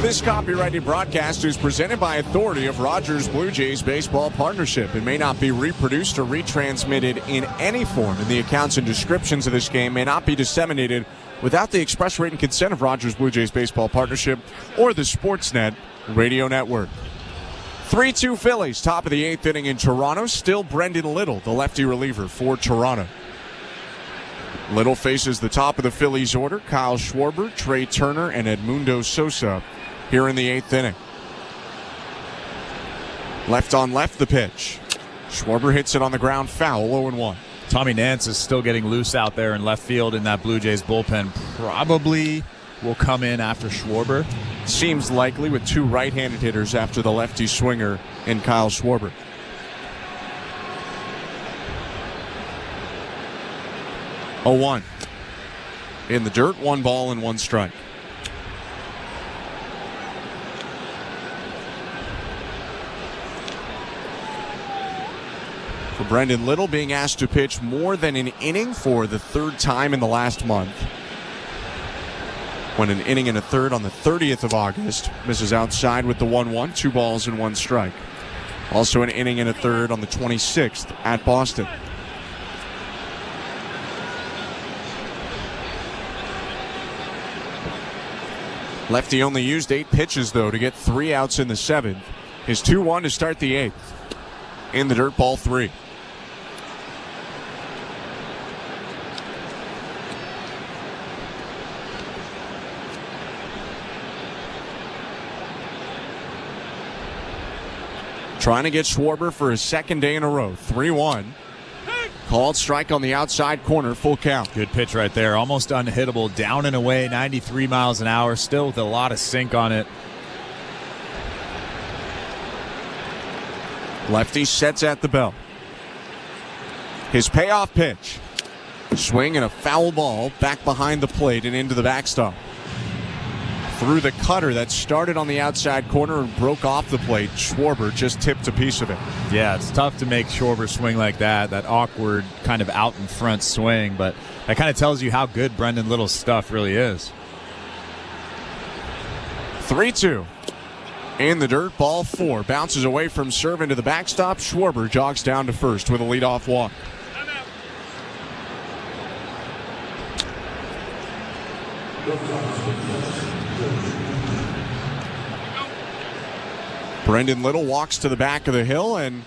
This copyrighted broadcast is presented by authority of Rogers Blue Jays Baseball Partnership. It may not be reproduced or retransmitted in any form, and the accounts and descriptions of this game may not be disseminated without the express written consent of Rogers Blue Jays Baseball Partnership or the Sportsnet Radio Network. 3-2 Phillies, top of the 8th inning in Toronto. Still Brendan Little, the lefty reliever for Toronto. Little faces the top of the Phillies order. Kyle Schwarber, Trey Turner, and Edmundo Sosa here in the 8th inning. Left on left, the pitch. Schwarber hits it on the ground, foul, 0-1. Tommy Nance is still getting loose out there in left field in that Blue Jays bullpen. Probably will come in after Schwarber. Seems likely with 2 right-handed hitters after the lefty swinger in Kyle Schwarber. Oh, 1. In the dirt, 1 ball and 1 strike. For Brendan Little, being asked to pitch more than an inning for the third time in the last month. Went an inning and a third on the 30th of August. Misses outside with the 1-1, 2 balls and 1 strike. Also an inning and a third on the 26th at Boston. Lefty only used 8 pitches, though, to get 3 outs in the 7th. His 2-1 to start the 8th. In the dirt, ball 3. Trying to get Schwarber for his second day in a row. 3-1. Called strike on the outside corner, full count. Good pitch right there. Almost unhittable. Down and away, 93 miles an hour. Still with a lot of sink on it. Lefty sets at the bell. His payoff pitch. Swing and a foul ball back behind the plate and into the backstop. Through the cutter that started on the outside corner and broke off the plate. Schwarber just tipped a piece of it. Yeah, it's tough to make Schwarber swing like that awkward kind of out in front swing, but that kind of tells you how good Brendan Little's stuff really is. 3-2. In the dirt, ball 4. Bounces away from serve into the backstop. Schwarber jogs down to first with a leadoff walk. Brendan Little walks to the back of the hill, and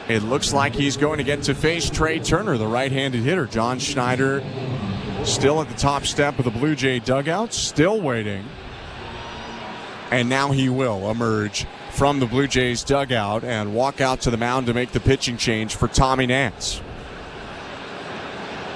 it looks like he's going to get to face Trey Turner, the right-handed hitter. John Schneider still at the top step of the Blue Jay dugout, still waiting. And now he will emerge from the Blue Jays dugout and walk out to the mound to make the pitching change for Tommy Nance.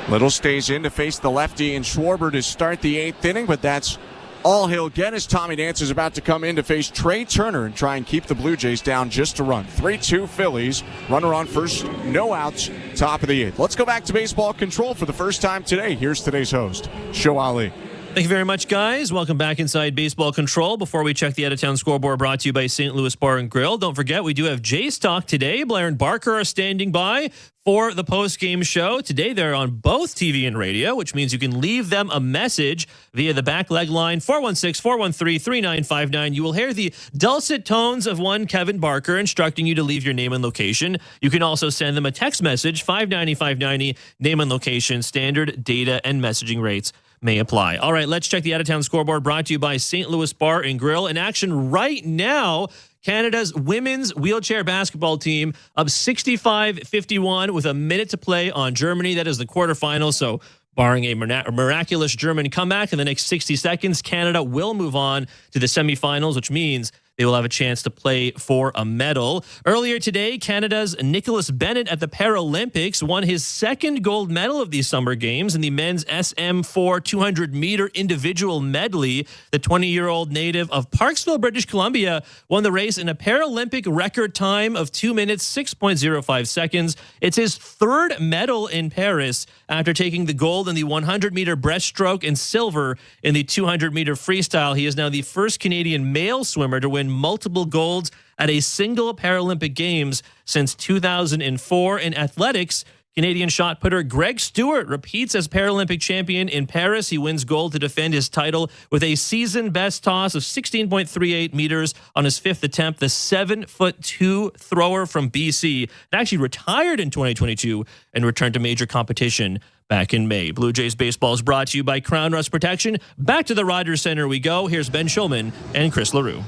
Little stays in to face the lefty and Schwarber to start the 8th inning, but that's all he'll get as Tommy Nance is about to come in to face Trey Turner and try and keep the Blue Jays down just a run. 3-2 Phillies. Runner on first, no outs, top of the 8th. Let's go back to baseball control for the first time today. Here's today's host, Show Ali. Thank you very much, guys. Welcome back inside Baseball Control. Before we check the out-of-town scoreboard, brought to you by St. Louis Bar and Grill. Don't forget, we do have Jays Talk today. Blair and Barker are standing by for the post-game show. Today, they're on both TV and radio, which means you can leave them a message via the back leg line, 416-413-3959. You will hear the dulcet tones of one Kevin Barker instructing you to leave your name and location. You can also send them a text message, 590-590, name and location, standard data and messaging rates may apply. All right, let's check the out-of-town scoreboard brought to you by St. Louis Bar and Grill. In action right now, Canada's women's wheelchair basketball team up 65-51 with a minute to play on Germany. That is the quarterfinals, so barring a miraculous German comeback in the next 60 seconds, Canada will move on to the semifinals, which means they will have a chance to play for a medal. Earlier today, Canada's Nicholas Bennett at the Paralympics won his second gold medal of these summer games in the men's SM4 200-meter individual medley. The 20-year-old native of Parksville, British Columbia, won the race in a Paralympic record time of 2 minutes, 6.05 seconds. It's his third medal in Paris after taking the gold in the 100-meter breaststroke and silver in the 200-meter freestyle. He is now the first Canadian male swimmer to win multiple golds at a single Paralympic Games since 2004. In athletics, Canadian shot putter Greg Stewart repeats as Paralympic champion in Paris. He wins gold to defend his title with a season best toss of 16.38 meters on his 5th attempt. The 7'2" thrower from BC actually retired in 2022 and returned to major competition back in May. Blue Jays baseball is brought to you by Crown Rust Protection. Back to the Rogers Center we go. Here's Ben Schulman and Chris LaRue.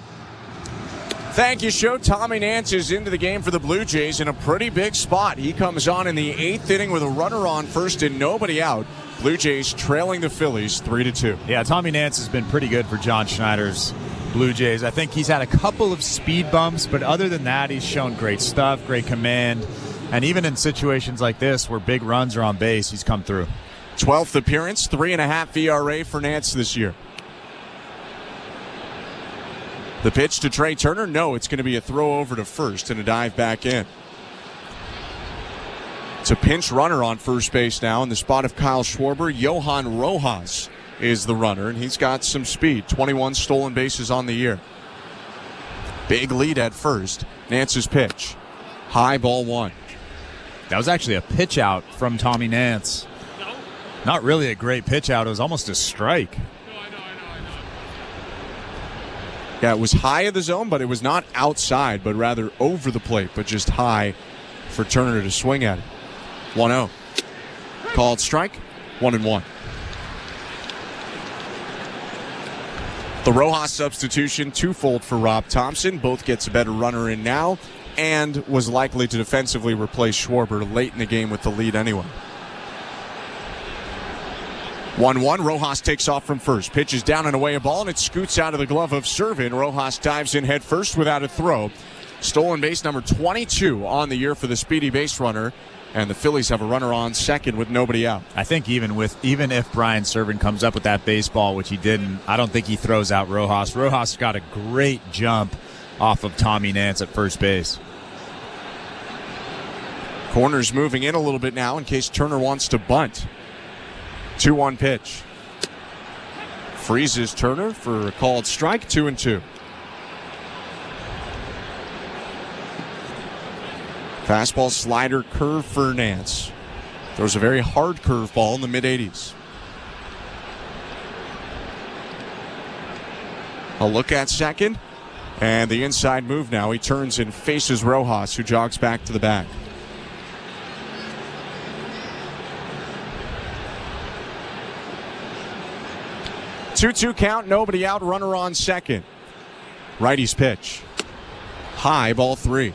Thank you, Show. Tommy Nance is into the game for the Blue Jays in a pretty big spot. He comes on in the 8th inning with a runner on first and nobody out. Blue Jays trailing the Phillies 3-2. Yeah, Tommy Nance has been pretty good for John Schneider's Blue Jays. I think he's had a couple of speed bumps, but other than that, he's shown great stuff, great command. And even in situations like this where big runs are on base, he's come through. 12th appearance, 3.5 ERA for Nance this year. The pitch to Trey Turner, no, it's going to be a throw over to first and a dive back in. It's a pinch runner on first base now in the spot of Kyle Schwarber. Johan Rojas is the runner, and he's got some speed. 21 stolen bases on the year. Big lead at first. Nance's pitch. High, ball 1. That was actually a pitch out from Tommy Nance. Not really a great pitch out. It was almost a strike. Yeah, it was high of the zone, but it was not outside, but rather over the plate, but just high for Turner to swing at it. 1-0. Called strike, 1-1. The Rojas substitution, twofold for Rob Thompson. Both gets a better runner in now, and was likely to defensively replace Schwarber late in the game with the lead anyway. 1-1, Rojas takes off from first. Pitches down and away a ball, and it scoots out of the glove of Servin. Rojas dives in head first without a throw. Stolen base number 22 on the year for the speedy base runner, and the Phillies have a runner on second with nobody out. I think even if Brian Servin comes up with that baseball, which he didn't, I don't think he throws out Rojas. Rojas got a great jump off of Tommy Nance at first base. Corners moving in a little bit now in case Turner wants to bunt. 2-1 pitch. Freezes Turner for a called strike, 2-2. Fastball, slider, curve for Nance. Throws a very hard curveball in the mid-80s. A look at second, and the inside move now. He turns and faces Rojas, who jogs back to the bag. Two-two count, nobody out, runner on second. Righty's pitch. High, ball 3.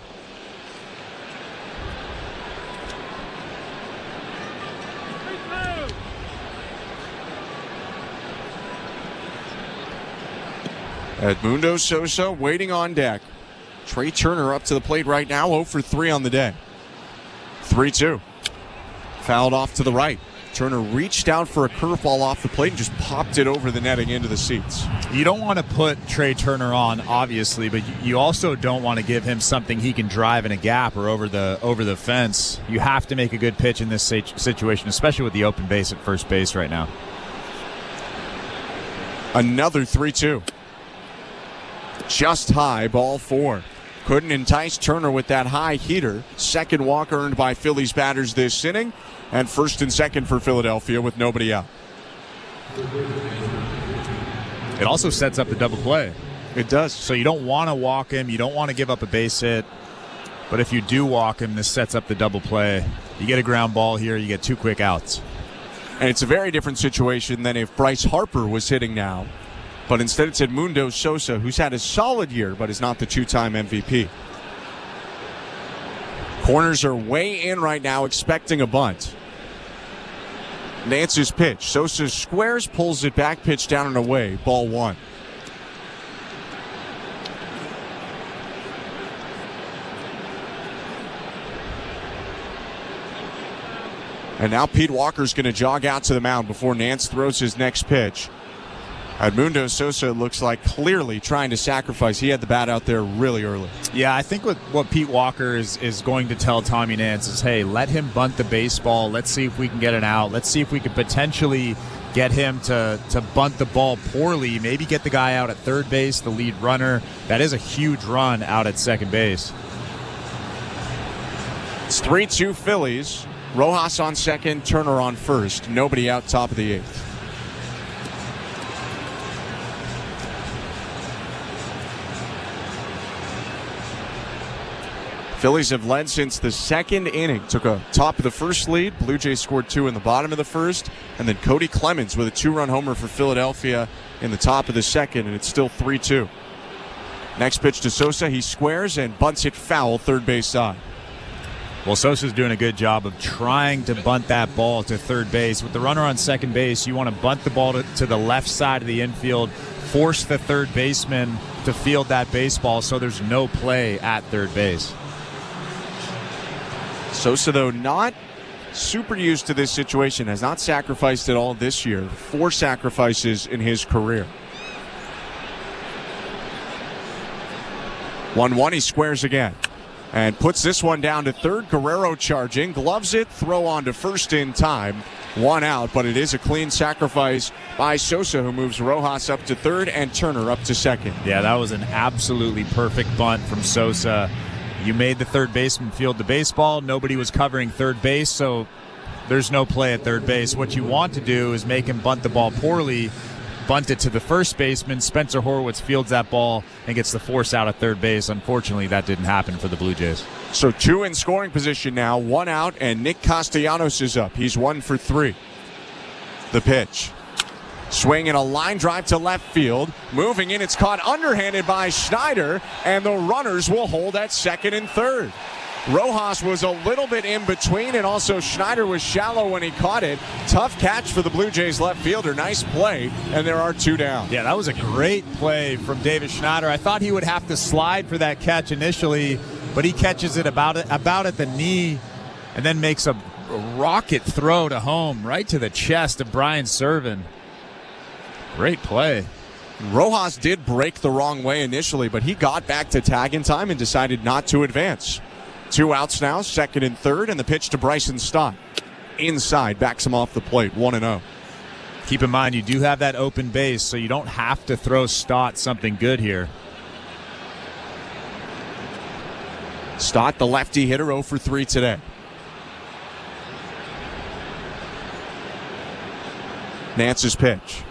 Edmundo Sosa waiting on deck. Trey Turner up to the plate right now, 0 for 3 on the day. 3-2. Fouled off to the right. Turner reached out for a curveball off the plate and just popped it over the netting into the seats. You don't want to put Trey Turner on, obviously, but you also don't want to give him something he can drive in a gap or over the fence. You have to make a good pitch in this situation, especially with the open base at first base right now. Another 3-2. Just high, ball 4. Couldn't entice Turner with that high heater. Second walk earned by Phillies batters this inning. And first and second for Philadelphia with nobody out. It also sets up the double play. It does. So you don't want to walk him. You don't want to give up a base hit. But if you do walk him, this sets up the double play. You get a ground ball here. You get 2 quick outs. And it's a very different situation than if Bryce Harper was hitting now. But instead it's Edmundo Sosa, who's had a solid year, but is not the 2-time MVP. Corners are way in right now, expecting a bunt. Nance's pitch. Sosa squares, pulls it back, pitch down and away. Ball 1. And now Pete Walker's going to jog out to the mound before Nance throws his next pitch. Edmundo Sosa looks like clearly trying to sacrifice. He had the bat out there really early. Yeah, I think what Pete Walker is going to tell Tommy Nance is, hey, let him bunt the baseball. Let's see if we can get an out. Let's see if we can potentially get him to bunt the ball poorly. Maybe get the guy out at third base, the lead runner. That is a huge run out at second base. It's 3-2 Phillies. Rojas on second, Turner on first. Nobody out, top of the 8th. Phillies have led since the second inning. Took a top of the first lead. Blue Jays scored 2 in the bottom of the first. And then Cody Clemens with a 2-run homer for Philadelphia in the top of the second. And it's still 3-2. Next pitch to Sosa. He squares and bunts it foul, third base side. Well, Sosa's doing a good job of trying to bunt that ball to third base. With the runner on second base, you want to bunt the ball to the left side of the infield, force the third baseman to field that baseball so there's no play at third base. Sosa, though, not super used to this situation, has not sacrificed at all this year. 4 sacrifices in his career. 1-1, he squares again. And puts this one down to third. Guerrero charging, gloves it, throw on to first in time. 1 out, but it is a clean sacrifice by Sosa, who moves Rojas up to third and Turner up to second. Yeah, that was an absolutely perfect bunt from Sosa. You made the third baseman field the baseball. Nobody was covering third base, so there's no play at third base. What you want to do is make him bunt the ball poorly, bunt it to the first baseman. Spencer Horwitz fields that ball and gets the force out at third base. Unfortunately, that didn't happen for the Blue Jays. So 2 in scoring position now, 1 out, and Nick Castellanos is up. He's 1 for 3. The pitch. Swing and a line drive to left field. Moving in, it's caught underhanded by Schneider, and the runners will hold at second and third. Rojas was a little bit in between, and also Schneider was shallow when he caught it. Tough catch for the Blue Jays left fielder. Nice play, and there are 2 down. Yeah, that was a great play from David Schneider. I thought he would have to slide for that catch initially, but he catches it about at the knee and then makes a rocket throw to home right to the chest of Brian Serven. Great play. Rojas did break the wrong way initially, but he got back to tag in time and decided not to advance. 2 outs now, second and third, and the pitch to Bryson Stott. Inside, backs him off the plate, 1-0. Keep in mind, you do have that open base, so you don't have to throw Stott something good here. Stott, the lefty hitter, 0 for 3 today. Nance's pitch.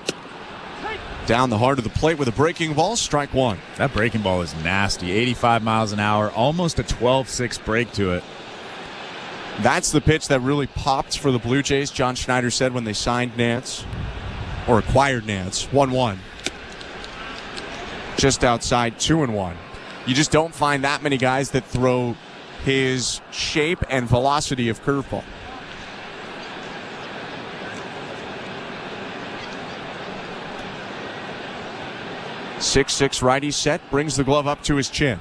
Down the heart of the plate with a breaking ball, strike 1. That breaking ball is nasty. 85 miles an hour, almost a 12-6 break to it. That's the pitch that really popped for the Blue Jays, John Schneider said when they signed Nance, or acquired Nance. 1-1. Just outside, 2-1. You just don't find that many guys that throw his shape and velocity of curveball. 6-6 righty set, brings the glove up to his chin.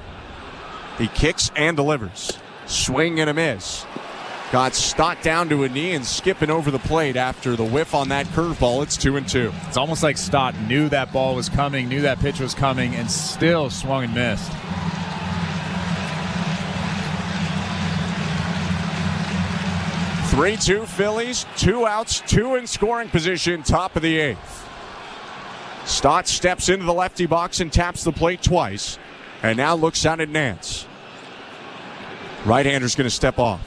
He kicks and delivers. Swing and a miss. Got Stott down to a knee and skipping over the plate after the whiff on that curveball. It's 2-2. It's almost like Stott knew that ball was coming, knew that pitch was coming, and still swung and missed. (3-2) Phillies, 2 outs, 2 in scoring position, top of the 8th. Stott steps into the lefty box and taps the plate twice, and now looks out at Nance. Right-hander's going to step off.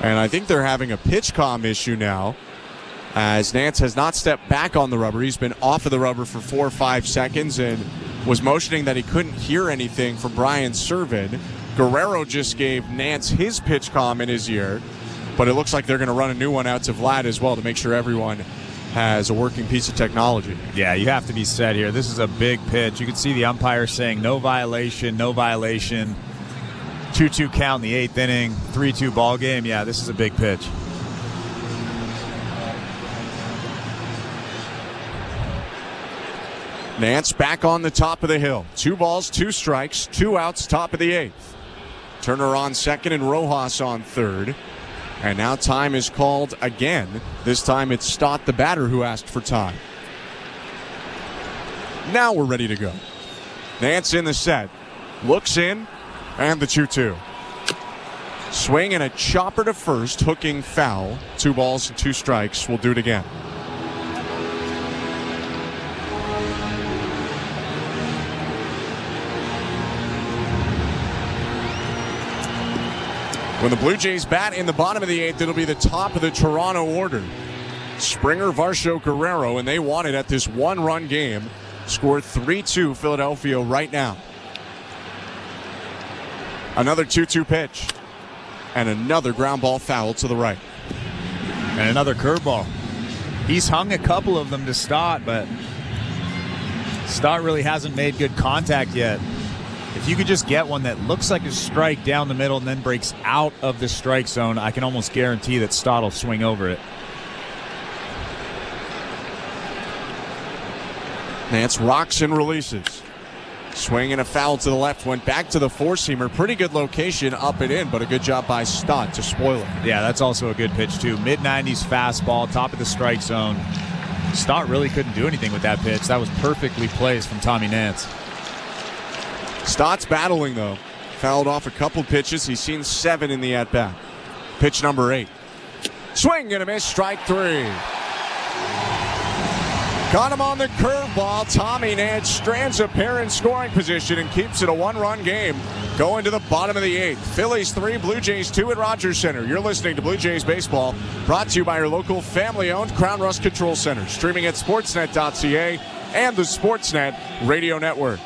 And I think they're having a pitch comm issue now, as Nance has not stepped back on the rubber. He's been off of the rubber for 4 or 5 seconds and was motioning that he couldn't hear anything from Brian Serven. Guerrero just gave Nance his pitch comm in his ear, but it looks like they're going to run a new one out to Vlad as well to make sure everyone has a working piece of technology. Yeah, you have to be set here. This is a big pitch. You can see the umpire saying no violation, no violation. 2-2 count in the 8th inning, 3-2 ball game. Yeah, this is a big pitch. Nance back on the top of the hill. 2 balls, 2 strikes, 2 outs, top of the 8th. Turner on second and Rojas on third. And now time is called again. This time it's Stott, the batter, who asked for time. Now we're ready to go. Nance in the set. Looks in, and the 2-2. Swing and a chopper to first, hooking foul. 2 balls and 2 strikes. We'll do it again. When the Blue Jays bat in the bottom of the 8th, it'll be the top of the Toronto order. Springer, Varsho, Guerrero, and they want it at this 1-run game. Score 3-2 Philadelphia right now. Another 2-2 pitch. And another ground ball foul to the right. And another curveball. He's hung a couple of them to Stott, but Stott really hasn't made good contact yet. If you could just get one that looks like a strike down the middle and then breaks out of the strike zone, I can almost guarantee that Stott will swing over it. Nance rocks and releases. Swing and a foul to the left. Went back to the four-seamer. Pretty good location up and in, but a good job by Stott to spoil it. Yeah, that's also a good pitch, too. Mid-90s fastball, top of the strike zone. Stott really couldn't do anything with that pitch. That was perfectly placed from Tommy Nance. Stott's battling, though. Fouled off a couple pitches. He's seen 7 in the at-bat. Pitch number 8. Swing and a miss, strike 3. Got him on the curveball. Tommy Nance strands a pair in scoring position and keeps it a 1-run game going to the bottom of the 8th. Phillies 3, Blue Jays 2 at Rogers Center. You're listening to Blue Jays Baseball, brought to you by your local family-owned Crown Rust Control Center. Streaming at sportsnet.ca and the Sportsnet Radio Network.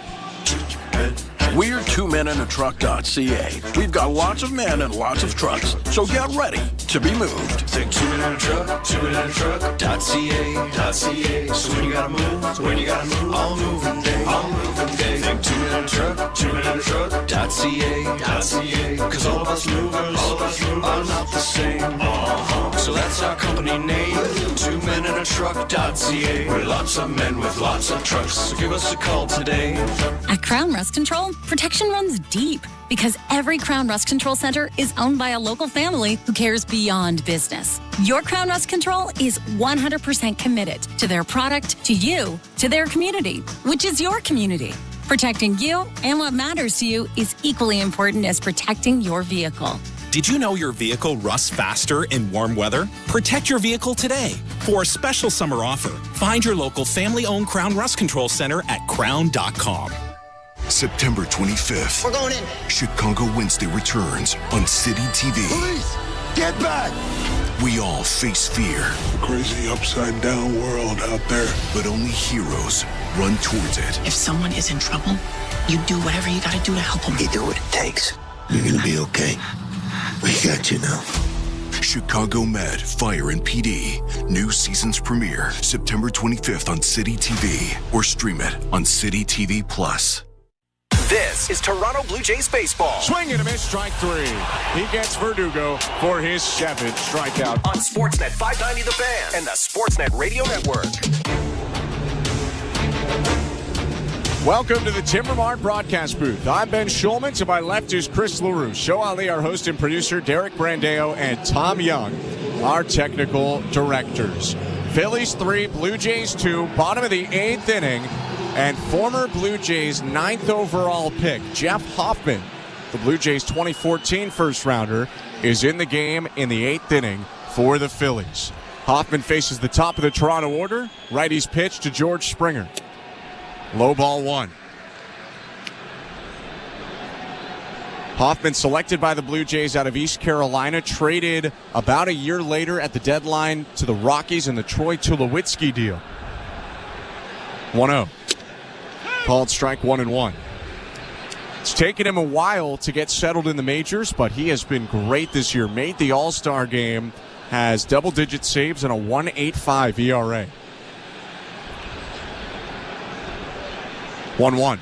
We're 2menintruck.ca. We've got lots of men and lots of trucks, so get ready to be moved. Think 2menintruck.ca. So when you gotta move, all moving day. Think 2menintruck.ca. Cause all of us movers are not the same. So that's our company name, 2menintruck.ca. We're lots of men with lots of trucks, so give us a call today. At Crown Rust Control, protection runs deep because every Crown Rust Control Center is owned by a local family who cares beyond business. Your Crown Rust Control is 100% committed to their product, to you, to their community, which is your community. Protecting you and what matters to you is equally important as protecting your vehicle. Did you know your vehicle rusts faster in warm weather? Protect your vehicle today. For a special summer offer, find your local family-owned Crown Rust Control Center at crown.com. September 25th. We're going in. Chicago Wednesday returns on City TV. Police, get back! We all face fear. Crazy upside-down world out there. But only heroes run towards it. If someone is in trouble, you do whatever you gotta do to help them. You do what it takes. You're gonna be okay. We got you now. Chicago Med, Fire, and PD. New season's premiere September 25th on City TV. Or stream it on City TV Plus. This is Toronto Blue Jays baseball. Swing and a miss, strike 3. He gets Verdugo for his 7th strikeout. On Sportsnet 590 The Fan and the Sportsnet Radio Network. Welcome to the Timber Mart broadcast booth. I'm Ben Schulman. To my left is Chris LaRue. Show Ali, our host and producer, Derek Brandeo, and Tom Young, our technical directors. Phillies 3, Blue Jays 2, bottom of the 8th inning. And former Blue Jays 9th overall pick, Jeff Hoffman, the Blue Jays 2014 first-rounder, is in the game in the 8th inning for the Phillies. Hoffman faces the top of the Toronto order. Righty's pitch to George Springer. Low ball 1. Hoffman selected by the Blue Jays out of East Carolina, traded about a year later at the deadline to the Rockies in the Troy Tulowitzki deal. 1-0. Called strike 1-1. It's taken him a while to get settled in the majors, but he has been great this year. Made the All-Star game, has double-digit saves and a 1.85 ERA. 1-1.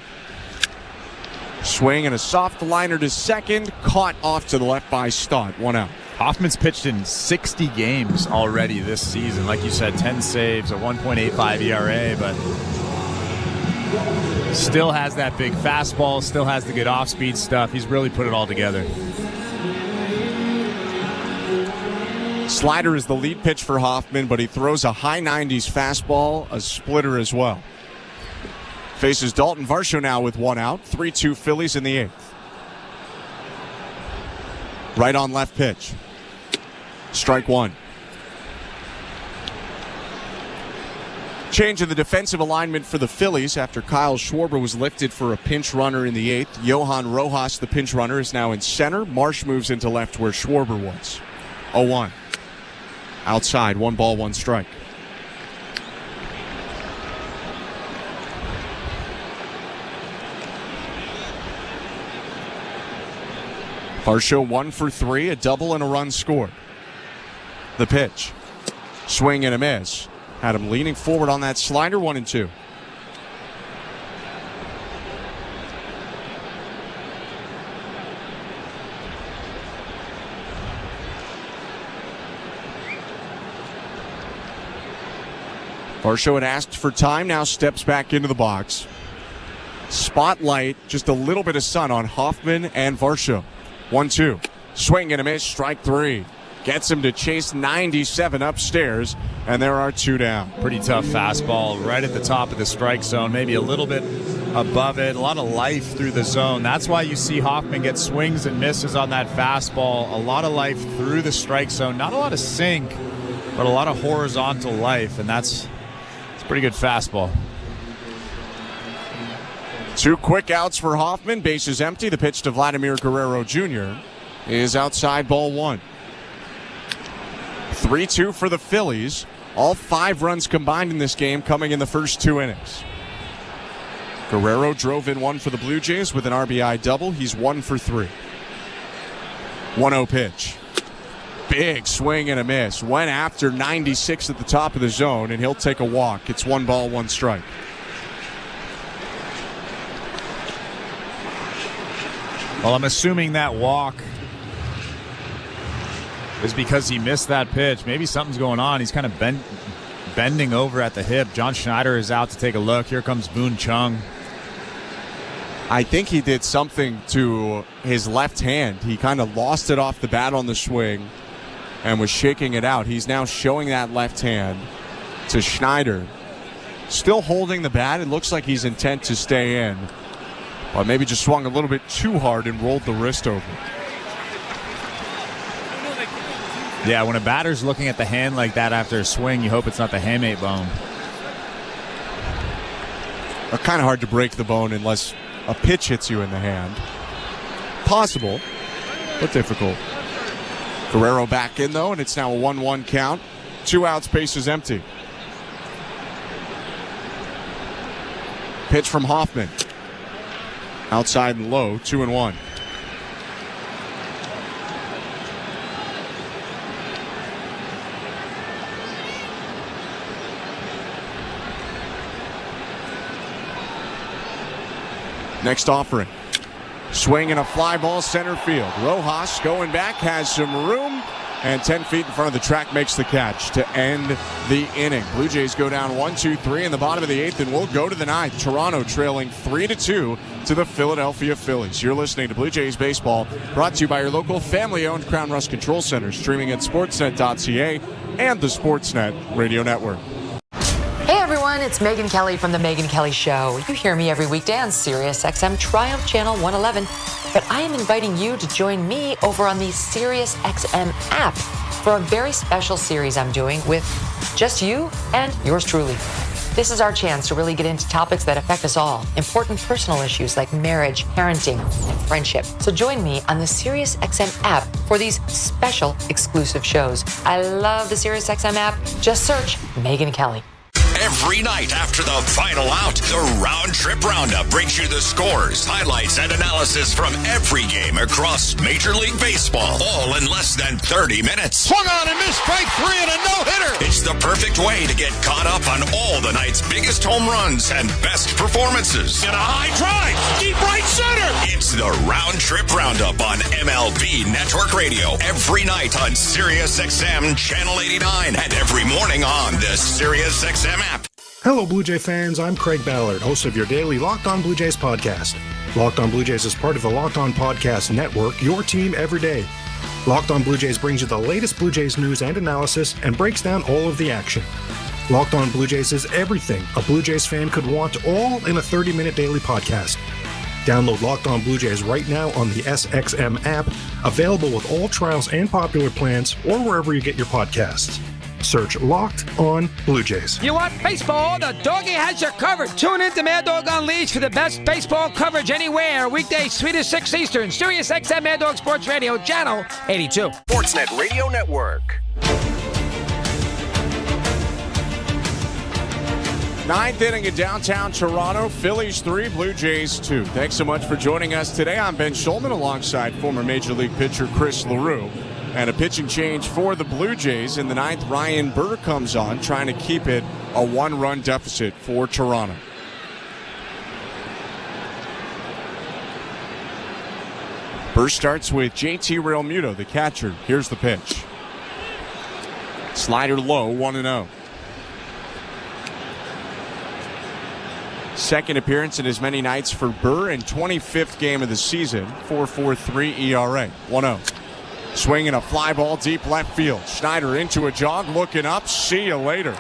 Swing and a soft liner to second, caught off to the left by Stott. 1 out. Hoffman's pitched in 60 games already this season. Like you said, 10 saves, a 1.85 ERA, but still has that big fastball, still has the good off-speed stuff. He's really put it all together. Slider is the lead pitch for Hoffman, but he throws a high 90s fastball, a splitter as well. Faces Dalton Varsho now with 1 out. 3-2 Phillies in the 8th. Right on left pitch. Strike 1. Change in the defensive alignment for the Phillies after Kyle Schwarber was lifted for a pinch runner in the 8th. Johan Rojas, the pinch runner, is now in center. Marsh moves into left where Schwarber was. 0-1. Outside, 1 ball, 1 strike. Varsho 1 for 3, a double and a run scored. The pitch. Swing and a miss. Had him leaning forward on that slider, 1-2. Varsho had asked for time, now steps back into the box. Spotlight, just a little bit of sun on Hoffman and Varsho. 1-2. Swing and a miss, strike 3. Gets him to chase 97 upstairs, and there are 2 down. Pretty tough fastball right at the top of the strike zone. Maybe a little bit above it. A lot of life through the zone. That's why you see Hoffman get swings and misses on that fastball. A lot of life through the strike zone. Not a lot of sink, but a lot of horizontal life, and it's a pretty good fastball. 2 quick outs for Hoffman. Bases empty. The pitch to Vladimir Guerrero Jr. is outside, ball 1. 3-2 for the Phillies. All 5 runs combined in this game coming in the first 2 innings. Guerrero drove in 1 for the Blue Jays with an RBI double. He's 1 for 3. 1-0 pitch. Big swing and a miss. Went after 96 at the top of the zone, and he'll take a walk. It's 1 ball, 1 strike. Well, I'm assuming that walk is because he missed that pitch. Maybe something's going on. He's kind of bending over at the hip. John Schneider is out to take a look. Here comes Boone Chung. I think he did something to his left hand. He kind of lost it off the bat on the swing and was shaking it out. He's now showing that left hand to Schneider. Still holding the bat. It looks like he's intent to stay in. But maybe just swung a little bit too hard and rolled the wrist over. Yeah, when a batter's looking at the hand like that after a swing, you hope it's not the hamate bone. Kind of hard to break the bone unless a pitch hits you in the hand. Possible, but difficult. Guerrero back in, though, and it's now a 1-1 count. 2 outs, bases empty. Pitch from Hoffman. Outside and low, 2-1. Next offering. Swing and a fly ball center field. Rojas going back, has some room, and 10 feet in front of the track makes the catch to end the inning. Blue Jays go down 1-2-3 in the bottom of the 8th, and we'll go to the 9th. Toronto trailing 3-2 to the Philadelphia Phillies. You're listening to Blue Jays Baseball, brought to you by your local family-owned Crown Rust Control Center, streaming at sportsnet.ca and the Sportsnet Radio Network. Hey everyone, it's Megyn Kelly from The Megyn Kelly Show. You hear me every weekday on SiriusXM Triumph Channel 111, but I am inviting you to join me over on the SiriusXM app for a very special series I'm doing with just you and yours truly. This is our chance to really get into topics that affect us all, important personal issues like marriage, parenting, and friendship. So join me on the SiriusXM app for these special exclusive shows. I love the SiriusXM app. Just search Megyn Kelly. Every night after the final out, the Round Trip Roundup brings you the scores, highlights, and analysis from every game across Major League Baseball, all in less than 30 minutes. Swung on and missed, strike 3 and a no-hitter. It's the perfect way to get caught up on all the night's biggest home runs and best performances. And a high drive, deep right center. It's the Round Trip Roundup on MLB Network Radio every night on SiriusXM Channel 89 and every morning on the SiriusXM app. Hello, Blue Jay fans. I'm Craig Ballard, host of your daily Locked On Blue Jays podcast. Locked On Blue Jays is part of the Locked On Podcast Network, your team every day. Locked On Blue Jays brings you the latest Blue Jays news and analysis and breaks down all of the action. Locked On Blue Jays is everything a Blue Jays fan could want, all in a 30-minute daily podcast. Download Locked On Blue Jays right now on the SXM app, available with all trials and popular plans, or wherever you get your podcasts. Search Locked On Blue Jays. You want baseball? The doggy has you covered. Tune in to Mad Dog Unleashed for the best baseball coverage anywhere. Weekdays 3 to 6 Eastern. SiriusXM Mad Dog Sports Radio, Channel 82. Sportsnet Radio Network. 9th inning in downtown Toronto. Phillies 3, Blue Jays 2. Thanks so much for joining us today. I'm Ben Schulman alongside former Major League pitcher Chris LaRue. And a pitching change for the Blue Jays. In the 9th, Ryan Burr comes on, trying to keep it a 1-run deficit for Toronto. Burr starts with JT Realmuto, the catcher. Here's the pitch. Slider low, 1-0. Second appearance in as many nights for Burr, and 25th game of the season. 4.43 ERA, 1-0. Swinging a fly ball deep left field. Schneider into a jog, looking up. See you later.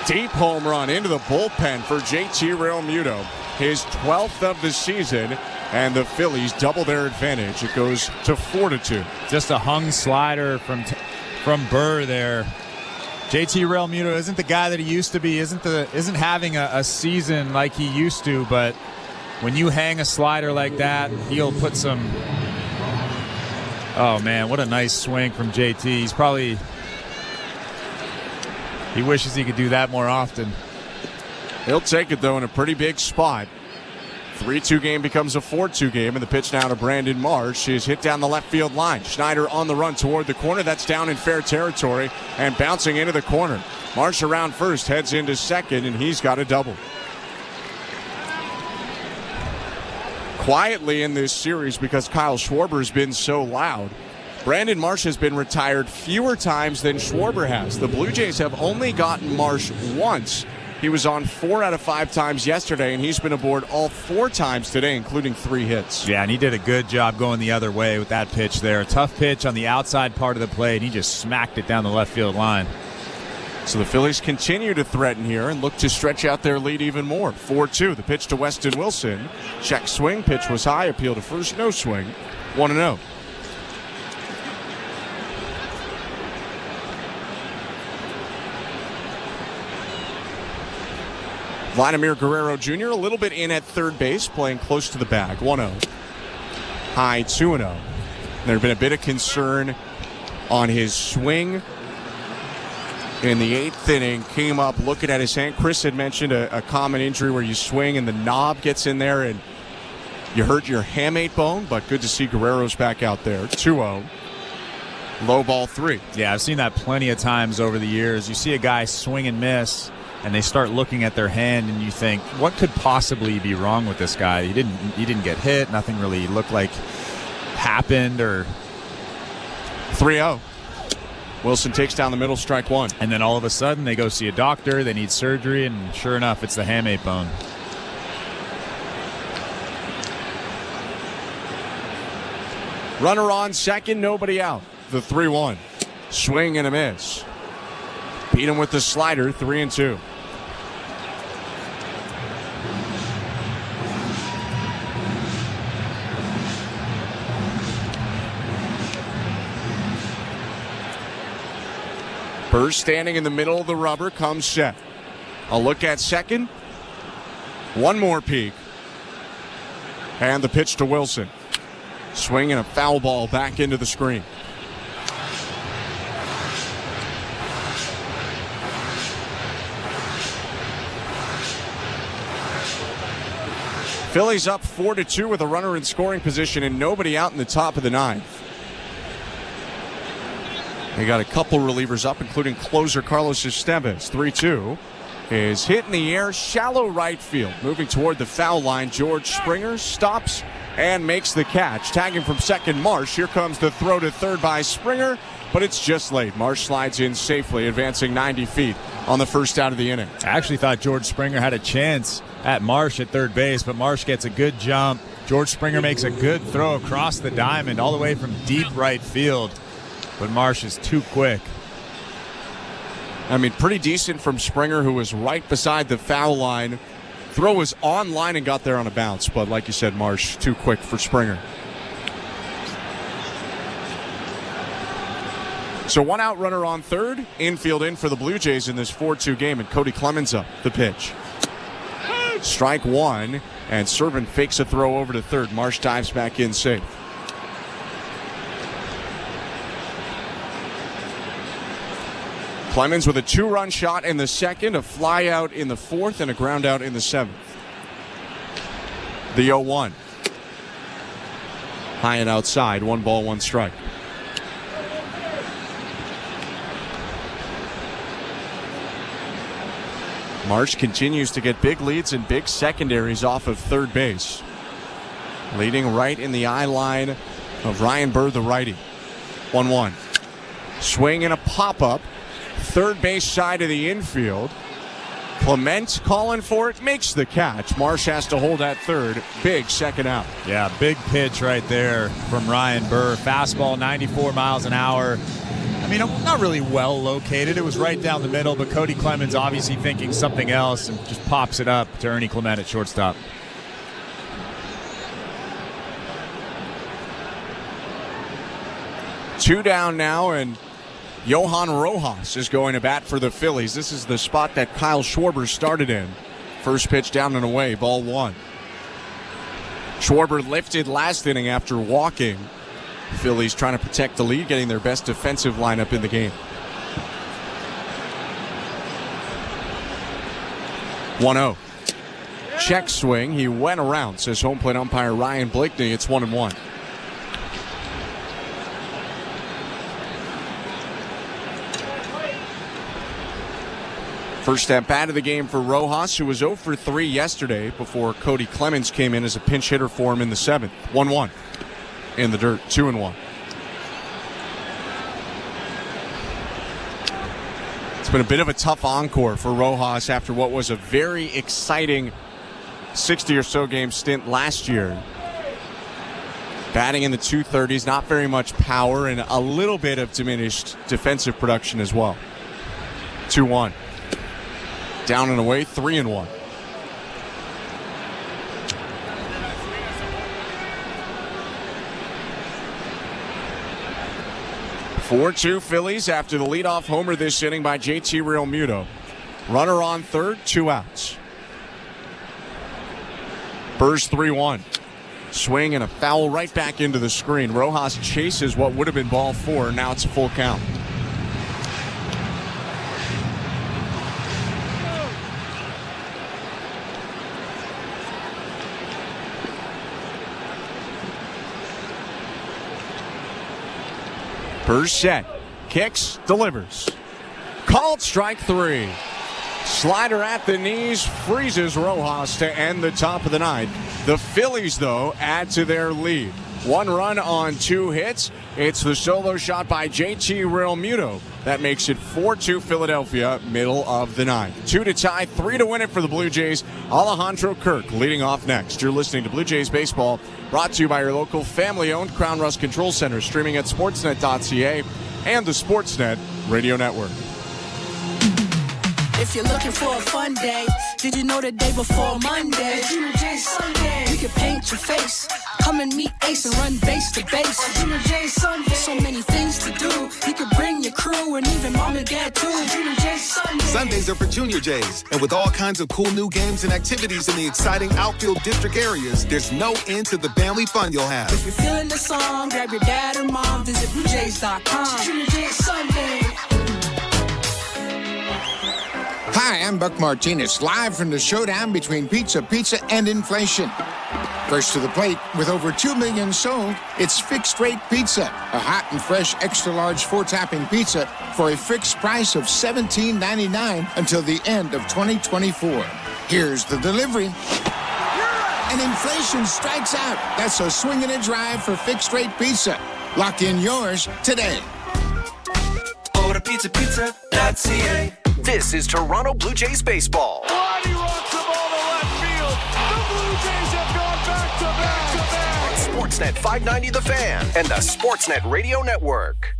Deep home run into the bullpen for JT Realmuto. his 12th of the season, and the Phillies double their advantage. It goes to 4-2. Just a hung slider from Burr there. JT Realmuto isn't the guy that he used to be, isn't having a season like he used to, but when you hang a slider like that, he'll put some... Oh, man, what a nice swing from JT. He wishes he could do that more often. He'll take it, though, in a pretty big spot. 3-2 game becomes a 4-2 game, and the pitch now to Brandon Marsh is hit down the left field line. Schneider on the run toward the corner. That's down in fair territory and bouncing into the corner. Marsh around first, heads into second, and he's got a double. Quietly in this series, because Kyle Schwarber has been so loud, Brandon Marsh has been retired fewer times than Schwarber has. The Blue Jays have only gotten Marsh once. He was on 4 out of 5 times yesterday, and he's been aboard all 4 times today, including 3 hits. Yeah, and he did a good job going the other way with that pitch there. A tough pitch on the outside part of the plate, and he just smacked it down the left field line. So the Phillies continue to threaten here and look to stretch out their lead even more. 4-2, the pitch to Weston Wilson. Check swing, pitch was high, appeal to first, no swing. 1-0. Vladimir Guerrero Jr. a little bit in at third base, playing close to the bag. 1-0. High 2-0. There had been a bit of concern on his swing in the 8th inning. Came up looking at his hand. Chris had mentioned a common injury where you swing and the knob gets in there and you hurt your hamate bone, but good to see Guerrero's back out there. 2-0. Low ball 3. Yeah, I've seen that plenty of times over the years. You see a guy swing and miss, and they start looking at their hand, and you think, what could possibly be wrong with this guy? He didn't get hit. Nothing really looked like happened. Or 3-0. Wilson takes down the middle, strike 1. And then all of a sudden, they go see a doctor. They need surgery, and sure enough, it's the hamate bone. Runner on second, nobody out. The 3-1. Swing and a miss. Beat him with the slider, 3-2. Burr standing in the middle of the rubber, comes set. A look at second. One more peek. And the pitch to Wilson. Swing and a foul ball back into the screen. Phillies up 4-2 with a runner in scoring position and nobody out in the top of the 9th. They got a couple relievers up, including closer Carlos Estevez. 3-2 is hit in the air, shallow right field. Moving toward the foul line, George Springer stops and makes the catch. Tagging from second, Marsh. Here comes the throw to third by Springer, but it's just late. Marsh slides in safely, advancing 90 feet on the first out of the inning. I actually thought George Springer had a chance at Marsh at third base, but Marsh gets a good jump. George Springer makes a good throw across the diamond all the way from deep right field, but Marsh is too quick. I mean, pretty decent from Springer, who was right beside the foul line. Throw was on line and got there on a bounce, but like you said, Marsh, too quick for Springer. So one out, runner on third. Infield in for the Blue Jays in this 4-2 game, and Cody Clemens up the pitch. Strike 1, and Servant fakes a throw over to third. Marsh dives back in safe. Clemens with a 2-run shot in the second, a fly out in the 4th, and a ground out in the 7th. The 0-1. High and outside, 1 ball, 1 strike. Marsh continues to get big leads and big secondaries off of third base. Leading right in the eye line of Ryan Burr, the righty. 1-1. Swing and a pop-up. Third base side of the infield. Clement calling for it, makes the catch. Marsh has to hold at third. Big second out. Yeah, big pitch right there from Ryan Burr. Fastball, 94 miles an hour. I mean, not really well located. It was right down the middle, but Cody Clemens obviously thinking something else and just pops it up to Ernie Clement at shortstop. 2 down now, and Johan Rojas is going to bat for the Phillies. This is the spot that Kyle Schwarber started in. First pitch down and away, ball 1. Schwarber lifted last inning after walking. The Phillies trying to protect the lead, getting their best defensive lineup in the game. 1-0. Check swing. He went around, says home plate umpire Ryan Blakeney. It's 1-1. First at bat of the game for Rojas, who was 0 for 3 yesterday before Cody Clemens came in as a pinch hitter for him in the 7th. 1-1 in the dirt, 2-1. It's been a bit of a tough encore for Rojas after what was a very exciting 60 or so game stint last year. Batting in the 230s, not very much power, and a little bit of diminished defensive production as well. 2-1. Down and away, 3-1. Four-2 Phillies after the leadoff homer this inning by JT Realmuto. Runner on third, 2 outs. Burrs 3-1. Swing and a foul right back into the screen. Rojas chases what would have been ball 4. Now it's a full count. Burrs set. Kicks, delivers. Called strike 3. Slider at the knees, freezes Rojas to end the top of the 9th. The Phillies, though, add to their lead. 1 run on 2 hits. It's the solo shot by JT Realmuto. That makes it 4-2 Philadelphia, middle of the 9th. 2 to tie, 3 to win it for the Blue Jays. Alejandro Kirk leading off next. You're listening to Blue Jays Baseball, brought to you by your local family-owned Crown Rust Control Center, streaming at sportsnet.ca and the Sportsnet Radio Network. If you're looking for a fun day, did you know the day before Monday? Junior J Sunday. You can paint your face, come and meet Ace and run base to base. Junior J Sunday. So many things to do. You can bring your crew and even mom and dad too. Junior J Sunday. Sundays are for Junior Jays, and with all kinds of cool new games and activities in the exciting outfield district areas, there's no end to the family fun you'll have. If you're feeling the song, grab your dad or mom, visit BlueJays.com. Junior J Sunday. Hi, I'm Buck Martinez, live from the showdown between pizza and inflation. First to the plate, with over 2 million sold, it's Fixed Rate Pizza, a hot and fresh extra-large 4-topping pizza for a fixed price of $17.99 until the end of 2024. Here's the delivery. And inflation strikes out. That's a swing and a drive for Fixed Rate Pizza. Lock in yours today. Order pizza.ca. This is Toronto Blue Jays baseball. Roddy rocks the ball to left field. The Blue Jays have gone back-to-back. On Sportsnet 590 The Fan and the Sportsnet Radio Network.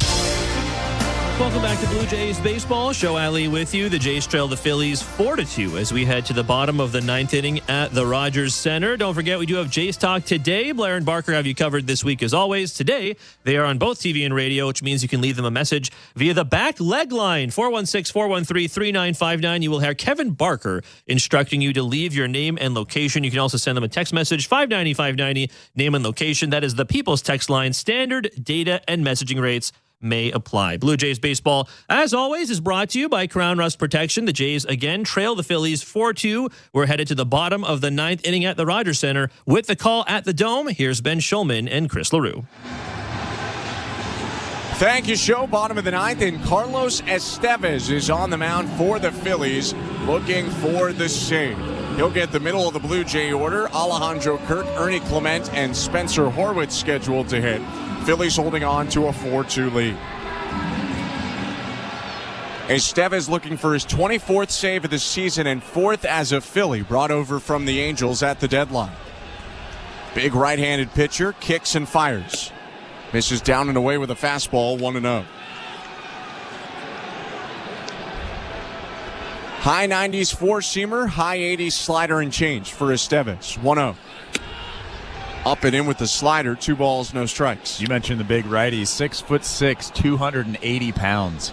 Welcome back to Blue Jays Baseball. Show Ali with you. The Jays trail the Phillies 4-2 as we head to the bottom of the 9th inning at the Rogers Center. Don't forget, we do have Jays Talk today. Blair and Barker have you covered this week as always. Today, they are on both TV and radio, which means you can leave them a message via the back leg line, 416-413-3959. You will hear Kevin Barker instructing you to leave your name and location. You can also send them a text message, 590-590, name and location. That is the People's Text Line. Standard data and messaging rates may apply. Blue Jays Baseball, as always, is brought to you by Crown Rust Protection. The Jays again trail the Phillies 4-2. We're headed to the bottom of the 9th inning at the Rogers Center with the call at the Dome. Here's Ben Schulman and Chris LaRue. Thank you, show. Bottom of the 9th, and Carlos Estevez is on the mound for the Phillies, looking for the save. He'll get the middle of the Blue Jay order. Alejandro Kirk, Ernie Clement, and Spencer Horwitz scheduled to hit. Phillies holding on to a 4-2 lead. Estevez looking for his 24th save of the season and 4th as a Philly, brought over from the Angels at the deadline. Big right-handed pitcher, kicks and fires. Misses down and away with a fastball, 1-0. High 90s 4-seamer, high 80s slider and change for Estevez, 1-0. Up and in with the slider. 2 balls, no strikes. You mentioned the big righty. 6'6", 280 pounds.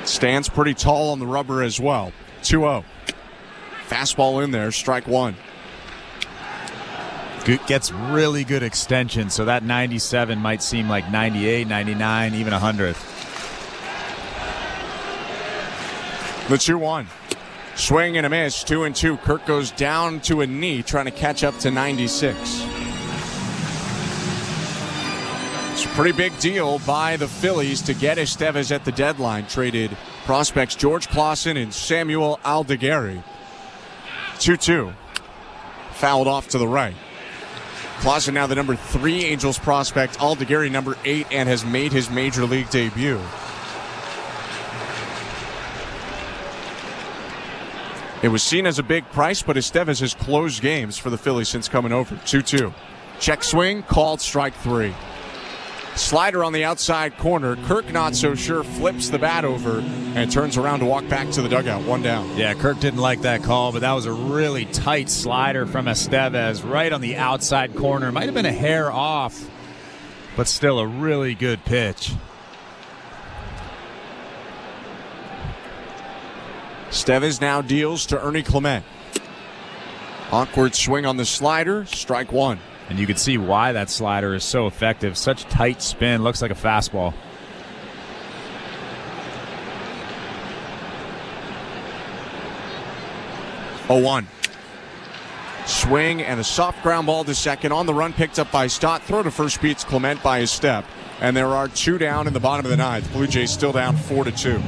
Stands pretty tall on the rubber as well. 2-0. Fastball in there, strike 1. Gets really good extension, so that 97 might seem like 98, 99, even 100. The 2-1. Swing and a miss, 2-2. Kirk goes down to a knee, trying to catch up to 96. It's a pretty big deal by the Phillies to get Estevez at the deadline. Traded prospects George Clausen and Samuel Aldeguerri. 2-2. Fouled off to the right. Clausen now the number 3 Angels prospect. Aldeguerri number 8 and has made his major league debut. It was seen as a big price, but Estevez has closed games for the Phillies since coming over. 2-2. Check swing, called strike 3. Slider on the outside corner. Kirk not so sure, flips the bat over and turns around to walk back to the dugout. 1 down. Yeah, Kirk didn't like that call, but that was a really tight slider from Estevez right on the outside corner. Might have been a hair off, but still a really good pitch. Estevez now deals to Ernie Clement. Awkward swing on the slider, strike 1. And you can see why that slider is so effective. Such tight spin, looks like a fastball. Oh-1. Swing and a soft ground ball to second. On the run, picked up by Stott. Throw to first beats Clement by his step. And there are 2 down in the bottom of the 9th. Blue Jays still down 4-2.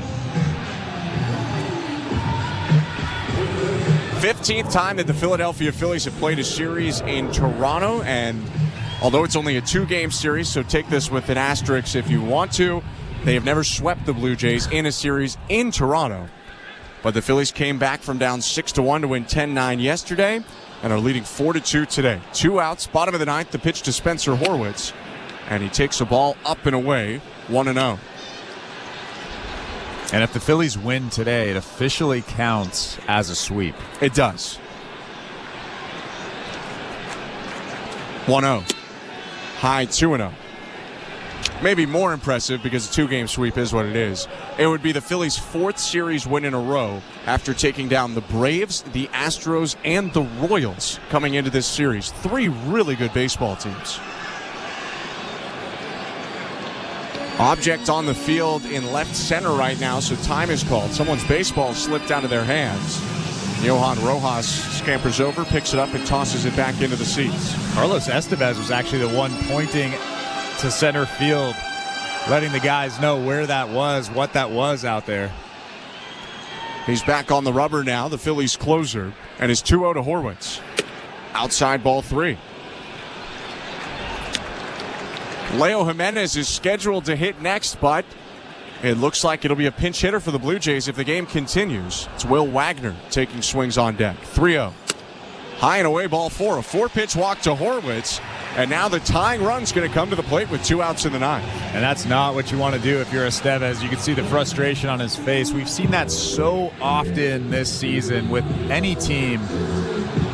15th time that the Philadelphia Phillies have played a series in Toronto, and although it's only a 2-game series, so take this with an asterisk if you want to, they have never swept the Blue Jays in a series in Toronto. But the Phillies came back from down 6-1 to win 10-9 yesterday and are leading 4-2 today. 2 outs, bottom of the 9th, the pitch to Spencer Horwitz, and he takes a ball up and away, 1-0. And if the Phillies win today, it officially counts as a sweep. It does. 1-0. High 2-0. Maybe more impressive because a 2-game sweep is what it is. It would be the Phillies' 4th series win in a row after taking down the Braves, the Astros, and the Royals coming into this series. 3 really good baseball teams. Object on the field in left center right now, so time is called. Someone's baseball slipped out of their hands. Johan Rojas scampers over, picks it up, and tosses it back into the seats. Carlos Estevez was actually the one pointing to center field, letting the guys know where that was, what that was out there. He's back on the rubber now, the Phillies closer, and it's 2-0 to Horwitz. Outside ball 3. Leo Jimenez is scheduled to hit next, but it looks like it'll be a pinch hitter for the Blue Jays if the game continues. It's Will Wagner taking swings on deck. 3-0. High and away ball 4. A 4-pitch walk to Horwitz. And now the tying run's going to come to the plate with 2 outs in the 9th. And that's not what you want to do if you're Estevez. You can see the frustration on his face. We've seen that so often this season with any team.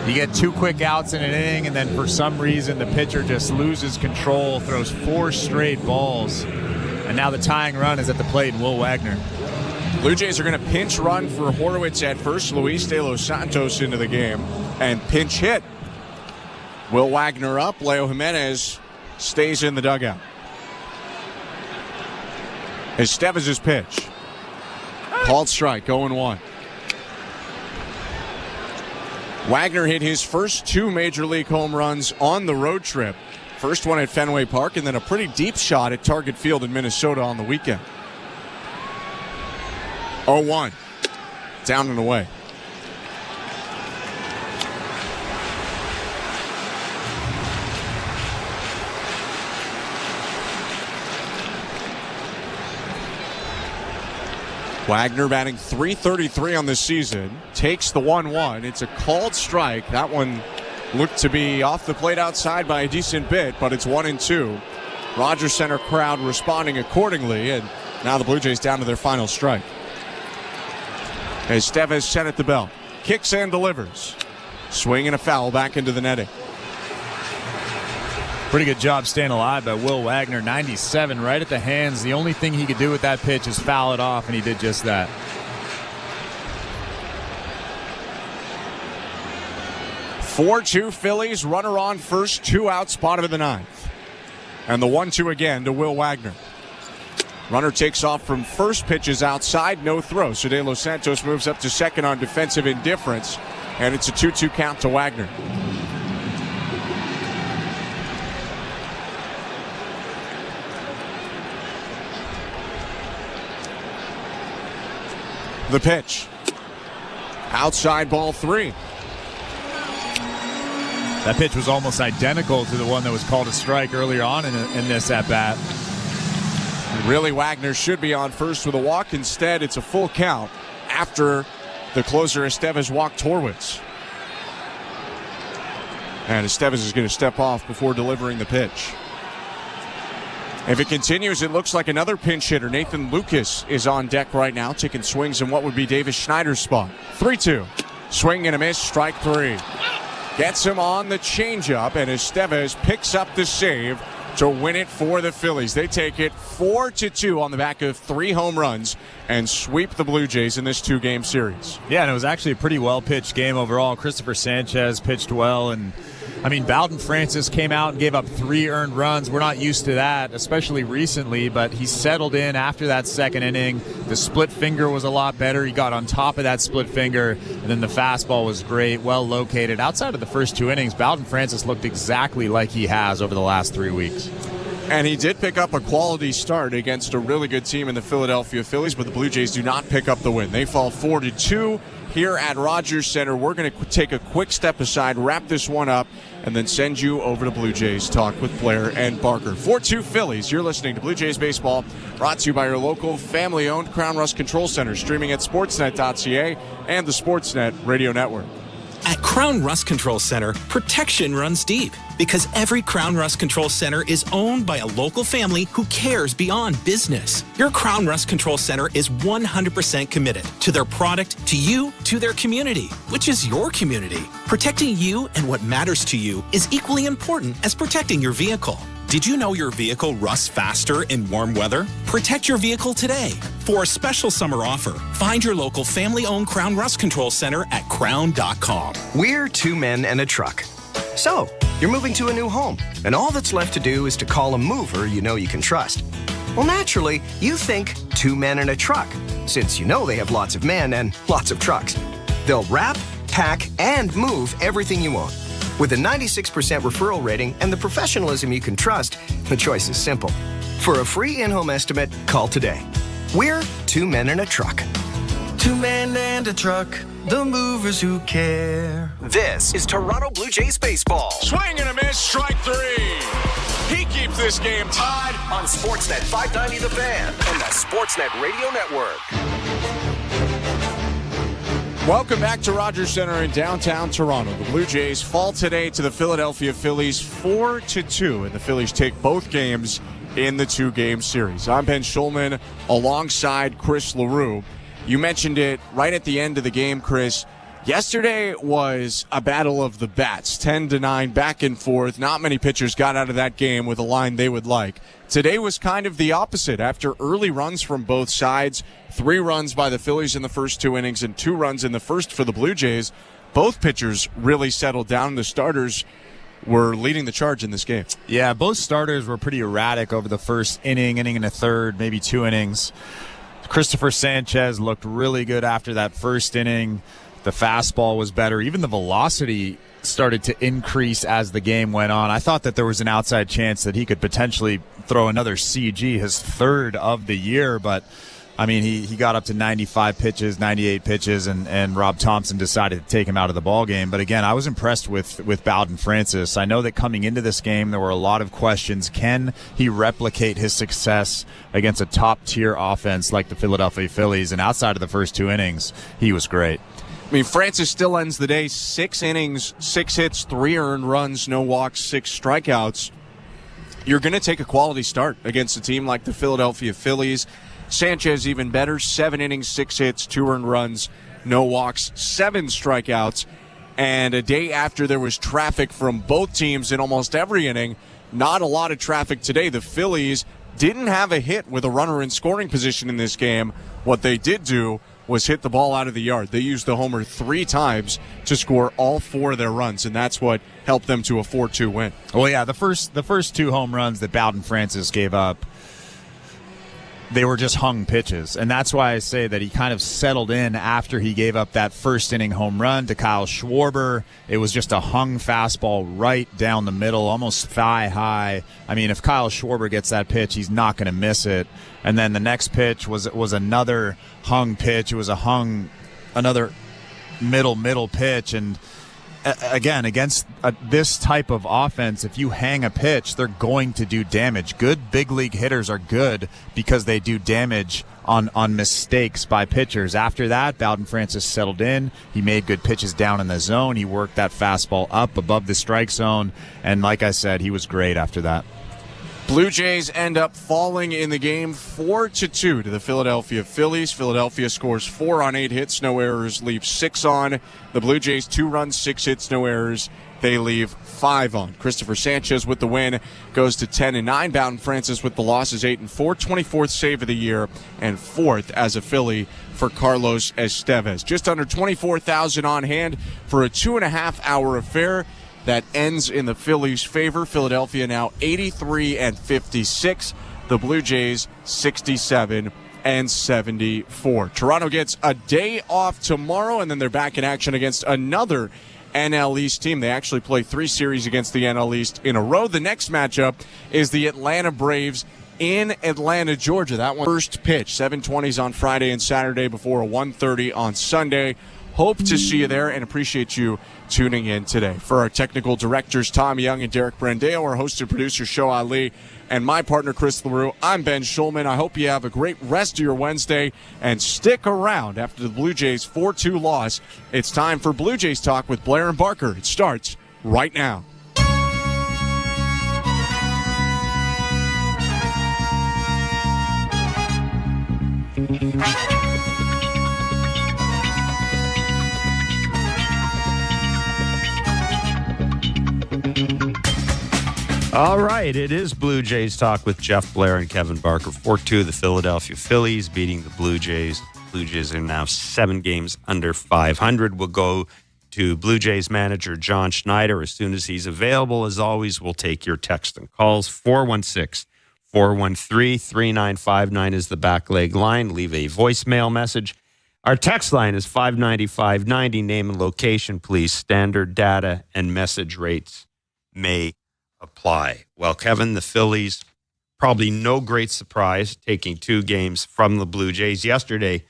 You get 2 quick outs in an inning, and then for some reason the pitcher just loses control, throws 4 straight balls. And now the tying run is at the plate, and Will Wagner. Blue Jays are going to pinch run for Horwitz at first. Luis De Los Santos into the game. And pinch hit. Will Wagner up. Leo Jimenez stays in the dugout. Estevez's pitch. Called strike, 0-1. Wagner hit his first 2 major league home runs on the road trip. First one at Fenway Park, and then a pretty deep shot at Target Field in Minnesota on the weekend. 0-1. Down and away. Wagner batting .333 on this season. Takes the 1-1. It's a called strike. That one looked to be off the plate outside by a decent bit, but it's 1-2. Rogers Center crowd responding accordingly, and now the Blue Jays down to their final strike. Estevez set at the belt. Kicks and delivers. Swing and a foul back into the netting. Pretty good job staying alive by Will Wagner. 97 right at the hands. The only thing he could do with that pitch is foul it off, and he did just that. (4-2) Phillies. Runner on first. 2 outs. Bottom of the ninth. And the 1-2 again to Will Wagner. Runner takes off from first, pitches outside, no throw. So De Los Santos moves up to second on defensive indifference, and it's a 2-2 count to Wagner. The pitch. Outside ball 3. That pitch was almost identical to the one that was called a strike earlier on in this at-bat. Really, Wagner should be on first with a walk. Instead, it's a full count after the closer Estevez walked Horwitz. And Estevez is going to step off before delivering the pitch. If it continues, it looks like another pinch hitter. Nathan Lucas is on deck right now, taking swings in what would be Davis Schneider's spot. 3-2. Swing and a miss, strike 3. Gets him on the changeup, and Estevez picks up the save to win it for the Phillies. They take it 4-2 on the back of 3 home runs and sweep the Blue Jays in this 2-game series. Yeah, and it was actually a pretty well-pitched game overall. Christopher Sanchez pitched well, and Bowden Francis came out and gave up 3 earned runs. We're not used to that, especially recently, but he settled in after that second inning. The split finger was a lot better. He got on top of that split finger, and then the fastball was great, well located. Outside of the first 2 innings, Bowden Francis looked exactly like he has over the last 3 weeks. And he did pick up a quality start against a really good team in the Philadelphia Phillies, but the Blue Jays do not pick up the win. They fall 4-2 here at Rogers Center. We're going to take a quick step aside, wrap this one up, and then send you over to Blue Jays Talk with Blair and Barker. 4-2 Phillies. You're listening to Blue Jays Baseball, brought to you by your local family-owned Crown Rust Control Center, streaming at sportsnet.ca and the Sportsnet Radio Network. At Crown Rust Control Center, protection runs deep because every Crown Rust Control Center is owned by a local family who cares beyond business. Your Crown Rust Control Center is 100% committed to their product, to you, to their community, which is your community. Protecting you and what matters to you is equally important as protecting your vehicle. Did you know your vehicle rusts faster in warm weather? Protect your vehicle today. For a special summer offer, find your local family-owned Crown Rust Control Center at crown.com. We're 2 men and a truck. So, you're moving to a new home, and all that's left to do is to call a mover you know you can trust. Well, naturally, you think 2 men and a truck, since you know they have lots of men and lots of trucks. They'll wrap, pack, and move everything you own. With a 96% referral rating and the professionalism you can trust, the choice is simple. For a free in-home estimate, call today. We're 2 men and a truck. 2 men and a truck, the movers who care. This is Toronto Blue Jays baseball. Swing and a miss, strike 3. He keeps this game tied on Sportsnet 590 The Fan and the Sportsnet Radio Network. Welcome back to Rogers Center in downtown Toronto. The Blue Jays fall today to the Philadelphia Phillies 4-2, and the Phillies take both games in the 2-game series. I'm Ben Schulman alongside Chris LaRue. You mentioned it right at the end of the game, Chris. Yesterday was a battle of the bats, 10-9, back and forth. Not many pitchers got out of that game with a line they would like. Today was kind of the opposite. After early runs from both sides, 3 runs by the Phillies in the first 2 innings and 2 runs in the first for the Blue Jays, both pitchers really settled down. The starters were leading the charge in this game. Yeah, both starters were pretty erratic over the first inning and a third, maybe 2 innings. Christopher Sanchez looked really good after that first inning. The fastball was better. Even the velocity started to increase as the game went on. I thought that there was an outside chance that he could potentially throw another CG, his 3rd of the year, but he got up to 95 pitches, 98 pitches, and Rob Thompson decided to take him out of the ball game. But again, I was impressed with Bowden Francis. I know that coming into this game, there were a lot of questions. Can he replicate his success against a top-tier offense like the Philadelphia Phillies? And outside of the first 2 innings, he was great. Francis still ends the day 6 innings, 6 hits, 3 earned runs, no walks, 6 strikeouts. You're going to take a quality start against a team like the Philadelphia Phillies. Sanchez even better, 7 innings, 6 hits, 2 earned runs, no walks, 7 strikeouts. And a day after there was traffic from both teams in almost every inning, not a lot of traffic today. The Phillies didn't have a hit with a runner in scoring position in this game. What they did do was hit the ball out of the yard. They used the homer 3 times to score all 4 of their runs, and that's what helped them to a 4-2 win. Well, yeah, the first 2 home runs that Bowden Francis gave up, they were just hung pitches. And that's why I say that he kind of settled in after he gave up that first inning home run to Kyle Schwarber. It was just a hung fastball right down the middle, almost thigh high. I mean, if Kyle Schwarber gets that pitch, he's not going to miss it. And then the next pitch was another hung pitch. It was another middle pitch. And again, against this type of offense, if you hang a pitch, they're going to do damage. Good big league hitters are good because they do damage on mistakes by pitchers. After that, Bowden Francis settled in. He made good pitches down in the zone. He worked that fastball up above the strike zone. And like I said, he was great after that. Blue Jays end up falling in the game 4-2 to the Philadelphia Phillies. Philadelphia scores 4 on 8 hits, no errors, leaves 6 on. The Blue Jays 2 runs, 6 hits, no errors. They leave 5 on. Christopher Sanchez with the win goes to 10-9. Bowden Francis with the loss is 8-4, 24th save of the year, and 4th as a Philly for Carlos Estevez. Just under 24,000 on hand for a 2.5-hour affair that ends in the Phillies' favor. Philadelphia now 83-56. The Blue Jays 67-74. Toronto gets a day off tomorrow, and then they're back in action against another NL East team. They actually play 3 series against the NL East in a row. The next matchup is the Atlanta Braves in Atlanta, Georgia. That one first pitch, 7:20s on Friday and Saturday before a 1:30 on Sunday. Hope to see you there and appreciate you tuning in today. For our technical directors, Tom Young and Derek Brandeo, our host and producer, Show Ali, and my partner, Chris LaRue, I'm Ben Schulman. I hope you have a great rest of your Wednesday, and stick around after the Blue Jays 4-2 loss. It's time for Blue Jays Talk with Blair and Barker. It starts right now. All right, it is Blue Jays Talk with Jeff Blair and Kevin Barker. 4-2, the Philadelphia Phillies beating the Blue Jays. Blue Jays are now 7 games under 500. We'll go to Blue Jays manager John Schneider as soon as he's available. As always, we'll take your text and calls. 416-413-3959 is the back leg line. Leave a voicemail message. Our text line is 590-590. Name and location, please. Standard data and message rates may apply. Well, Kevin, the Phillies, probably no great surprise, taking 2 games from the Blue Jays. Yesterday,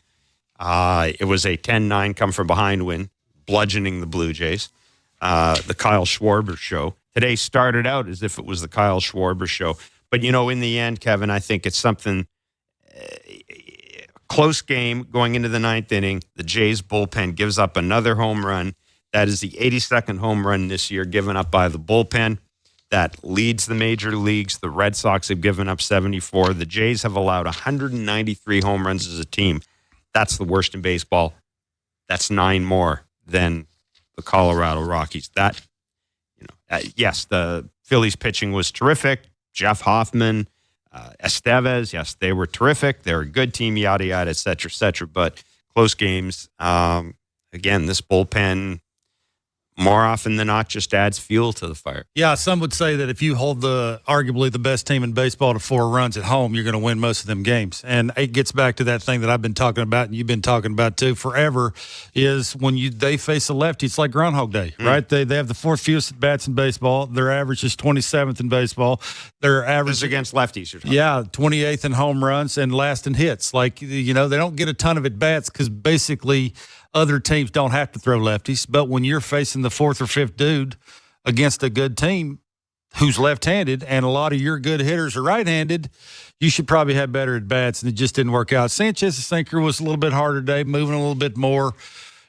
it was a 10-9 come-from-behind win, bludgeoning the Blue Jays. The Kyle Schwarber show. Today started out as if it was the Kyle Schwarber show. But, you know, in the end, Kevin, I think it's something close game going into the 9th inning. The Jays bullpen gives up another home run. That is the 82nd home run this year given up by the bullpen. That leads the major leagues. The Red Sox have given up 74. The Jays have allowed 193 home runs as a team. That's the worst in baseball. That's 9 more than the Colorado Rockies. That, you know, yes, the Phillies pitching was terrific. Jeff Hoffman, Estevez, yes, they were terrific. They're a good team, yada, yada, et cetera, but close games. Again, this bullpen, more often than not, just adds fuel to the fire. Yeah, some would say that if you hold arguably the best team in baseball to 4 runs at home, you're going to win most of them games. And it gets back to that thing that I've been talking about and you've been talking about too forever, is when they face a lefty, it's like Groundhog Day, right? They have the 4th fewest at bats in baseball. Their average is 27th in baseball. Their average is against lefties. You're talking. Yeah, 28th in home runs and last in hits. Like, you know, they don't get a ton of at bats because basically other teams don't have to throw lefties, but when you're facing the 4th or 5th dude against a good team who's left-handed and a lot of your good hitters are right-handed, you should probably have better at-bats, and it just didn't work out. Sanchez's sinker was a little bit harder today, moving a little bit more.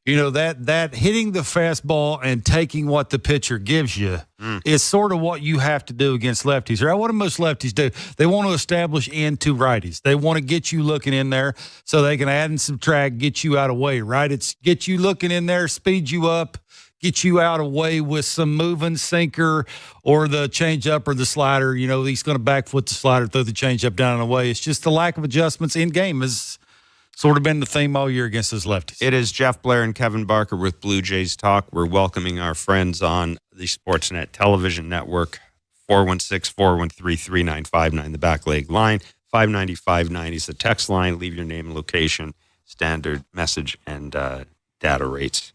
You know, that hitting the fastball and taking what the pitcher gives you is sort of what you have to do against lefties. Right? What do most lefties do? They want to establish into righties. They want to get you looking in there so they can add and subtract, get you out of way, right? It's get you looking in there, speed you up, get you out of way with some moving sinker or the changeup or the slider. You know, he's going to back foot the slider, throw the changeup down and away. It's just the lack of adjustments in game has sort of been the theme all year against those lefties. It is Jeff Blair and Kevin Barker with Blue Jays Talk. We're welcoming our friends on the Sportsnet television network, 416-413-3959, the back leg line. 590-590 is the text line. Leave your name and location. Standard message and data rates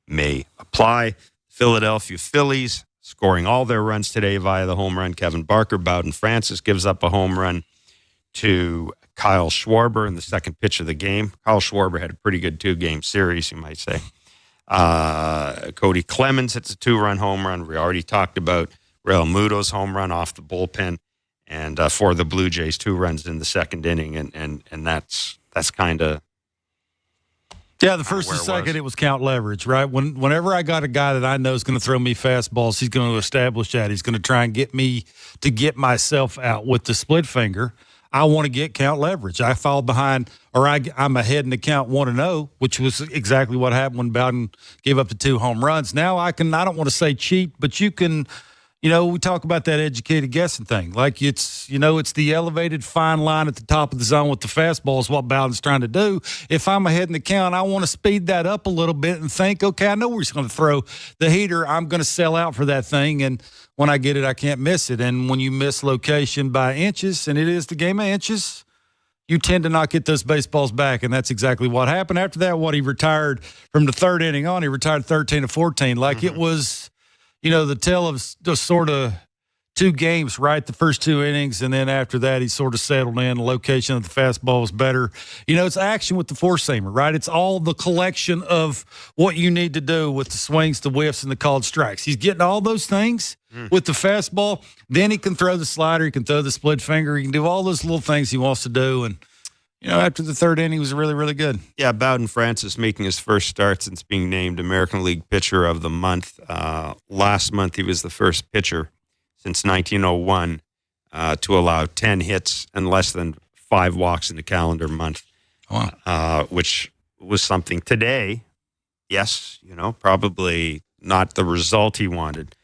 may apply. Philadelphia Phillies scoring all their runs today via the home run. Kevin Barker, Bowden Francis gives up a home run to Kyle Schwarber in the second pitch of the game. Kyle Schwarber had a pretty good 2-game series, you might say. Cody Clemens hits a 2-run home run. We already talked about Real Muto's home run off the bullpen. And for the Blue Jays, 2 runs in the second inning. And that's kind of... Yeah, the first and second, it was count leverage, right? Whenever I got a guy that I know is going to throw me fastballs, he's going to establish that. He's going to try and get me to get myself out with the split finger. I want to get count leverage. I fall behind, or I'm ahead in the count 1-0, which was exactly what happened when Bowden gave up the 2 home runs. Now I don't want to say cheat, but you can... You know, we talk about that educated guessing thing. Like it's the elevated fine line at the top of the zone with the fastball is what Bowden's trying to do. If I'm ahead in the count, I want to speed that up a little bit and think, okay, I know where he's going to throw the heater. I'm going to sell out for that thing. And when I get it, I can't miss it. And when you miss location by inches, and it is the game of inches, you tend to not get those baseballs back. And that's exactly what happened. After that, he retired from the third inning on. He retired 13-14. Like it was... You know, the tale of just sort of 2 games, right? The first 2 innings, and then after that, he sort of settled in. The location of the fastball was better. You know, it's action with the four-seamer, right? It's all the collection of what you need to do with the swings, the whiffs, and the called strikes. He's getting all those things with the fastball. Then he can throw the slider. He can throw the split finger. He can do all those little things he wants to do. And, you know, after the third inning, he was really, really good. Yeah, Bowden Francis making his first start since being named American League Pitcher of the Month. Last month, he was the first pitcher since 1901 to allow 10 hits and less than 5 walks in the calendar month, which was something. Today, yes, you know, probably not the result he wanted.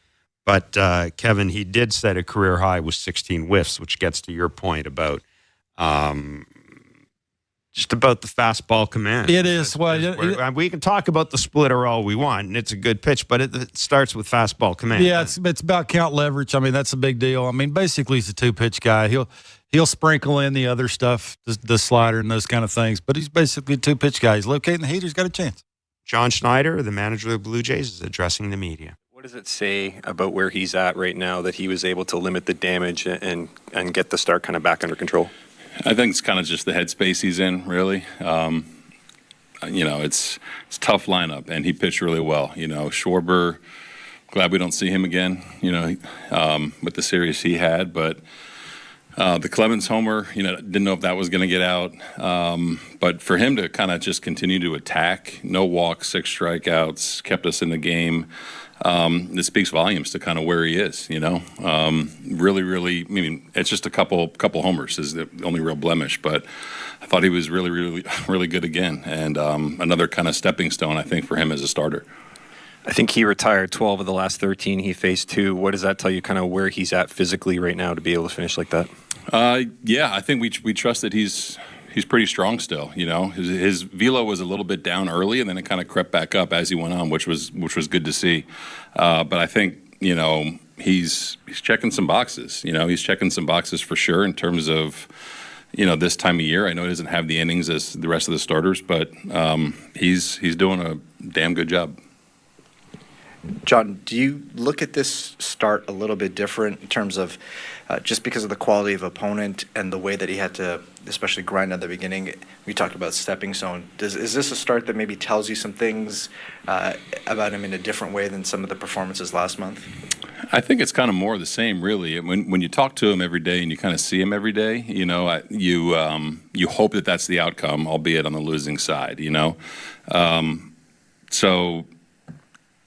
But, Kevin, he did set a career high with 16 whiffs, which gets to your point about just about the fastball command. It is. Well, we can talk about the splitter all we want, and it's a good pitch, but it starts with fastball command. Yeah, it's about count leverage. I mean, that's a big deal. I mean, basically, he's a 2-pitch guy. He'll sprinkle in the other stuff, the slider and those kind of things, but he's basically a 2-pitch guy. He's locating the heater. He's got a chance. John Schneider, the manager of the Blue Jays, is addressing the media. What does it say about where he's at right now that he was able to limit the damage and get the start kind of back under control? I think it's kind of just the headspace he's in, really. You know, it's a tough lineup, and he pitched really well. You know, Schwarber, glad we don't see him again, you know, with the series he had. But the Clemens homer, you know, didn't know if that was going to get out. But for him to kind of just continue to attack, no walks, 6 strikeouts, kept us in the game. This speaks volumes to kind of where he is, you know. Really, really, I mean, it's just a couple homers is the only real blemish, but I thought he was really, really, really good again, and another kind of stepping stone, I think, for him as a starter. I think he retired 12 of the last 13. He faced 2. What does that tell you kind of where he's at physically right now to be able to finish like that? Yeah, I think we trust that he's pretty strong still. You know, his velo was a little bit down early, and then it kind of crept back up as he went on, which was good to see. But I think, you know, he's checking some boxes. You know, he's checking some boxes for sure in terms of, you know, this time of year. I know he doesn't have the innings as the rest of the starters, but he's doing a damn good job. John, do you look at this start a little bit different in terms of just because of the quality of opponent and the way that he had to especially grind at the beginning? We talked about stepping stone. Is this a start that maybe tells you some things about him in a different way than some of the performances last month? I think it's kind of more of the same, really. When you talk to him every day and you kind of see him every day, you know, you hope that that's the outcome, albeit on the losing side, you know. So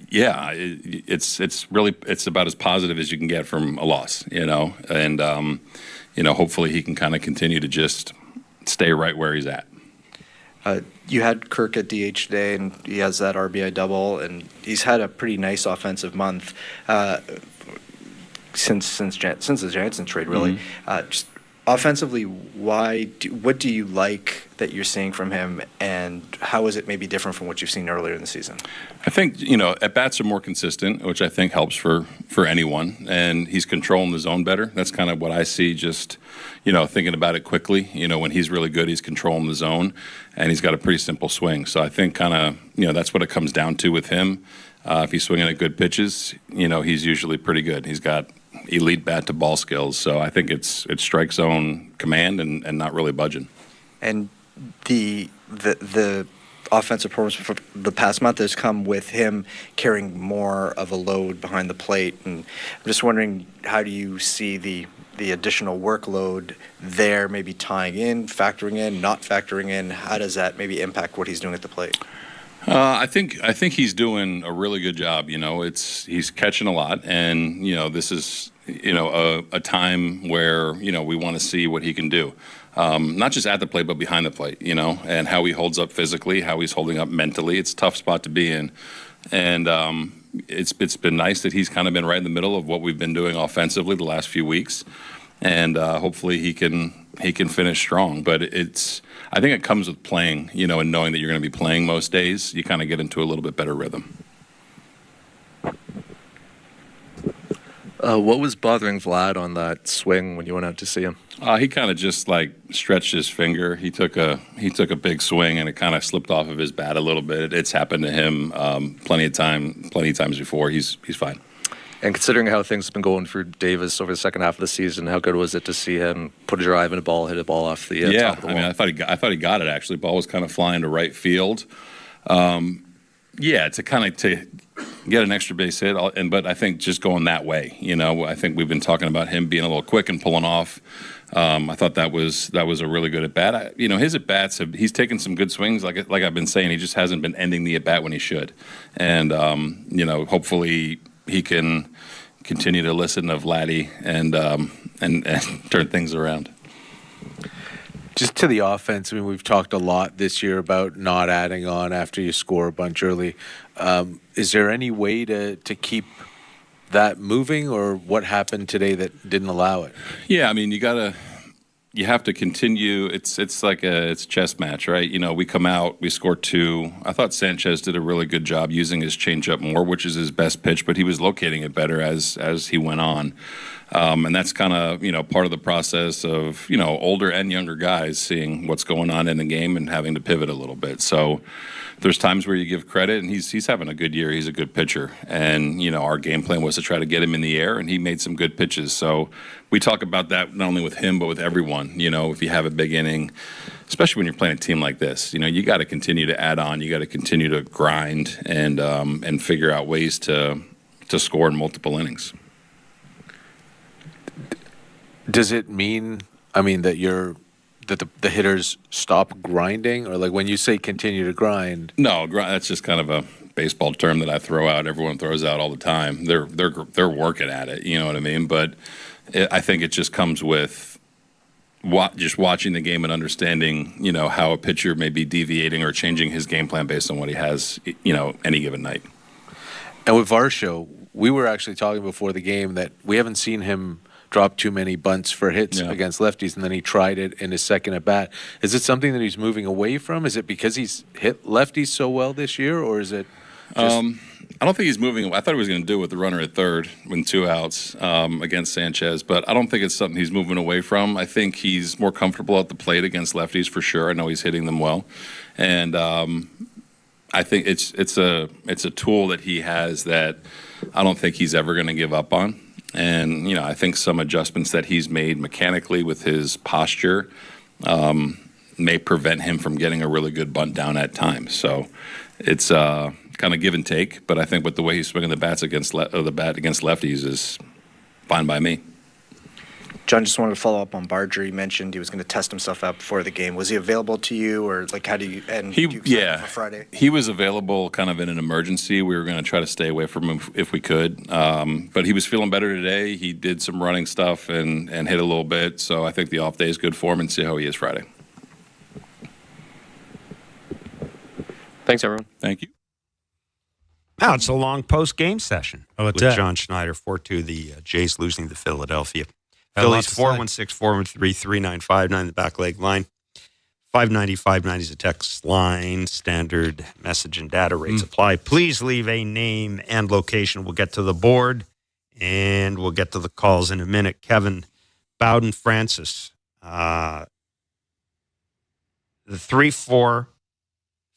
yeah, it's really about as positive as you can get from a loss, you know, and you know, hopefully he can kind of continue to just stay right where he's at. You had Kirk at DH today, and he has that RBI double, and he's had a pretty nice offensive month since the Jansen trade, really. Just offensively, what do you like that you're seeing from him, and how is it maybe different from what you've seen earlier in the season? I think, at bats are more consistent, which I think helps for anyone, and he's controlling the zone better. That's kind of what I see, just, thinking about it quickly. When he's really good, he's controlling the zone, and he's got a pretty simple swing. So I think kind of, that's what it comes down to with him. If he's swinging at good pitches, he's usually pretty good. He's got elite bat to ball skills. So I think it's strike zone command and not really budging. And the offensive performance for the past month has come with him carrying more of a load behind the plate. And I'm just wondering, how do you see the additional workload there, maybe tying in, factoring in, not factoring in? How does that maybe impact what he's doing at the plate? I think he's doing a really good job. He's catching a lot, and this is a time where we want to see what he can do, not just at the plate but behind the plate. And how he holds up physically, how he's holding up mentally. It's a tough spot to be in, and it's been nice that he's kind of been right in the middle of what we've been doing offensively the last few weeks, and hopefully he can finish strong. But I think it comes with playing, and knowing that you're going to be playing most days. You kind of get into a little bit better rhythm. What was bothering Vlad on that swing when you went out to see him? He kind of just stretched his finger. He took a big swing and it kind of slipped off of his bat a little bit. It's happened to him plenty of times before. He's fine. And considering how things have been going for Davis over the second half of the season, how good was it to see him put a drive in a ball, hit a ball off the top of the wall? I thought he got it actually. Ball was kind of flying to right field. To get an extra base hit, but I think just going that way. I think we've been talking about him being a little quick and pulling off. I thought that was a really good at bat. His at bats he's taken some good swings. Like I've been saying, he just hasn't been ending the at bat when he should. And hopefully he can continue to listen to Vladdy and turn things around. Just to the offense, we've talked a lot this year about not adding on after you score a bunch early. Is there any way to keep that moving, or what happened today that didn't allow it? Yeah, you have to continue. It's like a chess match, right? We come out, we score 2. I thought Sanchez did a really good job using his changeup more, which is his best pitch, but he was locating it better as he went on. And that's kind of, part of the process of, older and younger guys seeing what's going on in the game and having to pivot a little bit. So there's times where you give credit, and he's having a good year. He's a good pitcher. And, our game plan was to try to get him in the air, and he made some good pitches. So we talk about that not only with him but with everyone. If you have a big inning, especially when you're playing a team like this, you got to continue to add on. You got to continue to grind and figure out ways to score in multiple innings. Does it mean, that the hitters stop grinding, or when you say continue to grind? No, that's just kind of a baseball term that I throw out. Everyone throws out all the time. They're working at it. You know what I mean? But I think it just comes with just watching the game and understanding, how a pitcher may be deviating or changing his game plan based on what he has, any given night. And with Varsho, we were actually talking before the game that we haven't seen him drop too many bunts for hits against lefties, and then he tried it in his second at bat. Is it something that he's moving away from? Is it because he's hit lefties so well this year, or is it just... I don't think he's moving. I thought he was going to do it with the runner at third when 2 outs against Sanchez, but I don't think it's something he's moving away from. I think he's more comfortable at the plate against lefties for sure. I know he's hitting them well, and I think it's a tool that he has that I don't think he's ever going to give up on. And, I think some adjustments that he's made mechanically with his posture may prevent him from getting a really good bunt down at times. So it's kind of give and take. But I think with the way he's swinging the bat against lefties is fine by me. John, just wanted to follow up on Barger. He mentioned he was going to test himself out before the game. Was he available to you, or how do you? And do you for Friday? He was available, kind of in an emergency. We were going to try to stay away from him if we could, but he was feeling better today. He did some running stuff and hit a little bit. So I think the off day is good for him, and see how he is Friday. Thanks, everyone. Thank you. Now it's a long post-game session with that? John Schneider. 4-2, the Jays losing to Philadelphia. Got a lot Phillies to say. 416-413-3959, the back leg line. 590-590 is a text line. Standard message and data rates apply. Please leave a name and location. We'll get to the board, and we'll get to the calls in a minute. Kevin, Bowden Francis, the 3, 4,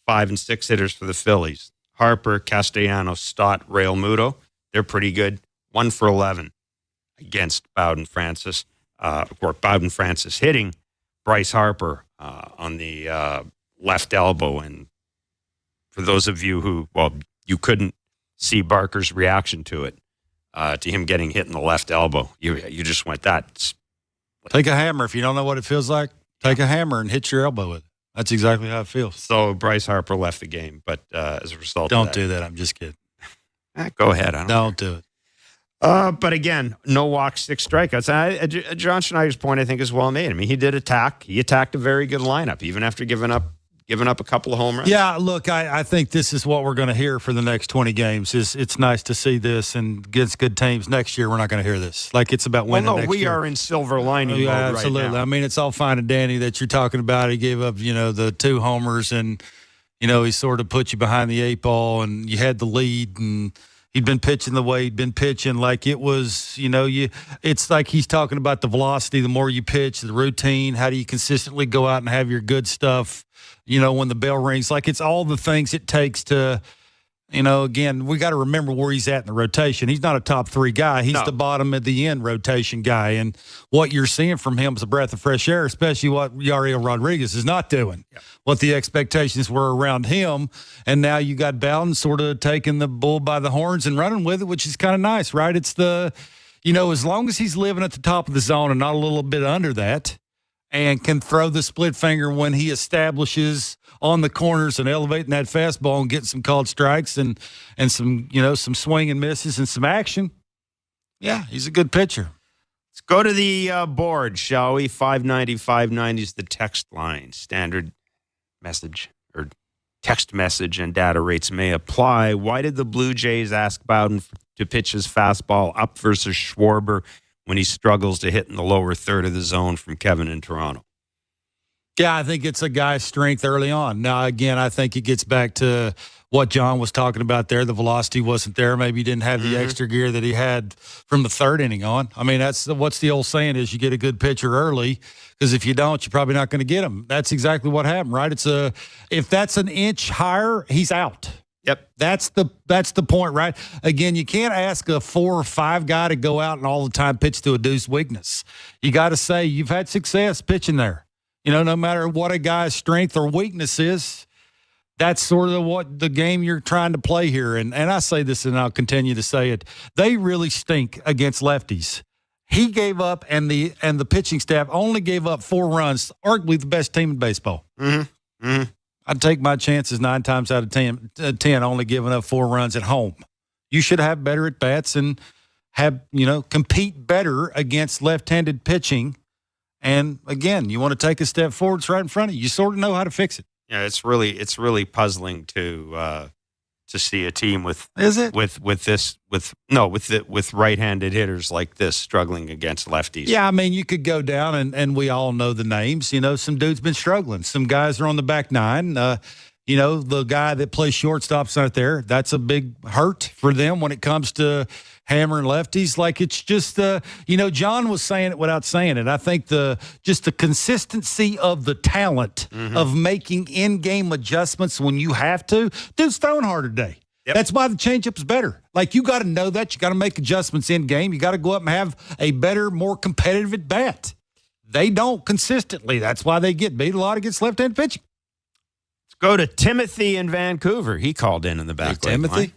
5, and 6 hitters for the Phillies. Harper, Castellanos, Stott, Real Muto. They're pretty good. 1 for 11 against Bowden Francis. Of course, Bowden Francis hitting Bryce Harper on the left elbow. And for those of you who, you couldn't see Barker's reaction to it, to him getting hit in the left elbow. You just went, that's... Take a hammer. If you don't know what it feels like, take a hammer and hit your elbow with it. That's exactly how it feels. So Bryce Harper left the game, but as a result Don't of that... do that. I'm just kidding. Go ahead. Don't do it. But again, no walks, 6 strikeouts. John Schneider's point, I think, is well made. I mean, he did attack. He attacked a very good lineup, even after giving up a couple of home runs. Yeah, look, I think this is what we're going to hear for the next 20 games. It's nice to see this, and against good teams next year, we're not going to hear this. Like, it's about winning next year. We are in silver lining mode absolutely. right now. I mean, it's all fine and dandy that you're talking about. He gave up, the 2 homers, and, he sort of put you behind the 8 ball, and you had the lead, and he'd been pitching the way he'd been pitching. Like, it was, it's like he's talking about the velocity, the more you pitch, the routine, how do you consistently go out and have your good stuff, when the bell rings. Like, it's all the things it takes to, again, we got to remember where he's at in the rotation. He's not a top 3 guy. He's the bottom of the end rotation guy. And what you're seeing from him is a breath of fresh air, especially what Yariel Rodriguez is not doing. Yeah. What the expectations were around him. And now you got Bowden sort of taking the bull by the horns and running with it, which is kind of nice, right? It's the, as long as he's living at the top of the zone and not a little bit under that, and can throw the split finger when he establishes on the corners and elevating that fastball and getting some called strikes and some, some swing and misses and some action. Yeah, he's a good pitcher. Let's go to the board, shall we? 590 is the text line. Standard message or text message and data rates may apply. Why did the Blue Jays ask Bowden to pitch his fastball up versus Schwarber when he struggles to hit in the lower third of the zone from Kevin in Toronto? Yeah, I think it's a guy's strength early on. Now, again, I think it gets back to what John was talking about there. The velocity wasn't there. Maybe he didn't have the extra gear that he had from the 3rd inning on. I mean, what's the old saying is you get a good pitcher early, because if you don't, you're probably not going to get him. That's exactly what happened, right? If that's an inch higher, he's out. Yep. That's the point, right? Again, you can't ask a 4 or 5 guy to go out and all the time pitch to a deuce weakness. You got to say you've had success pitching there. No matter what a guy's strength or weakness is, that's sort of what the game you're trying to play here. And I say this, and I'll continue to say it. They really stink against lefties. He gave up, and the pitching staff only gave up 4 runs, arguably the best team in baseball. I'd take my chances 9 times out of 10 only giving up 4 runs at home. You should have better at-bats and have, compete better against left-handed pitching. And, again, you want to take a step forward, it's right in front of you. You sort of know how to fix it. Yeah, it's really puzzling to see a team with right-handed hitters like this struggling against lefties. Yeah, I mean, you could go down and we all know the names. Some dude's been struggling. Some guys are on the back 9. The guy that plays shortstop's not there. That's a big hurt for them when it comes to hammering lefties. Like, it's just, John was saying it without saying it. I think the consistency of the talent of making in-game adjustments when you have to. Dude's throwing harder today. Yep. That's why the changeup's better. Like, you got to know that. You got to make adjustments in-game. You got to go up and have a better, more competitive at-bat. They don't consistently. That's why they get beat a lot against left-handed pitching. Let's go to Timothy in Vancouver. He called in the back. Hey, Timothy? Line.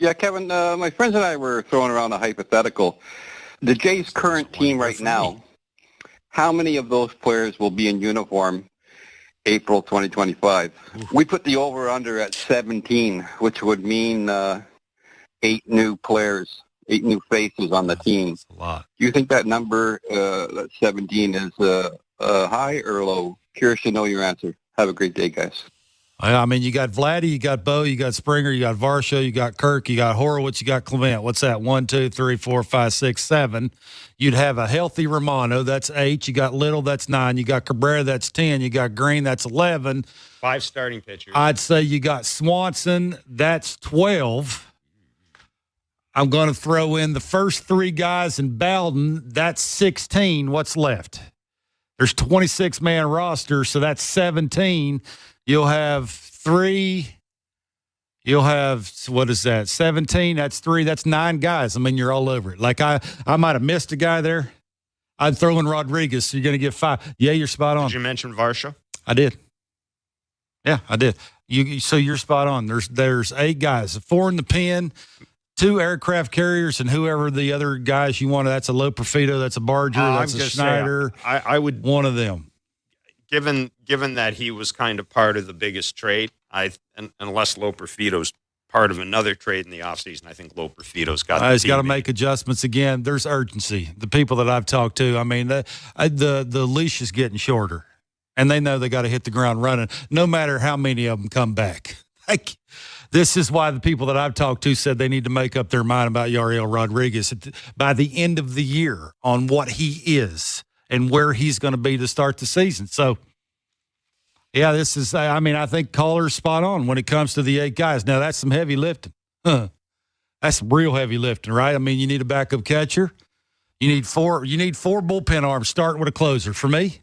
Yeah, Kevin, my friends and I were throwing around a hypothetical. The Jays' current team right now, how many of those players will be in uniform April 2025? We put the over-under at 17, which would mean 8 new players, 8 new faces on the team. That's a lot. Do you think that number, 17, is high or low? Curious to know your answer. Have a great day, guys. I mean, you got Vladdy, you got Bo, you got Springer, you got Varsho, you got Kirk, you got Horowitz, you got Clement. What's that? 1, 2, 3, 4, 5, 6, 7. You'd have a healthy Romano. That's 8. You got Little. That's 9. You got Cabrera. That's 10. You got Green. That's 11. 5 starting pitchers. I'd say you got Swanson. That's 12. I'm going to throw in the first 3 guys in Bowden. That's 16. What's left? There's 26-man roster, so that's 17. You'll have 3. You'll have, what is that, 17? That's 3. That's 9 guys. I mean, you're all over it. Like, I might have missed a guy there. I'd throw in Rodriguez, so you're going to get 5. Yeah, you're spot on. Did you mention Varsho? I did. Yeah, I did. So you're spot on. There's 8 guys, 4 in the pen, 2 aircraft carriers, and whoever the other guys you want. That's a Low Profito, that's a Barger, that's a Schneider. I would one of them. Given that he was kind of part of the biggest trade, unless Low Profito's part of another trade in the offseason, I think Low Profito's got. He's got to make adjustments again. There's urgency. The people that I've talked to, I mean, the leash is getting shorter, and they know they got to hit the ground running, no matter how many of them come back. Like, this is why the people that I've talked to said they need to make up their mind about Yariel Rodriguez by the end of the year on what he is and where he's going to be to start the season. So, yeah, this is, I mean, I think Caller's spot on when it comes to the 8 guys. Now, that's some heavy lifting. That's some real heavy lifting, right? I mean, you need a backup catcher. You need 4 bullpen arms starting with a closer for me.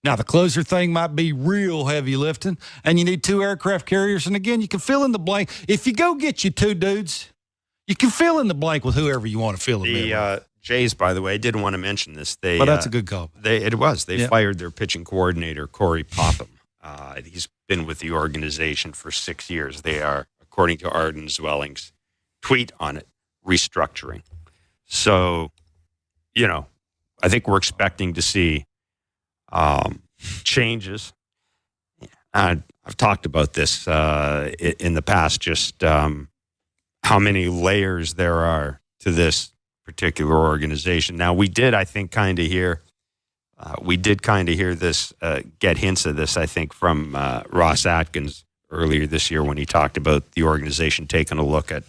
Now, the closer thing might be real heavy lifting, and you need 2 aircraft carriers. And, again, you can fill in the blank. If you go get you 2 dudes, you can fill in the blank with whoever you want to fill it in. Jays, by the way, I didn't want to mention this. But that's a good call. They fired their pitching coordinator, Corey Popham. He's been with the organization for 6 years. They are, according to Arden Zwelling's tweet on it, restructuring. So, I think we're expecting to see changes. I've talked about this in the past, just how many layers there are to this particular organization. Now, we did, I think, kind of hear this, get hints of this, I think, from Ross Atkins earlier this year when he talked about the organization taking a look at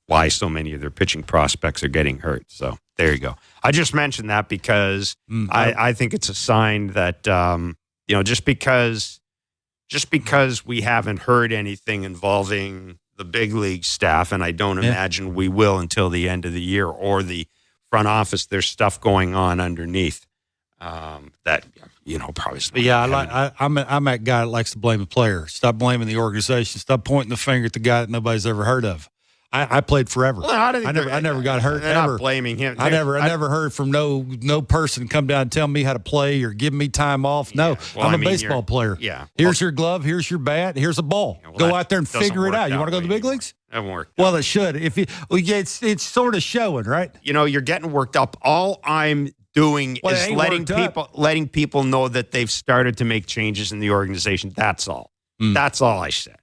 why so many of their pitching prospects are getting hurt. So there you go. I just mentioned that because I think it's a sign that, just because we haven't heard anything involving the big league staff, and I don't imagine we will until the end of the year, or the front office, there's stuff going on underneath that, probably. Yeah, I'm that guy that likes to blame the player. Stop blaming the organization. Stop pointing the finger at the guy that nobody's ever heard of. I played forever. Well, I never got hurt. They're not blaming him. I never heard from no person come down and tell me how to play or give me time off. No, I'm a baseball player. Yeah. Here's your glove. Here's your bat. Here's a ball. Go out there and figure it out. You want to go to the big leagues? That won't work. Well, it should. It's sort of showing, right? You're getting worked up. All I'm doing is letting people know that they've started to make changes in the organization. That's all. That's all I said.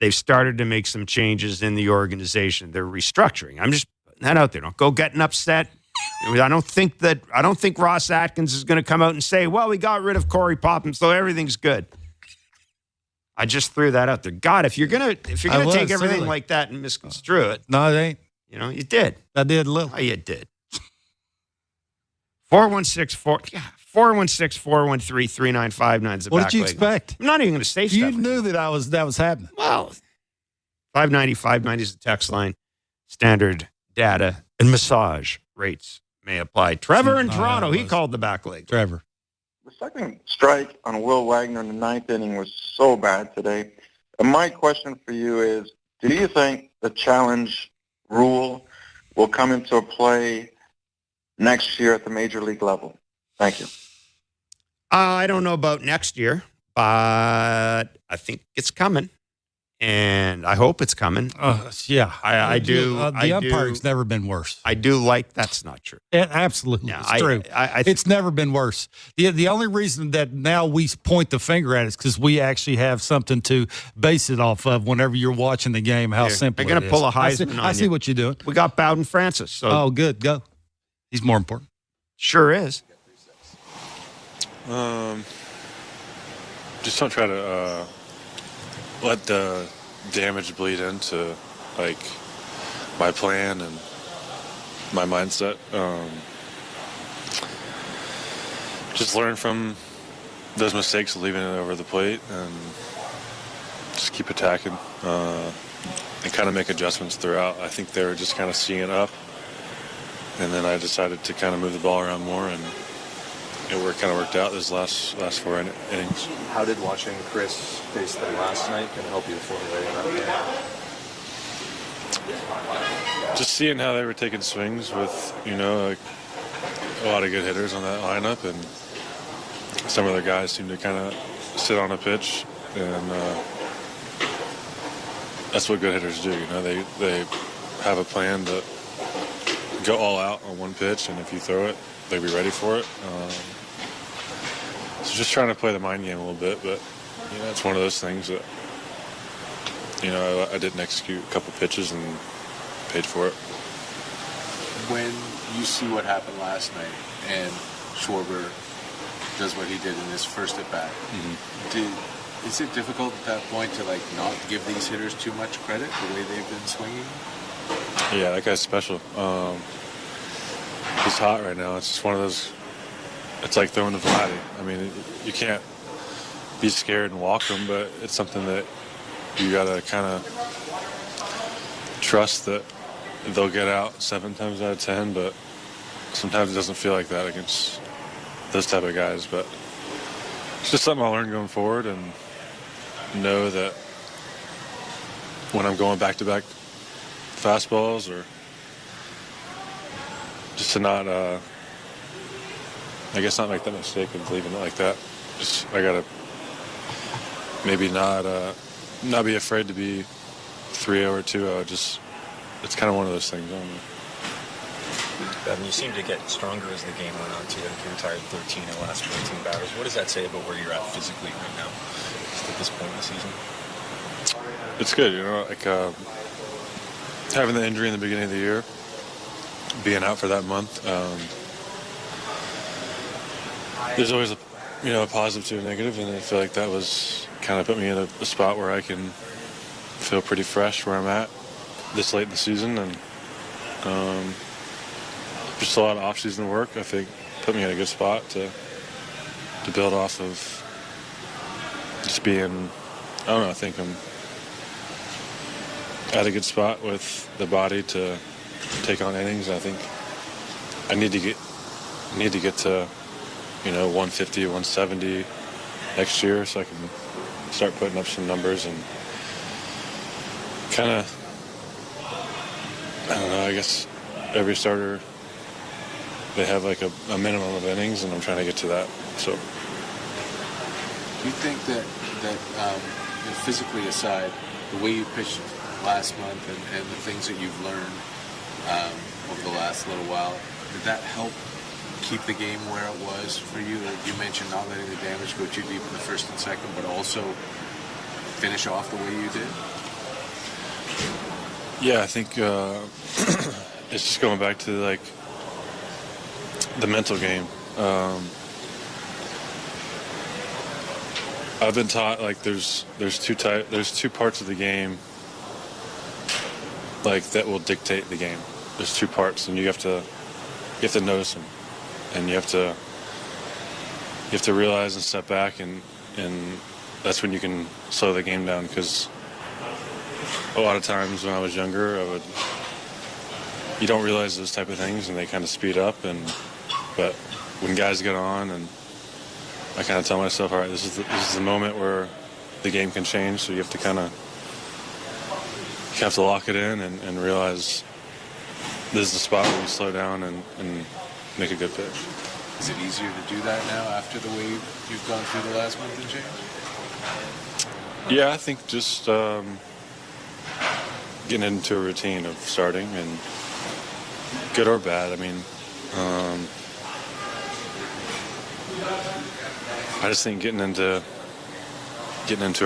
They've started to make some changes in the organization. They're restructuring. I'm just putting that out there. Don't go getting upset. I don't think Ross Atkins is going to come out and say, well, we got rid of Corey Popham, so everything's good. I just threw that out there. God, if you're gonna take everything like that and misconstrue it. No, it ain't. You did. I did a little. Oh, you did. 416-413-3959. What did you expect? I'm not even going to say stuff. You knew that was happening. Well, 590 is the text line. Standard data and massage rates may apply. Trevor in Toronto, he called the back leg. Trevor. The second strike on Will Wagner in the 9th inning was so bad today. And my question for you is, do you think the challenge rule will come into play next year at the major league level? Thank you. I don't know about next year, but I think it's coming, and I hope it's coming. Yeah, I do. The umpiring's never been worse. I do like. That's not true. Absolutely, it's true. It's never been worse. The only reason that now we point the finger at it is because we actually have something to base it off of whenever you're watching the game. How simple I'm going to pull a Heisman on you. I see what you're doing. We got Bowden Francis. So. Good. Go. He's more important. Sure is. Just don't try to let the damage bleed into like my plan and my mindset. Just learn from those mistakes of leaving it over the plate and just keep attacking and kind of make adjustments throughout. I think they were just kind of seeing it up, and then I decided to kind of move the ball around more, and it kind of worked out those last 4 innings. How did watching Chris face them last night kind of help you formulating that game? Just seeing how they were taking swings with, like a lot of good hitters on that lineup, and some of the guys seem to kind of sit on a pitch, and that's what good hitters do. They have a plan to go all out on one pitch, and if you throw it, they'll be ready for it. So just trying to play the mind game a little bit, but it's one of those things that I didn't execute a couple pitches and paid for it. When you see what happened last night and Schwarber does what he did in his first at bat, is it difficult at that point to not give these hitters too much credit the way they've been swinging? Yeah, that guy's special. He's hot right now. It's just one of those. It's like throwing to Vladdy. I mean, you can't be scared and walk them, but it's something that you gotta kind of trust that they'll get out 7 times out of 10. But sometimes it doesn't feel like that against those type of guys. But it's just something I learned going forward, and know that when I'm going back-to-back fastballs, or just to not, I guess not make that mistake of leaving it like that. Just I gotta maybe not be afraid to be 3-0 or 2-0. Just it's kind of one of those things. I don't know. Bevin, you seem to get stronger as the game went on too. You retired 13 of the last 14 batters. What does that say about where you're at physically right now, just at this point in the season? It's good, having the injury in the beginning of the year, being out for that month. There's always a positive to a negative, and I feel like that was kind of put me in a spot where I can feel pretty fresh where I'm at this late in the season, and just a lot of off-season work, I think, put me in a good spot to build off of just being, I think I'm at a good spot with the body to take on innings. I think I need to get to 150, 170 next year, so I can start putting up some numbers and kind of, I guess every starter, they have like a minimum of innings, and I'm trying to get to that. So, do you think that physically aside, the way you pitched last month and the things that you've learned over the last little while, did that help keep the game where it was for you? You mentioned not letting the damage go too deep in the first and second, but also finish off the way you did? Yeah, I think it's just going back to the mental game. I've been taught there's two parts of the game that will dictate the game. There's two parts, and you have to notice them, and you have to realize and step back, and that's when you can slow the game down. Because a lot of times when I was younger, you don't realize those type of things, and they kind of speed up. But when guys get on, and I kind of tell myself, all right, this is the moment where the game can change. So you have to lock it in and realize this is the spot where you slow down and make a good pitch. Is it easier to do that now after the way you've gone through the last month and change? Yeah, I think just getting into a routine of starting, and good or bad. I mean, I just think getting into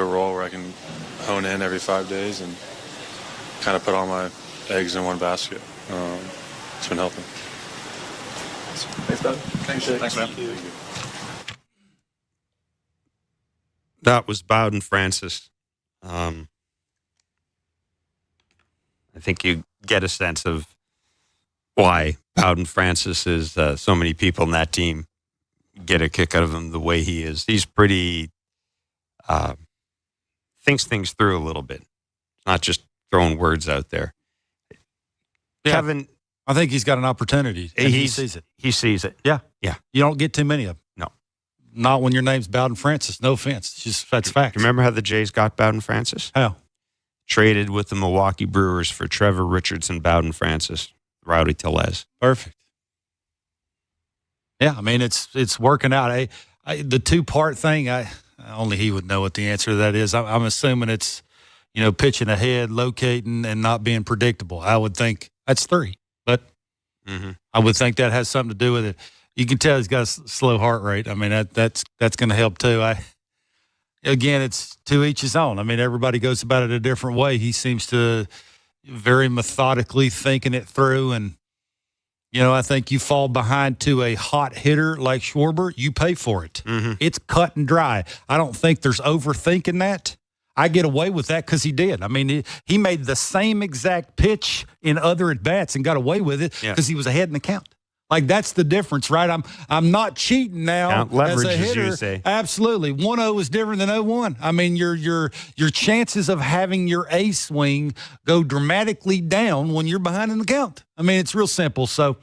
a role where I can hone in every 5 days and kind of put all my eggs in one basket. It's been helping. Thanks, Doug. Thanks, man. That was Bowden Francis I think you get a sense of why Bowden Francis is so many people in that team get a kick out of him the way he is. He's pretty thinks things through a little bit, not just throwing words out there. Yeah, Kevin, I think he's got an opportunity. And he sees it. He sees it. Yeah. Yeah. You don't get too many of them. No. Not when your name's Bowden Francis. No offense. It's just that's fact. Remember how the Jays got Bowden Francis? How? Traded with the Milwaukee Brewers for Trevor Richardson, Bowden Francis, Rowdy Tellez. Perfect. Yeah, I mean it's working out. The 2-part thing, only he would know what the answer to that is. I'm assuming it's, pitching ahead, locating, and not being predictable. I would think that's 3, but I would think that has something to do with it. You can tell he's got a slow heart rate. I mean that's going to help too. Again, it's to each his own. I mean, everybody goes about it a different way. He seems to very methodically thinking it through. And, I think you fall behind to a hot hitter like Schwarber, you pay for it. It's cut and dry. I don't think there's overthinking that. I get away with that because he did. I mean, he made the same exact pitch in other at-bats and got away with it because he was ahead in the count. Like, that's the difference, right? I'm not cheating now. Count leverage, as a hitter. as you say. Absolutely. 1-0 is different than 0-1. I mean, your chances of having your A swing go dramatically down when you're behind in the count. I mean, it's real simple. So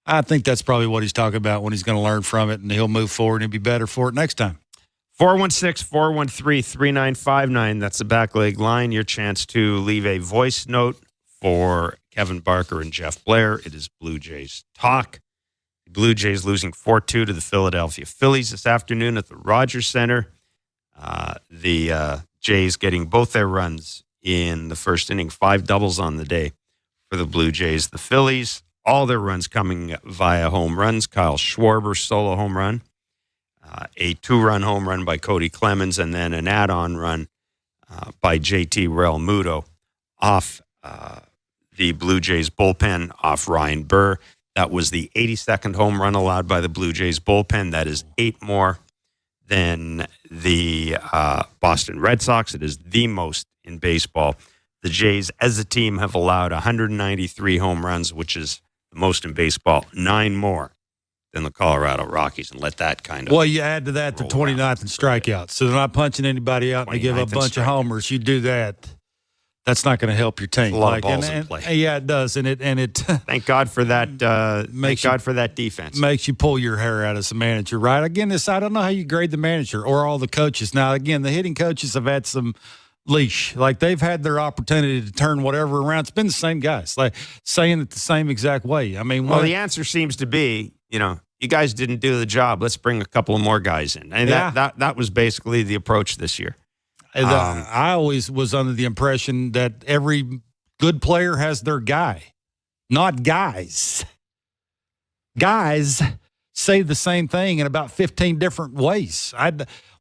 I think that's probably what he's talking about when he's going to learn from it, and he'll move forward and he'll be better for it next time. 416-413-3959. That's the back leg line. Your chance to leave a voice note for Kevin Barker and Jeff Blair. It is Blue Jays talk. The Blue Jays losing 4-2 to the Philadelphia Phillies this afternoon at the Rogers Center. The Jays getting both their runs in the first inning, 5 doubles on the day for the Blue Jays. The Phillies, all their runs coming via home runs. Kyle Schwarber, solo home run. A 2-run home run by Cody Clemens, and then an add-on run by JT Realmuto off the Blue Jays bullpen, off Ryan Burr. That was the 82nd home run allowed by the Blue Jays bullpen. That is 8 more than the Boston Red Sox. It is the most in baseball. The Jays, as a team, have allowed 193 home runs, which is the most in baseball, 9 more than the Colorado Rockies, and let that kind of... Well, you add to that the 29th in strikeouts. So they're not punching anybody out and they give up a bunch of homers. You do that, that's not going to help your team. A lot of balls in play. Yeah, it does. And it thank God for that. Thank God for that defense. Makes you pull your hair out as a manager, right? Again, I don't know how you grade the manager or all the coaches. Now, again, the hitting coaches have had some leash. Like, they've had their opportunity to turn whatever around. It's been the same guys, like saying it the same exact way. I mean, well, the answer seems to be, you guys didn't do the job. Let's bring a couple of more guys in. And that was basically the approach this year. I always was under the impression that every good player has their guy, not guys. Guys say the same thing in about 15 different ways.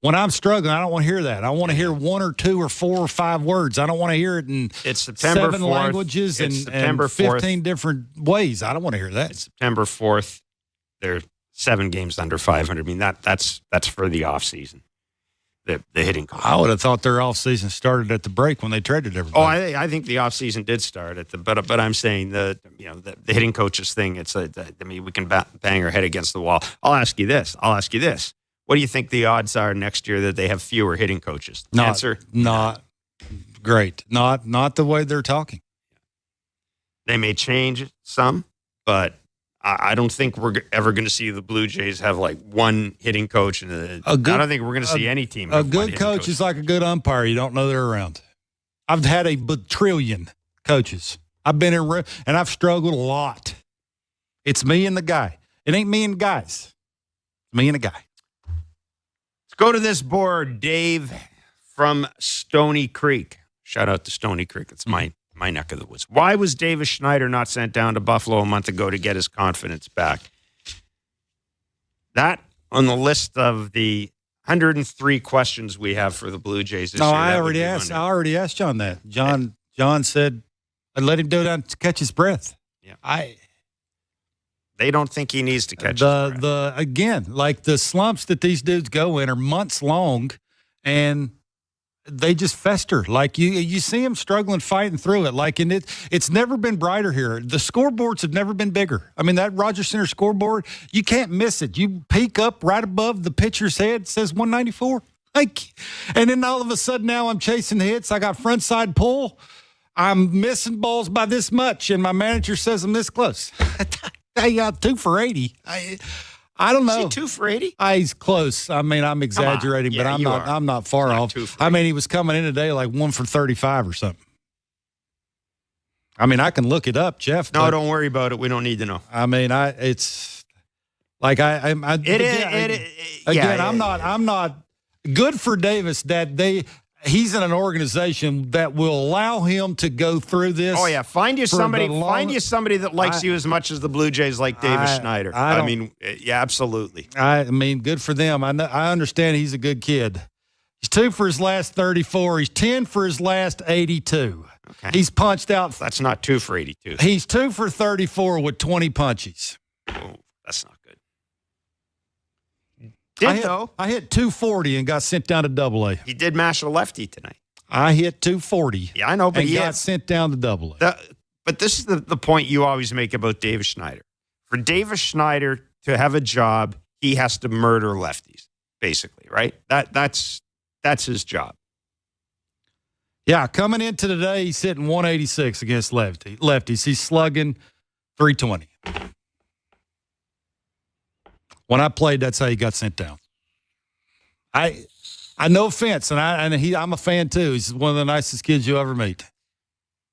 When I'm struggling, I don't want to hear that. I want to hear 1 or 2 or 4 or 5 words. I don't want to hear it in it's September 7 4th. languages and 15 different ways. I don't want to hear that. It's September 4th. They're 7 games under 500. I mean, that's for the offseason. The hitting coach. I would have thought their offseason started at the break when they traded everybody. Oh, I think the offseason did start at but I'm saying the hitting coaches thing. It's we can bang our head against the wall. I'll ask you this. What do you think the odds are next year that they have fewer hitting coaches? Answer: not great. Not the way they're talking. They may change some, but I don't think we're ever going to see the Blue Jays have like one hitting coach. I don't think we're going to see any team. A good coach is like a good umpire. You don't know they're around. I've had a trillion coaches. I've been in and I've struggled a lot. It's me and the guy. It ain't me and guys. It's me and a guy. Let's go to this board. Dave from Stony Creek. Shout out to Stony Creek. It's my neck of the woods. Why was Davis Schneider not sent down to Buffalo a month ago to get his confidence back? That on the list of the 103 questions we have for the Blue Jays this year. I already asked John that. John said, I'd let him go down to catch his breath. Yeah. They don't think he needs to catch his breath. Again, like the slumps that these dudes go in are months long, and they just fester. Like you see them struggling, fighting through it. Like, and it's never been brighter here. The scoreboards have never been bigger. I mean, that Rogers Center scoreboard, you can't miss it. You peek up right above the pitcher's head, it says 194. Like, and then all of a sudden now I'm chasing hits. I got front side pull. I'm missing balls by this much, and my manager says I'm this close. I got 2 for 80. I don't know. Is he 2 for 80? He's close. I mean, I'm exaggerating, but I'm not far off. I mean, he was coming in today like 1 for 35 or something. I mean, I can look it up, Jeff. No, don't worry about it. We don't need to know. I mean, it's like I'm not good for Davis that he's in an organization that will allow him to go through this. Oh yeah, find you somebody that likes you as much as the Blue Jays like Davis Schneider. I mean, yeah, absolutely. I mean, good for them. I understand he's a good kid. He's 2 for his last 34. He's 10 for his last 82. Okay. He's punched out. That's not 2 for 82. He's 2 for 34 with 20 punches. Oh, that's not good. I hit 240 and got sent down to Double-A. He did mash a lefty tonight. I hit 240. Yeah, I know, but he got sent down to Double-A. But this is the point you always make about Davis Schneider. For Davis Schneider to have a job, he has to murder lefties, basically, right? That's his job. Yeah, coming into today, he's hitting 186 against lefties. He's slugging 320. When I played, that's how he got sent down. I no offense, and I'm a fan too. He's one of the nicest kids you'll ever meet.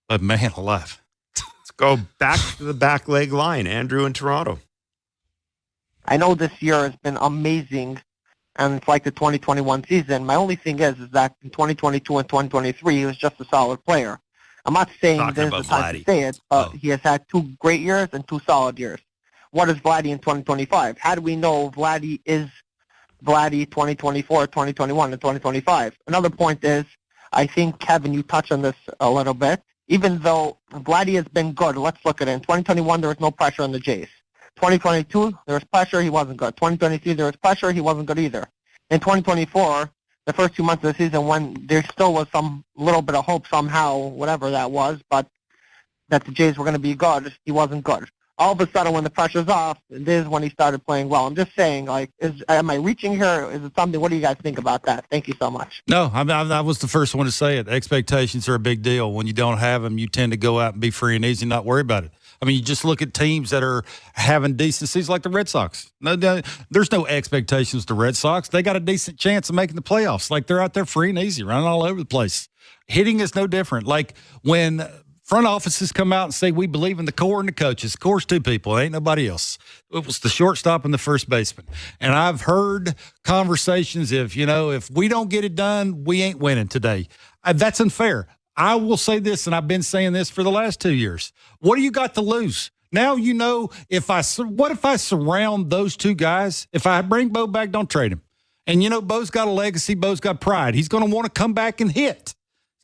But man alive. Let's go back to the back leg line. Andrew in Toronto. I know this year has been amazing, and it's like the 2021 season. My only thing is that in 2022 and 2023, he was just a solid player. I'm not saying this is the time to say it, but he has had 2 great years and 2 solid years. What is Vladdy in 2025? How do we know Vladdy is Vladdy 2024, 2021, and 2025? Another point is, I think, Kevin, you touched on this a little bit. Even though Vladdy has been good, let's look at it. In 2021, there was no pressure on the Jays. 2022, there was pressure, he wasn't good. 2023, there was pressure, he wasn't good either. In 2024, the first 2 months of the season, when there still was some little bit of hope somehow, whatever that was, but that the Jays were going to be good, he wasn't good. All of a sudden, when the pressure's off, this is when he started playing well. I'm just saying, like, am I reaching here? Is it something? What do you guys think about that? Thank you so much. No, I was the first one to say it. Expectations are a big deal. When you don't have them, you tend to go out and be free and easy and not worry about it. I mean, you just look at teams that are having decent seasons like the Red Sox. No, there's no expectations with the Red Sox. They got a decent chance of making the playoffs. Like, they're out there free and easy, running all over the place. Hitting is no different. Like, when front offices come out and say, we believe in the core and the coaches. The core's 2 people. It ain't nobody else. It was the shortstop and the first baseman. And I've heard conversations if we don't get it done, we ain't winning today. That's unfair. I will say this, and I've been saying this for the last 2 years. What do you got to lose? Now you know what if I surround those 2 guys? If I bring Bo back, don't trade him. And, Bo's got a legacy. Bo's got pride. He's going to want to come back and hit.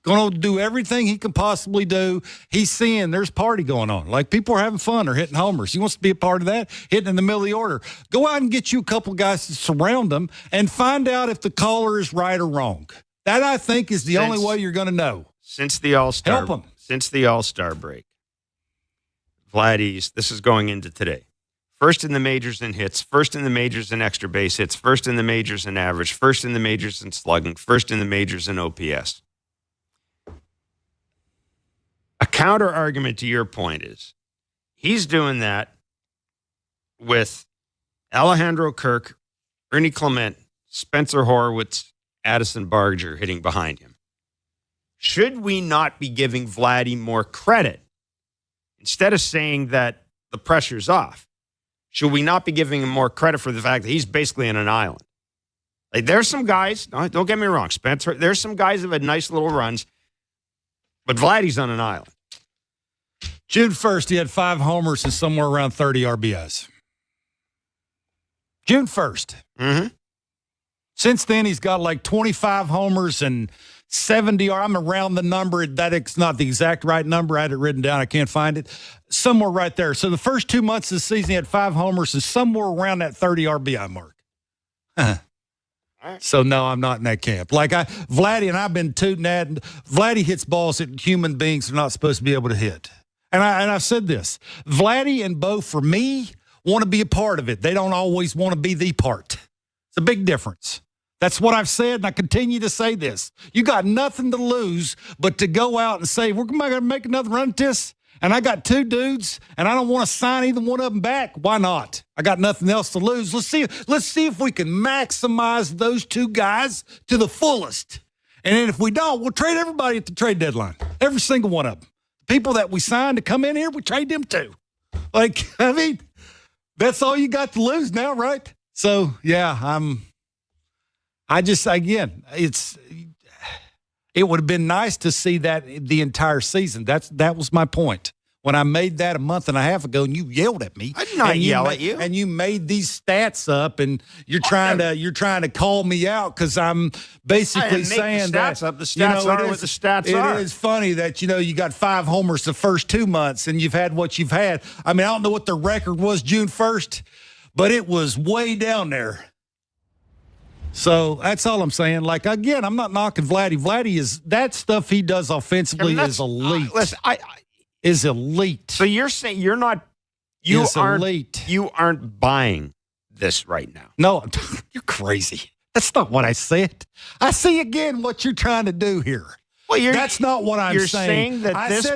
Going to do everything he can possibly do. He's seeing there's party going on. Like, people are having fun or hitting homers. He wants to be a part of that, hitting in the middle of the order. Go out and get you a couple guys to surround him and find out if the caller is right or wrong. That, I think, is the only way you're going to know. Since the All-Star, help him. Since the All-Star break, Vladdy's, this is going into today. First in the majors in hits, first in the majors in extra base hits, first in the majors in average, first in the majors in slugging, first in the majors in OPS. A counter argument to your point is he's doing that with Alejandro Kirk, Ernie Clement, Spencer Horwitz, Addison Barger hitting behind him. Should we not be giving Vladdy more credit? Instead of saying that the pressure's off, should we not be giving him more credit for the fact that he's basically on an island? Like, there's some guys, don't get me wrong, Spencer, there's some guys that have had nice little runs, but Vladdy's on an island. June 1st, he had 5 homers and somewhere around 30 RBIs. June 1st. Mm-hmm. Since then, he's got like 25 homers and 70. I'm around the number. That's not the exact right number. I had it written down. I can't find it. Somewhere right there. So the first 2 months of the season, he had 5 homers and somewhere around that 30 RBI mark. So, no, I'm not in that camp. Vladdy and I've been tooting that. Vladdy hits balls that human beings are not supposed to be able to hit. And I've said this. Vladdy and Bo, for me, want to be a part of it. They don't always want to be the part. It's a big difference. That's what I've said, and I continue to say this. You got nothing to lose but to go out and say, we're going to make another run at this, and I got 2 dudes, and I don't want to sign either one of them back. Why not? I got nothing else to lose. Let's see if we can maximize those 2 guys to the fullest. And then if we don't, we'll trade everybody at the trade deadline. Every single one of them. The people that we signed to come in here, we trade them too. That's all you got to lose now, right? So, yeah, it would have been nice to see that the entire season. That was my point. When I made that a month and a half ago, and you yelled at me. I did not yell at you. And you made these stats up, and you're trying to call me out because I'm basically saying that the stats are what the stats are. It is funny that you got 5 homers the first 2 months, and you've had what you've had. I mean, I don't know what the record was June 1st, but it was way down there. So that's all I'm saying. Again, I'm not knocking Vladdy. Vladdy is that stuff he does offensively is elite. Listen, is elite. So you're saying you aren't elite. You aren't buying this right now. No, you're crazy. That's not what I said. I see again what you're trying to do here. Well, that's not what I'm saying. You're saying that this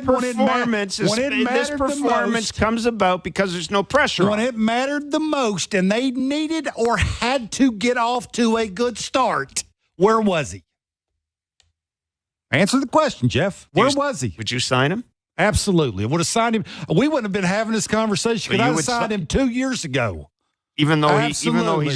performance comes about because there's no pressure. When it mattered the most and they needed or had to get off to a good start, where was he? Answer the question, Jeff. Where was he? Would you sign him? Absolutely. I would have signed him. We wouldn't have been having this conversation because I would have signed him 2 years ago. Even though he's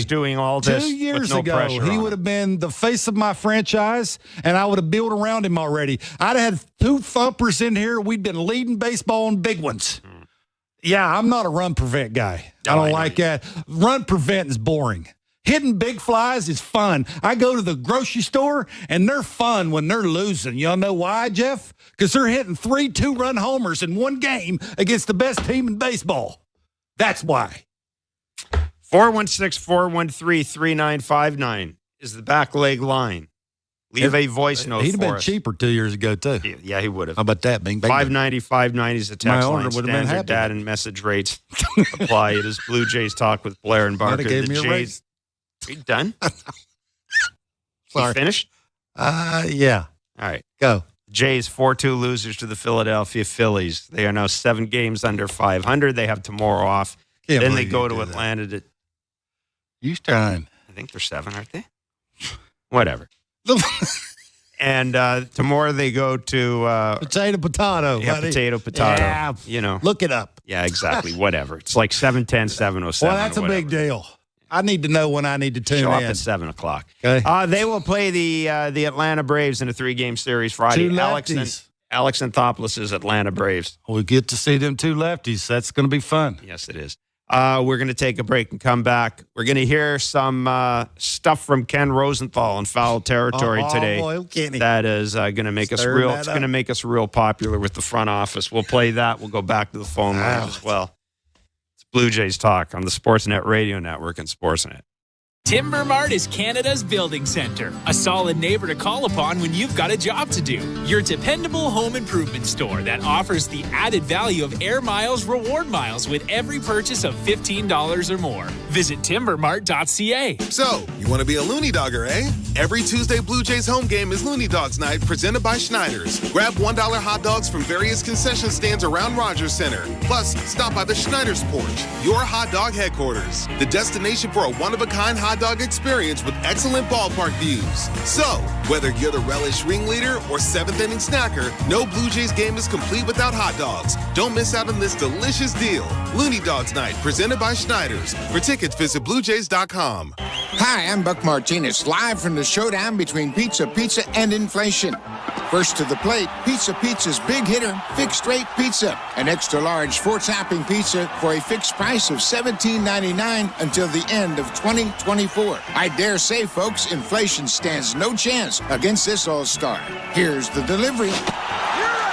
doing all this 2 years with no ago, pressure he on would have been the face of my franchise, and I would have built around him already. I'd have had 2 thumpers in here. We'd been leading baseball on big ones. Yeah, I'm not a run prevent guy. I don't like that. Run prevent is boring. Hitting big flies is fun. I go to the grocery store, and they're fun when they're losing. Y'all know why, Jeff? Because they're hitting 3 2-run homers in one game against the best team in baseball. That's why. 416-413-3959 is the back leg line. Leave a voice note for us. He'd have been cheaper 2 years ago, too. Yeah, he would have. How about that, Bing? 590-590 is the text line. Would have been happy. Dad and message rates apply. It is Blue Jays Talk with Blair and Barker. Gave me a raise. Are you done? Sorry. You finished? Yeah. All right. Go. Jays 4-2 losers to the Philadelphia Phillies. They are now 7 games under 500. They have tomorrow off. Then they go to Atlanta to use time. I think they're 7, aren't they? Whatever. And tomorrow they go to potato. Yeah, buddy. potato. Yeah, look it up. Yeah, exactly. Whatever. It's like 7:10, 7:07. Well, that's a big deal. I need to know when I need to tune Show in. up at 7 o'clock. Okay. They will play the Atlanta Braves in a 3-game series Friday. 2 lefties. Alex Anthopoulos' Atlanta Braves. We get to see them 2 lefties. That's going to be fun. Yes, it is. We're going to take a break and come back. We're going to hear some stuff from Ken Rosenthal in foul territory today. Boy, Kenny. That is going to make us real. It's going to make us real popular with the front office. We'll play that. We'll go back to the phone line as well. It's Blue Jays Talk on the Sportsnet Radio Network and Sportsnet. Timber Mart is Canada's building center, a solid neighbor to call upon when you've got a job to do. Your dependable home improvement store that offers the added value of Air Miles reward miles with every purchase of $15 or more. Visit timbermart.ca. So, you want to be a Looney Dogger, eh? Every Tuesday Blue Jays home game is Looney Dogs Night presented by Schneider's. Grab $1 hot dogs from various concession stands around Rogers Center. Plus, stop by the Schneider's Porch, your hot dog headquarters. The destination for a one-of-a-kind hot dog experience with excellent ballpark views. So, whether you're the relish ringleader or 7th-inning snacker, no Blue Jays game is complete without hot dogs. Don't miss out on this delicious deal. Looney Dogs Night, presented by Schneider's. For tickets, visit BlueJays.com. Hi, I'm Buck Martinez, live from the showdown between Pizza and inflation. First to the plate, Pizza's big hitter, fixed rate pizza. An extra large 4-topping pizza for a fixed price of $17.99 until the end of 2024. I dare say, folks, inflation stands no chance against this all-star. Here's the delivery.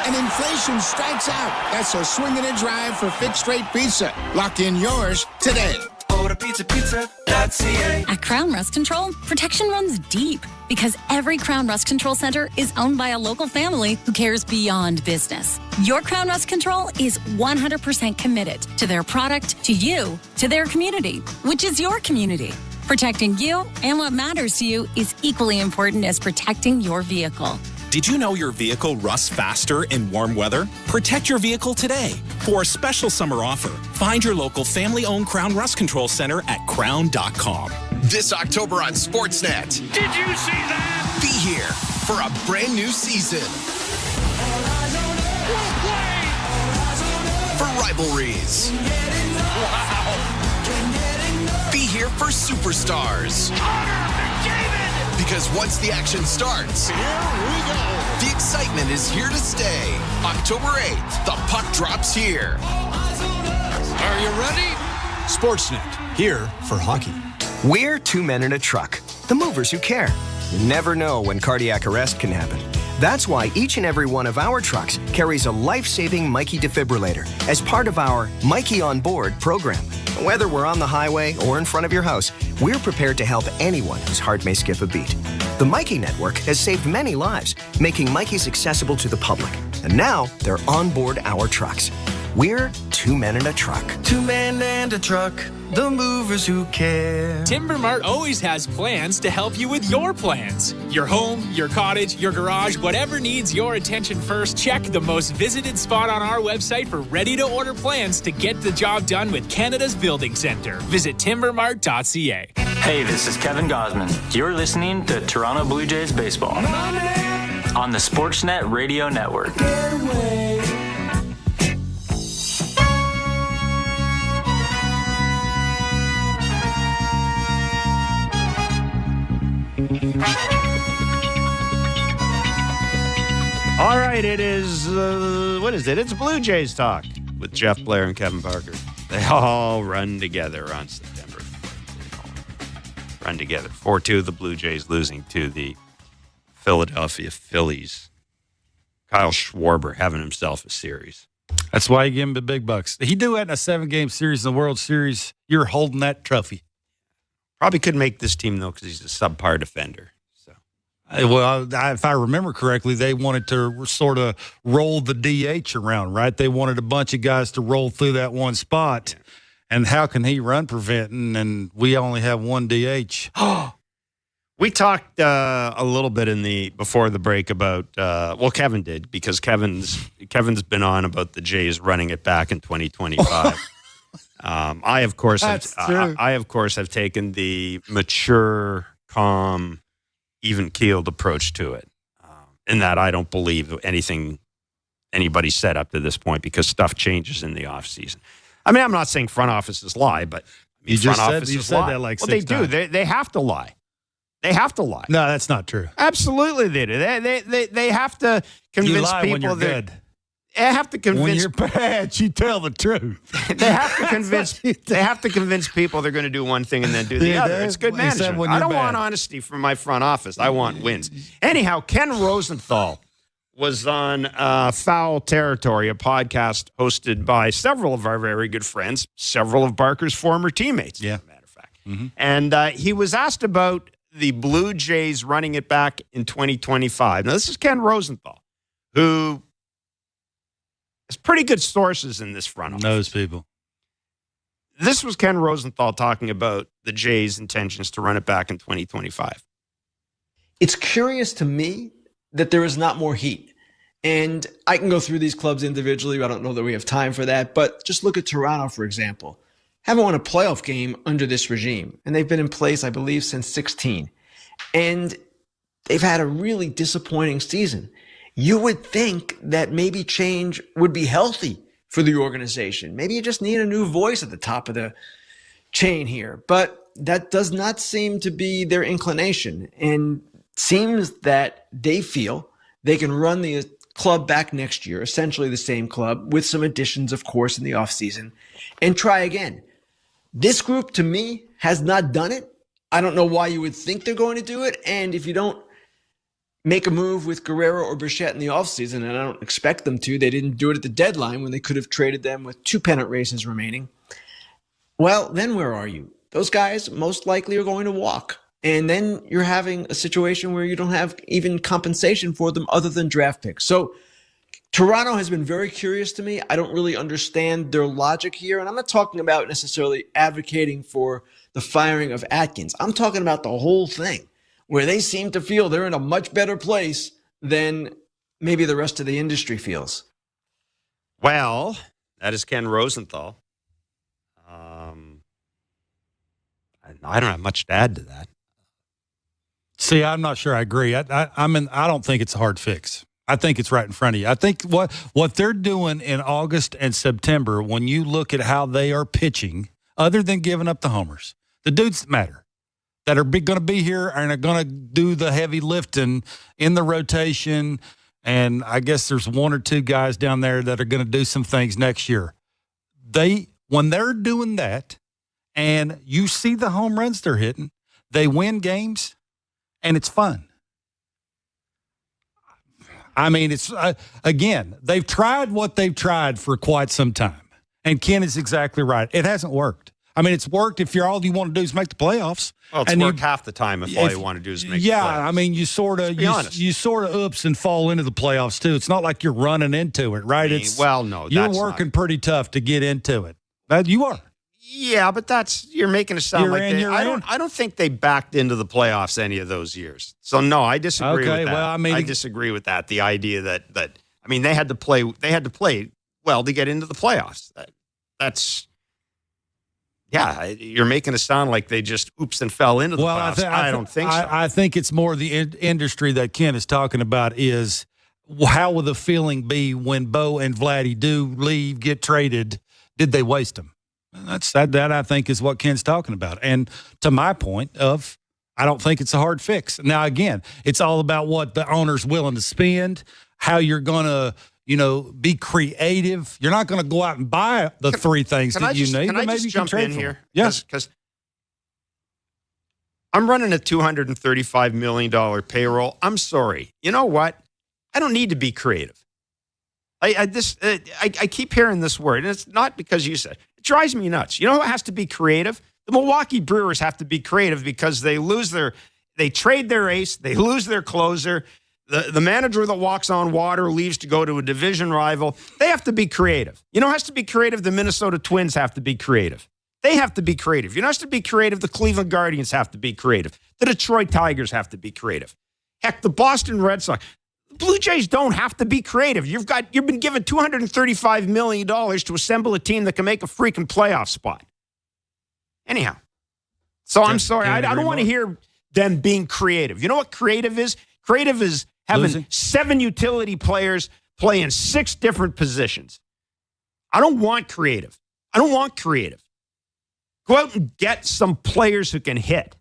And inflation strikes out. That's a swing and a drive for fixed rate pizza. Lock in yours today. Order pizza.com. crownrust.ca. At Crown Rust Control, protection runs deep because every Crown Rust Control Center is owned by a local family who cares beyond business. Your Crown Rust Control is 100% committed to their product, to you, to their community, which is your community. Protecting you and what matters to you is equally important as protecting your vehicle. Did you know your vehicle rusts faster in warm weather? Protect your vehicle today. For a special summer offer, find your local family-owned Crown Rust Control Center at crown.com. This October on Sportsnet. Did you see that? Be here for a brand new season. For rivalries. Be here for superstars. Because once the action starts, here we go. The excitement is here to stay. October 8th, the puck drops here. Are you ready? Sportsnet, here for hockey. We're two men in a truck, the movers who care. You never know when cardiac arrest can happen. That's why each and every one of our trucks carries a life-saving Mikey defibrillator as part of our Mikey on Board program. Whether we're on the highway or in front of your house, we're prepared to help anyone whose heart may skip a beat. The Mikey Network has saved many lives, making Mikey's accessible to the public. And now they're on board our trucks. We're two men in a truck. Two men and a truck, the movers who care. Timber Mart always has plans to help you with your plans. Your home, your cottage, your garage, whatever needs your attention first, check the most visited spot on our website for ready-to-order plans to get the job done with Canada's Building Centre. Visit timbermart.ca. Hey, this is Kevin Gosman. You're listening to Toronto Blue Jays Baseball on the Sportsnet Radio Network. All right, it is, what is it? It's Blue Jays Talk with Jeff Blair and Kevin Parker. They all run together on September. Run together. 4-2, the Blue Jays losing to the Philadelphia Phillies. Kyle Schwarber having himself a series. That's why you give him the big bucks. He do that in a 7-game series in the World Series. You're holding that trophy. Probably could make this team, though, because he's a subpar defender. Well, if I remember correctly, they wanted to sort of roll the DH around, right? They wanted a bunch of guys to roll through that one spot. Yeah. And how can he run preventing? And we only have one DH. We talked a little bit before the break about Kevin did, because Kevin's been on about the Jays running it back in 2025. I of course have taken the mature, calm, even-keeled approach to it, in that I don't believe anything anybody said up to this point, because stuff changes in the offseason. I mean, I'm not saying front offices lie, but you said that like well, six they times. do. They have to lie. They have to lie. No, that's not true. Absolutely, they do. They have to convince you lie people when you're that good. They have to convince. When you're bad, you tell the truth. They have to convince. They have to convince people they're going to do one thing and then do the other. It's good management. I don't want honesty from my front office. I want wins. Anyhow, Ken Rosenthal was on Foul Territory, a podcast hosted by several of our very good friends, several of Barker's former teammates, as a matter of fact. Mm-hmm. And he was asked about the Blue Jays running it back in 2025. Now, this is Ken Rosenthal, who has pretty good sources in this front office. Knows people. This was Ken Rosenthal talking about the Jays' intentions to run it back in 2025. It's curious to me that there is not more heat. And I can go through these clubs individually. I don't know that we have time for that. But just look at Toronto, for example. Haven't won a playoff game under this regime. And they've been in place, I believe, since 16. And they've had a really disappointing season. You would think that maybe change would be healthy for the organization. Maybe you just need a new voice at the top of the chain here. But that does not seem to be their inclination. And seems that they feel they can run the club back next year, essentially the same club, with some additions, of course, in the offseason, and try again. This group, to me, has not done it. I don't know why you would think they're going to do it. And if you don't make a move with Guerrero or Bichette in the offseason, and I don't expect them to, they didn't do it at the deadline when they could have traded them with 2 pennant races remaining. Well, then where are you? those guys most likely are going to walk. And then you're having a situation where you don't have even compensation for them other than draft picks. So Toronto has been very curious to me. I don't really understand their logic here. And I'm not talking about necessarily advocating for the firing of Atkins. I'm talking about the whole thing, where they seem to feel they're in a much better place than maybe the rest of the industry feels. Well, that is Ken Rosenthal. I don't have much to add to that. See, I'm not sure I agree. I don't think it's a hard fix. I think it's right in front of you. I think what they're doing in August and September, when you look at how they are pitching, other than giving up the homers, the dudes that matter, that are going to be here and are going to do the heavy lifting in the rotation, and I guess there's one or two guys down there that are going to do some things next year. When they're doing that, and you see the home runs they're hitting, they win games, and it's fun. I mean, it's again, they've tried what they've tried for quite some time. And Ken is exactly right. It hasn't worked. I mean, it's worked if all you want to do is make the playoffs. Well, it's worked half the time if all you want to do is make the playoffs. Yeah, I mean, you sort of oops and fall into the playoffs too. It's not like you're running into it, right? You're working pretty tough to get into it. You are. Yeah, but you're making it sound like I don't think they backed into the playoffs any of those years. So no, I disagree with that. Well, I disagree with that. The idea that they had to play well to get into the playoffs. You're making it sound like they just oops and fell into the playoffs. I don't think so. I think it's more the industry that Ken is talking about is how will the feeling be when Bo and Vladdy do leave, get traded? Did they waste them? That I think is what Ken's talking about. And to my point of, I don't think it's a hard fix. Now, again, it's all about what the owner's willing to spend, how you're going to, be creative. You're not going to go out and buy the three things that you need. Can I just jump in here? Yes. Because I'm running a $235 million payroll. I'm sorry. You know what? I don't need to be creative. I keep hearing this word, and it's not because you said it. It drives me nuts. You know who has to be creative? The Milwaukee Brewers have to be creative because they trade their ace, they lose their closer. The manager that walks on water leaves to go to a division rival. They have to be creative. You know who has to be creative? The Minnesota Twins have to be creative. They have to be creative. You know who has to be creative? The Cleveland Guardians have to be creative. The Detroit Tigers have to be creative. Heck, the Boston Red Sox. Blue Jays don't have to be creative. You've been given $235 million to assemble a team that can make a freaking playoff spot. Anyhow, so I'm sorry. I don't want to hear them being creative. You know what creative is? Creative is having 7 utility players play in 6 different positions. I don't want creative. Go out and get some players who can hit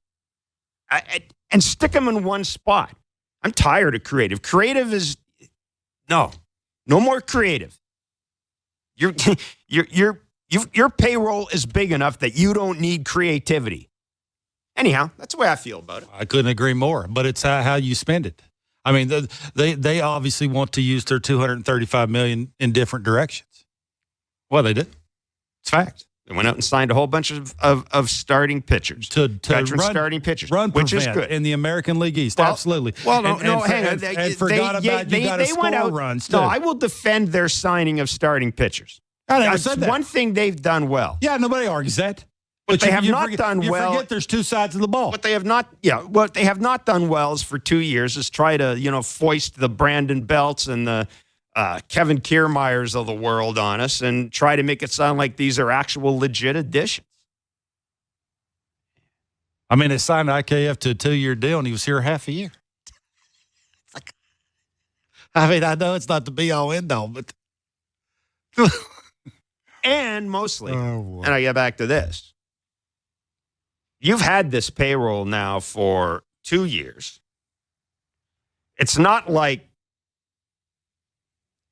and stick them in one spot. I'm tired of creative. Creative is no more creative. Your payroll is big enough that you don't need creativity. Anyhow, that's the way I feel about it. I couldn't agree more, but it's how you spend it. I mean, they obviously want to use their $235 million in different directions. Well, they did. It's fact. They went out and signed a whole bunch of starting pitchers, veteran starting pitchers, which is good in the American League East. Absolutely. Well, they forgot about you got to score runs too. No, I will defend their signing of starting pitchers. That's one thing they've done well. Yeah, nobody argues that. But they have not done well. You forget there's 2 sides of the ball. But they have not. Yeah, what they have not done well is for 2 years is try to foist the Brandon Belts and the Kevin Kiermaiers of the world on us and try to make it sound like these are actual legit additions. I mean, they signed IKF to a 2-year deal, and he was here half a year. I know it's not the be-all, end-all, but... And mostly, and I get back to this, you've had this payroll now for 2 years. It's not like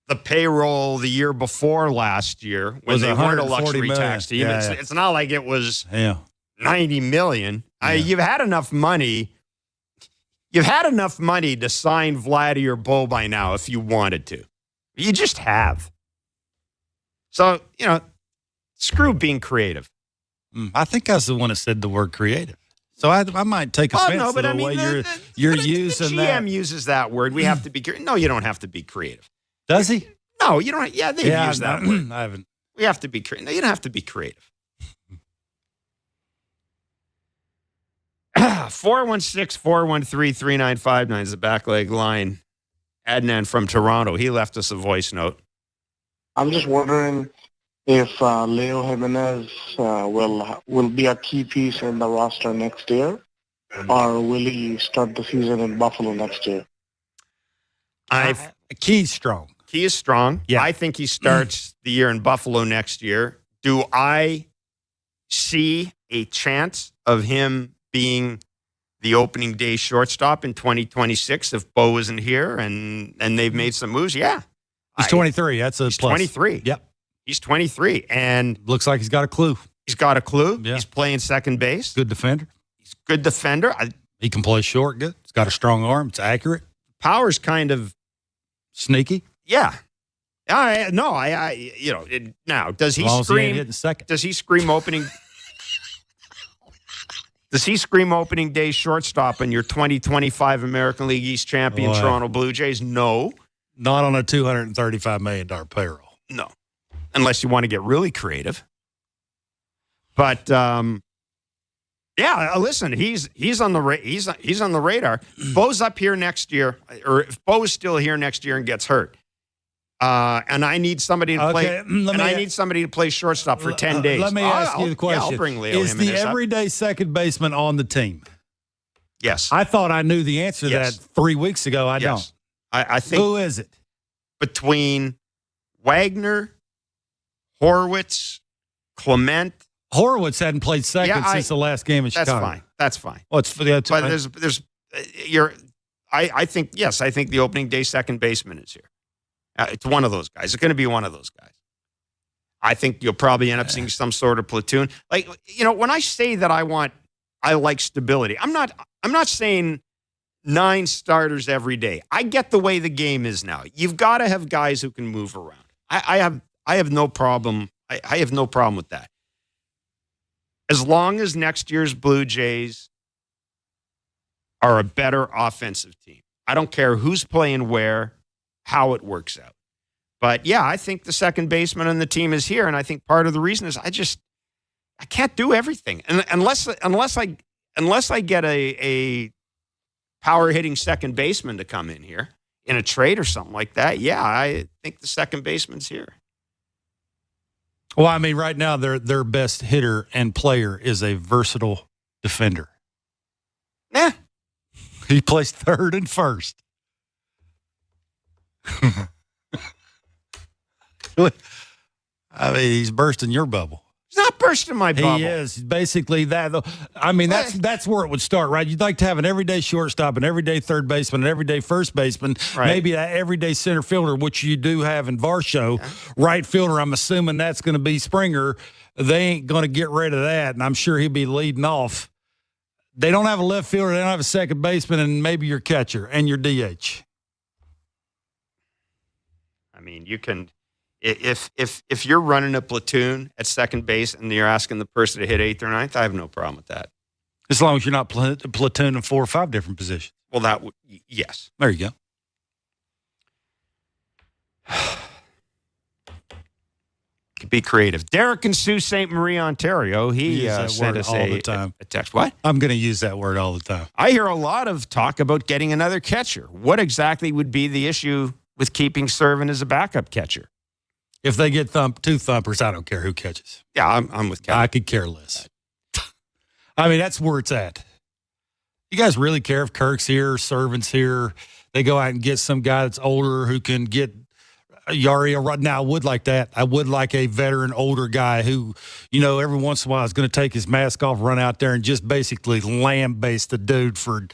the payroll the year before last year when they weren't a luxury tax team. Yeah. It's not like it was $90 million. Yeah. You've had enough money. You've had enough money to sign Vladdy or Bo by now if you wanted to. You just have. So, screw being creative. I think I was the one that said the word creative. So I might take offense to the way you're using that. The GM uses that word. We have to be creative. No, you don't have to be creative. Does he? No, you don't. Yeah, they've used that word. I haven't. We have to be creative. No, you don't have to be creative. 416-413-3959 is the back leg line. Adnan from Toronto. He left us a voice note. I'm just wondering if Leo Jimenez will be a key piece in the roster next year, or will he start the season in Buffalo next year? Key's strong. Key is strong. Yeah. I think he starts the year in Buffalo next year. Do I see a chance of him being the opening day shortstop in 2026 if Bo isn't here and they've made some moves? Yeah. He's 23. That's a he's plus. 23. Yep. He's 23. And looks like he's got a clue. He's got a clue. Yeah. He's playing second base. Good defender. He's a good defender. He can play short good. He's got a strong arm. It's accurate. Power's kind of sneaky. Yeah. Now, does he scream? Does he scream opening? Does he scream opening day shortstop in your 2025 American League East champion Toronto Blue Jays? No. Not on a $235 million payroll. No. Unless you want to get really creative. But listen, he's on the he's on the radar. Bo's up here next year, or if Bo's still here next year and gets hurt. And I need somebody to play. I need somebody to play shortstop for 10 days. Let me ask you the question: I'll bring Leo Is Jimenez the everyday second baseman on the team? Yes. I thought I knew the answer to that 3 weeks ago. I don't. I think. Who is it? Between Wagner, Horwitz, Clement. Horwitz hadn't played second since the last game in Chicago. That's fine. Well, it's for the other. But I think the opening day second baseman is here. It's one of those guys. It's going to be one of those guys. I think you'll probably end up seeing some sort of platoon. Like, when I say that I like stability, I'm not saying 9 starters every day. I get the way the game is now. You've got to have guys who can move around. I have no problem. I have no problem with that. As long as next year's Blue Jays are a better offensive team. I don't care who's playing where, how it works out. But yeah, I think the second baseman on the team is here, and I think part of the reason is I can't do everything. And unless I get a power hitting second baseman to come in here in a trade or something like that, yeah, I think the second baseman's here. Well, I mean, right now their best hitter and player is a versatile defender. Yeah. He plays third and first. I mean, he's bursting your bubble. He's not bursting my bubble. He is. Basically that, though. I mean, that's where it would start, right? You'd like to have an everyday shortstop, an everyday third baseman, an everyday first baseman, maybe an everyday center fielder, which you do have in Varsho. Yeah. Right fielder, I'm assuming that's going to be Springer. They ain't going to get rid of that, and I'm sure he'll be leading off. They don't have a left fielder. They don't have a second baseman, and maybe your catcher and your DH. I mean, you can if you're running a platoon at second base and you're asking the person to hit 8th or 9th, I have no problem with that. As long as you're not platoon in 4 or 5 different positions. Well, that would yes. There you go. Could be creative. Derek in Sault Ste. Marie, Ontario. He sent us all the time. A text. What? I'm going to use that word all the time. I hear a lot of talk about getting another catcher. What exactly would be the issue with keeping Servant as a backup catcher? If they get 2 thumpers, I don't care who catches. Yeah, I'm with Kevin. I could care less. I mean, that's where it's at. You guys really care if Kirk's here, Servant's here? They go out and get some guy that's older who can get Yari right now. I would like that. I would like a veteran, older guy who, every once in a while is going to take his mask off, run out there, and just basically lambaste the dude for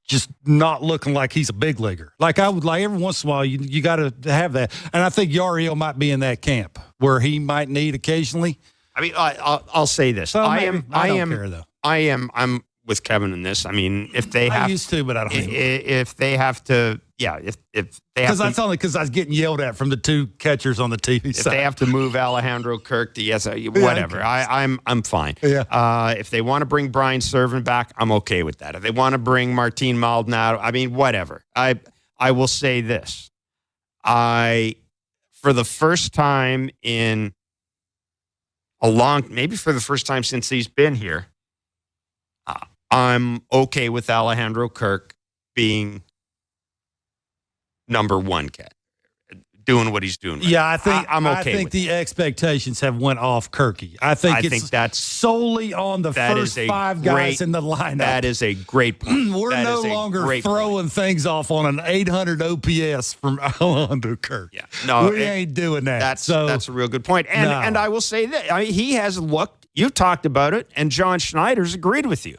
just not looking like he's a big leaguer. Like I would like every once in a while, you got to have that. And I think Yariel might be in that camp where he might need occasionally. I mean, I'll say this. So I don't care though. I'm with Kevin in this. I mean, if they I have used to, but I don't. if they have to, yeah, if they have Because to, that's only because I was getting yelled at from the two catchers on the TV if side. they have to move Alejandro Kirk to whatever, I'm fine. Yeah. If they want to bring Brian Servin back, I'm okay with that. If they want to bring Martin Maldonado, I mean, whatever. I will say this. For the first time in maybe for the first time since he's been here, I'm okay with Alejandro Kirk being number one cat, doing what he's doing. Right yeah, now. I think I'm okay. I think with the expectations have went off Kirky. I think that's solely on the first five guys in the lineup. That is a great point. We're no longer throwing things off on an 800 OPS from Alejandro Kirk. Yeah, no, we ain't doing that. That's a real good point. And I will say that he has looked. You talked about it, and John Schneider's agreed with you.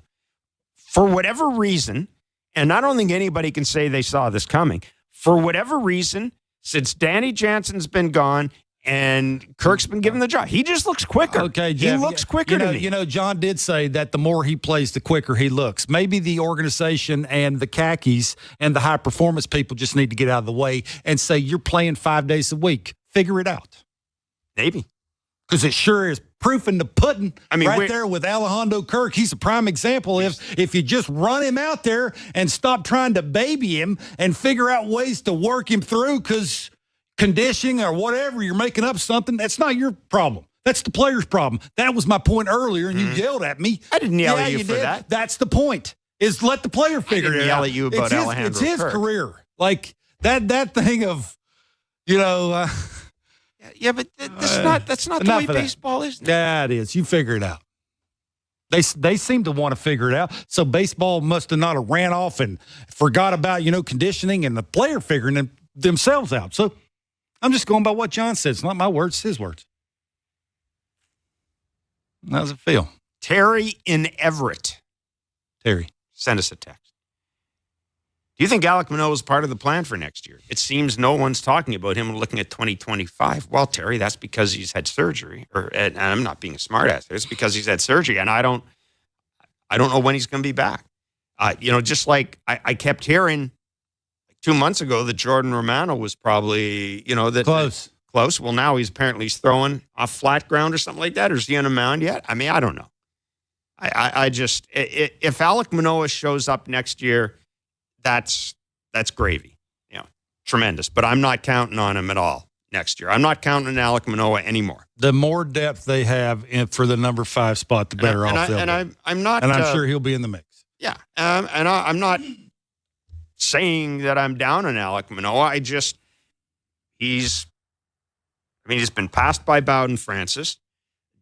For whatever reason, and I don't think anybody can say they saw this coming. For whatever reason, since Danny Jansen's been gone and Kirk's been given the job, he just looks quicker. Okay, Jeff, he looks quicker to me. You know, John did say that the more he plays, the quicker he looks. Maybe the organization and the khakis and the high-performance people just need to get out of the way and say, you're playing 5 days a week. Figure it out. Maybe. Because it sure is proof in the pudding. I mean, right there with Alejandro Kirk. He's a prime example. If you just run him out there and stop trying to baby him and figure out ways to work him through because conditioning or whatever, you're making up something, that's not your problem. That's the player's problem. That was my point earlier, and you yelled at me. I didn't yell at you for that. That's the point, is let the player figure it out. I didn't yell at you about Alejandro It's his Kirk. career. Like, that thing of, yeah, but that's not the way baseball is. Yeah, it is. You figure it out. They seem to want to figure it out. So baseball must have not have ran off and forgot about, conditioning and the player figuring themselves out. So I'm just going by what John said. It's not my words, it's his words. How does it feel? Terry in Everett. Terry. Send us a text. Do you think Alek Manoah is part of the plan for next year? It seems no one's talking about him looking at 2025. Well, Terry, that's because he's had surgery. And I'm not being a smartass. It's because he's had surgery, and I don't know when he's going to be back. Just like I kept hearing 2 months ago that Jordan Romano was probably, close. Close. Well, now he's throwing off flat ground or something like that. Or is he on a mound yet? I mean, I don't know. I just if Alek Manoah shows up next year, that's gravy, tremendous. But I'm not counting on him at all next year. I'm not counting on Alek Manoah anymore. The more depth they have for the number 5 spot, the better off they'll be. I'm not, and I'm sure he'll be in the mix. Yeah, and I'm not saying that I'm down on Alek Manoah. He's been passed by Bowden Francis.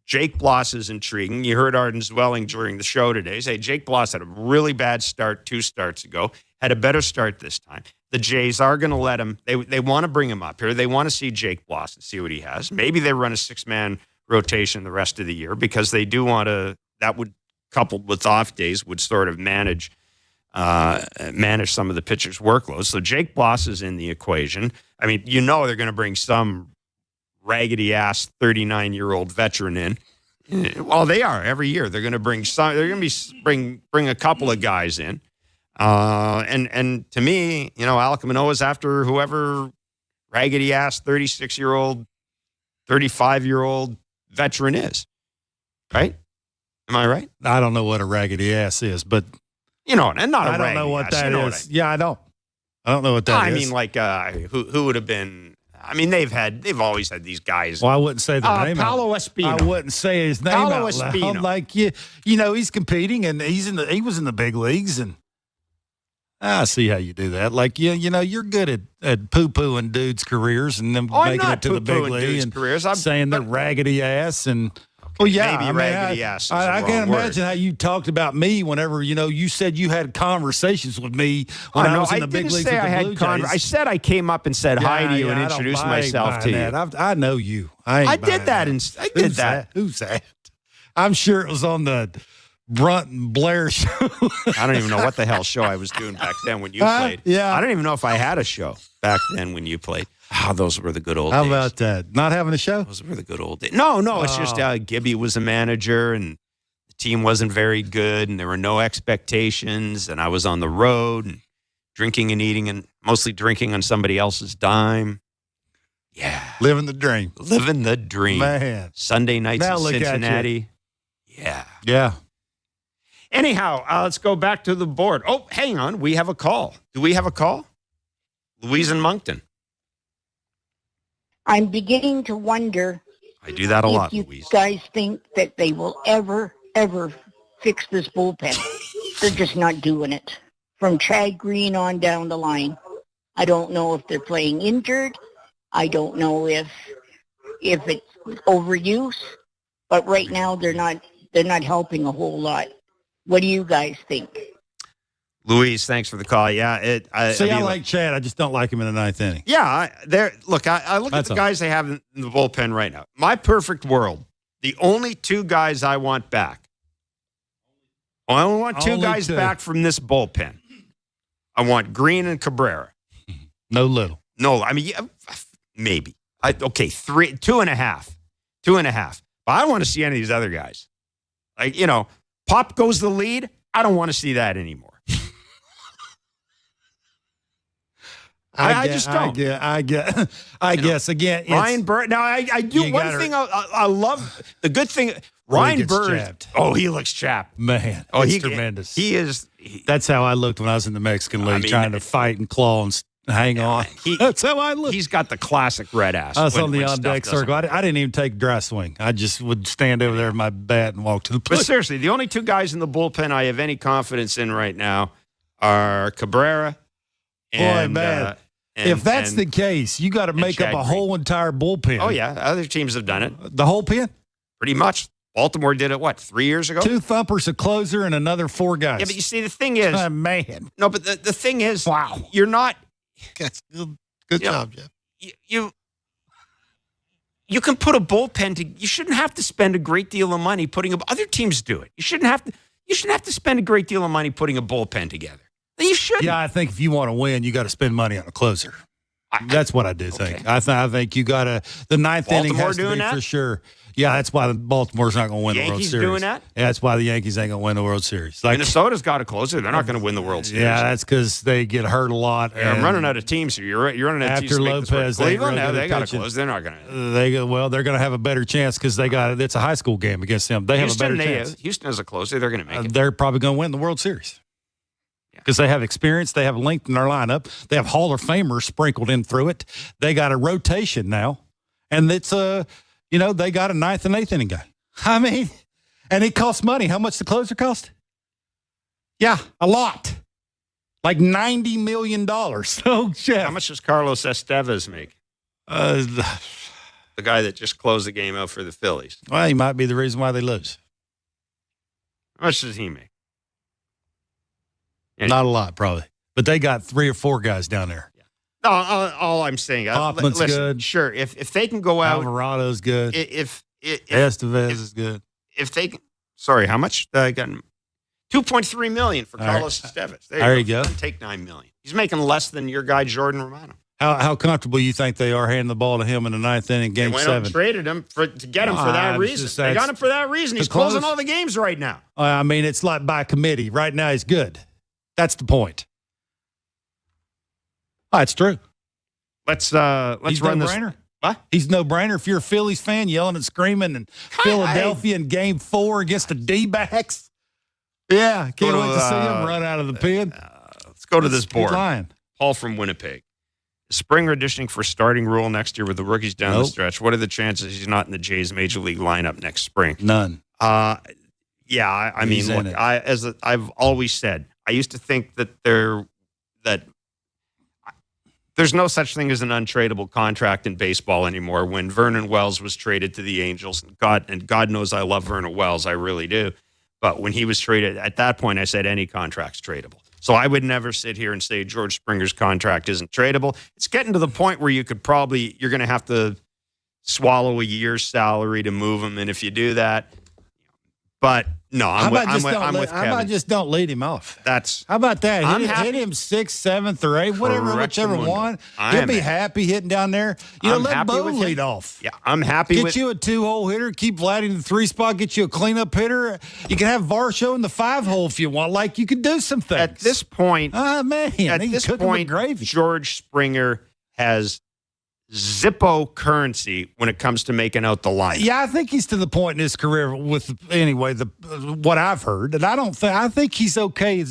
Jake Bloss is intriguing. You heard Arden Zwelling during the show today say Jake Bloss had a really bad start 2 starts ago, had a better start this time. The Jays are going to let him. They want to bring him up here. They want to see Jake Bloss and see what he has. Maybe they run a 6-man rotation the rest of the year because they do want to. That would, coupled with off days, would sort of manage some of the pitchers' workload. So Jake Bloss is in the equation. I mean, they're going to bring some raggedy-ass 39-year-old veteran in. Well, they are every year. They're going to bring some. They're going to bring a couple of guys in, and to me, Alek Manoah is after whoever raggedy-ass 36-year-old, 35-year-old veteran is. Right? Am I right? I don't know what a raggedy ass is, but and not a raggedy ass. I don't know what that is. Yeah, I don't. I don't know what that is. I mean, like who would have been. I mean, they've always had these guys. Well, I wouldn't say the name. Paolo Espino. I wouldn't say his name Paolo out Espino. loud. Like he's competing and he was in the big leagues, and I see how you do that. Like you're good at poo-pooing dudes' careers and then making it to the big league and careers. saying they're raggedy ass and. Well, yeah, maybe raggedy ass. I can't imagine how you talked about me whenever you said you had conversations with me when I was in the big leagues with the Blue Jays. I said I came up and said hi to you and introduced myself to you. I know you. I did that. I did that. Who's that? I'm sure it was on the Brunt and Blair show. I don't even know what the hell show I was doing back then when you played. Yeah, I don't even know if I had a show back then when you played. Oh, those were the good old days. How about that? Not having a show? Those were the good old days. No, it's just Gibby was a manager and the team wasn't very good and there were no expectations and I was on the road and drinking and eating and mostly drinking on somebody else's dime. Yeah. Living the dream. Living the dream. Man. Sunday nights Now in look at Cincinnati. Yeah. Yeah. Anyhow, let's go back to the board. Oh, hang on. We have a call. Do we have a call? Louise in Moncton. I'm beginning to wonder I do that a lot, if you Louise. guys think that they will ever fix this bullpen. They're just not doing it. From Chad Green on down the line. I don't know if they're playing injured. I don't know if it's overuse. But right now they're not helping a whole lot. What do you guys think? Louise, thanks for the call. Yeah, I like Chad. I just don't like him in the ninth inning. Yeah, I look at the guys they have in the bullpen right now. My perfect world, the only two guys I want back. I only want two guys back from this bullpen. I want Green and Cabrera. No little. No, I mean, maybe. Okay, 2.5. 2.5. But I don't want to see any of these other guys. Like, Pop goes the lead. I don't want to see that anymore. I just don't. I guess again. Ryan Bird. Now I do one thing. I love the good thing. Ryan Bird. Chapped. Oh, he looks chapped. Man, he's tremendous. He is. That's how I looked when I was in the Mexican League, trying to fight and claw and hang on. That's how I look. He's got the classic red ass. I was on the on-deck circle. I didn't even take dry swing. I just would stand over there with my bat and walk to the plate. But seriously, the only two guys in the bullpen I have any confidence in right now are Cabrera and Boy, man. If that's the case, you got to make up a whole entire bullpen. Oh, yeah. Other teams have done it. The whole pen? Pretty much. Baltimore did it, 3 years ago? 2 thumpers, a closer, and another 4 guys. Yeah, but you see, the thing is... man. No, but the thing is... Wow. You're not... That's good job, Jeff. You can put a bullpen... You shouldn't have to spend a great deal of money putting... Other teams do it. You shouldn't have to spend a great deal of money putting a bullpen together. You shouldn't. Yeah, I think if you want to win, you got to spend money on a closer. That's what I do think. I think you got to. The ninth inning has to be for sure. Yeah, that's why Baltimore's not going to win the World Series. Yankees doing that? Yeah, that's why the Yankees ain't going to win the World Series. Minnesota's got a closer. They're not going to win the World Series. Yeah, that's because they get hurt a lot. Yeah, I'm running out of teams here. You're running out of teams. After Lopez, Cleveland, they got to close. They're not going to. They're going to have a better chance because it's a high school game against them. They have a better chance. Houston has a closer. They're going to make it. They're probably going to win the World Series. Because they have experience, they have length in their lineup, they have Hall of Famers sprinkled in through it. They got a rotation now, and it's they got a 9th and 8th inning guy. I mean, and it costs money. How much the closer cost? Yeah, a lot, like $90 million. Oh, Jeff, how much does Carlos Estevez make? The guy that just closed the game out for the Phillies. Well, he might be the reason why they lose. How much does he make? Not a lot, probably. But they got 3 or 4 guys down there. Yeah. No, all I'm saying. Hoffman's good. Sure, if they can go out. Alvarado's good. If Estevez is good. If they can. Sorry, how much? I got $2.3 million for Carlos Estevez. There you go. Take $9 million. He's making less than your guy Jordan Romano. How comfortable you think they are handing the ball to him in the 9th inning, Game 7? They went out and traded him to get him for that reason. They got him for that reason. He's closing all the games right now. I mean, it's like by committee. Right now, he's good. That's the point. Oh, it's true. Let's run this. Brainer. What? He's no brainer. If you're a Phillies fan, yelling and screaming, and Philadelphia in Game 4 against the D-backs. Yeah, can't wait to see him run out of the pen. Let's go to this board. Line. Paul from Winnipeg. Spring auditioning for starting role next year with the rookies down the stretch. What are the chances he's not in the Jays Major League lineup next spring? None. Yeah, I mean, look, I've always said, I used to think that there's no such thing as an untradeable contract in baseball anymore. When Vernon Wells was traded to the Angels, and God knows I love Vernon Wells, I really do. But when he was traded, at that point, I said any contract's tradable. So I would never sit here and say George Springer's contract isn't tradable. It's getting to the point where you're going to have to swallow a year's salary to move him. And if you do that, But no, How about Kevin. just don't lead him off? How about that? I'm Hit him 6th, 7th, or 8th, whichever one. He'll be happy hitting down there. Let Bowden lead off. Yeah, I'm happy with you a 2-hole hitter. Keep Vladdy in the 3 spot. Get you a cleanup hitter. You can have Varsho in the 5-hole if you want. Like, you can do some things. At this point, gravy. George Springer has Zippo currency when it comes to making out the lineup. Yeah, I think he's to the point in his career with what I've heard, and I think he's okay.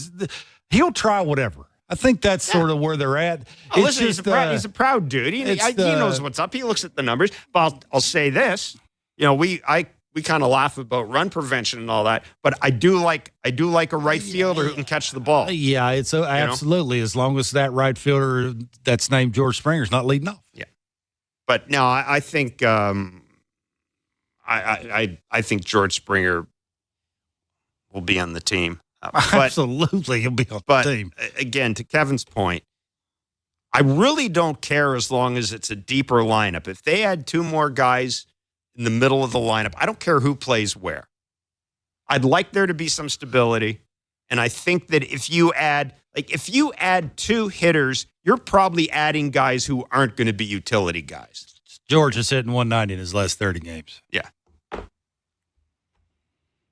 He'll try whatever. I think that's sort of where they're at. Listen, he's a proud dude. He knows what's up. He looks at the numbers. But I'll say this: we kind of laugh about run prevention and all that, but I do like a right fielder who can catch the ball. Yeah, it's absolutely as long as that right fielder that's named George Springer is not leading off. Yeah. But no, I think I think George Springer will be on the team. Absolutely, he'll be on the team. Again, to Kevin's point, I really don't care as long as it's a deeper lineup. If they had 2 more guys in the middle of the lineup, I don't care who plays where. I'd like there to be some stability, and I think that if you add 2 hitters, you're probably adding guys who aren't going to be utility guys. George is hitting 190 in his last 30 games. Yeah.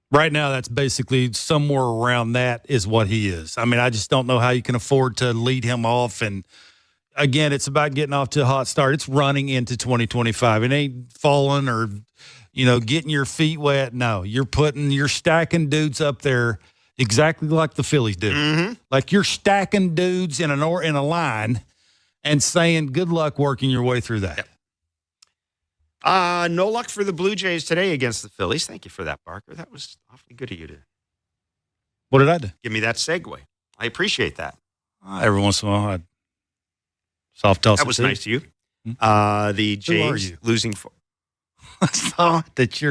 Right now, that's basically somewhere around that is what he is. I mean, I just don't know how you can afford to lead him off. And, again, it's about getting off to a hot start. It's running into 2025. It ain't falling or, getting your feet wet. No, you're stacking dudes up there exactly like the Phillies do. Mm-hmm. Like you're stacking dudes in a line and saying good luck working your way through that. Yep. No luck for the Blue Jays today against the Phillies. Thank you for that, Barker. That was awfully good of you to. What did I do? Give me that segue. I appreciate that. Every once in a while, I'd soft toss. That was nice to you. The Jays losing 4. I saw that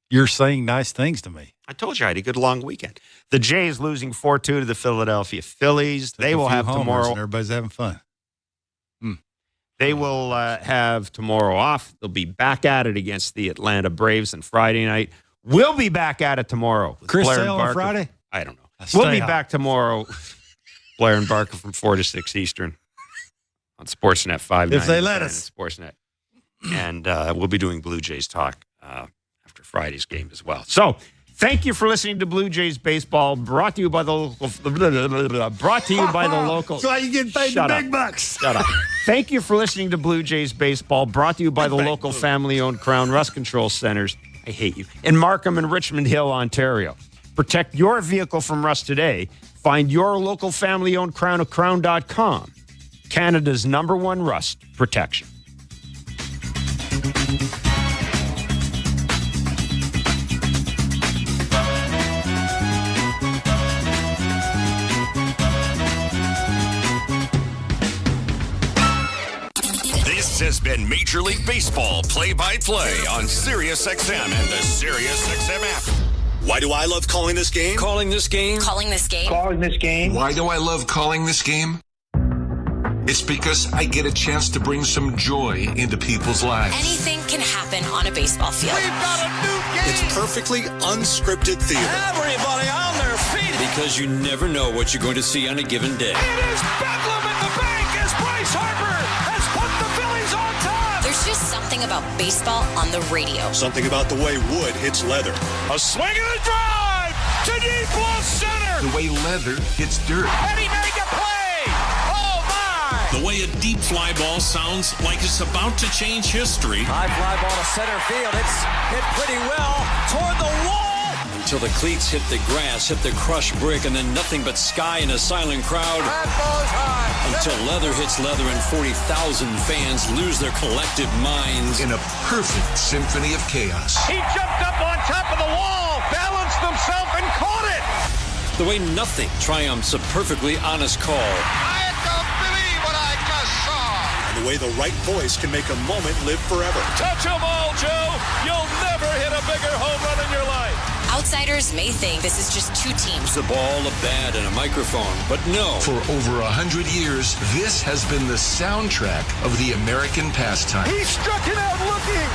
you're saying nice things to me. I told you I had a good long weekend. The Jays losing 4-2 to the Philadelphia Phillies. They will have tomorrow. Everybody's having fun. They will have tomorrow off. They'll be back at it against the Atlanta Braves on Friday night. We'll be back at it tomorrow. Chris Sale on Friday? I don't know. We'll be back tomorrow. Blair and Barker from 4 to 6 Eastern on Sportsnet 5. If they let us. Sportsnet. And we'll be doing Blue Jays talk after Friday's game as well. So thank you for listening to Blue Jays baseball, brought to you by the local. That's why you get paid the big bucks. Shut up. Thank you for listening to Blue Jays baseball, brought to you by the local family-owned Crown Rust Control Centers. I hate you. In Markham and Richmond Hill, Ontario. Protect your vehicle from rust today. Find your local family-owned Crown at crown.com. Canada's #1 rust protection. This has been Major League Baseball play-by-play on SiriusXM and the SiriusXM app. Why do I love calling this game? Calling this game. Calling this game. Calling this game. Why do I love calling this game? It's because I get a chance to bring some joy into people's lives. Anything can happen on a baseball field. We've got a new game. It's perfectly unscripted theater. Everybody on their feet. Because you never know what you're going to see on a given day. It is bedlam at the bank as Bryce Harper has put the Phillies on top. There's just something about baseball on the radio. Something about the way wood hits leather. A swing and a drive to deep left center. The way leather hits dirt. And he made the play. Oh, my. The way a deep fly ball sounds like it's about to change history. High fly ball to center field. It's hit pretty well toward the wall. Until the cleats hit the grass, hit the crushed brick, and then nothing but sky and a silent crowd. That ball's high. Until leather hits leather and 40,000 fans lose their collective minds. In a perfect symphony of chaos. He jumped up on top of the wall, balanced himself, and caught it. The way nothing triumphs a perfectly honest call. I don't believe what I just saw. And the way the right voice can make a moment live forever. Touch 'em all, Joe. You'll never hit a bigger home run in your life. Outsiders may think this is just 2 teams. A ball, a bat, and a microphone. But no. For over 100 years, this has been the soundtrack of the American pastime. He struck it out looking.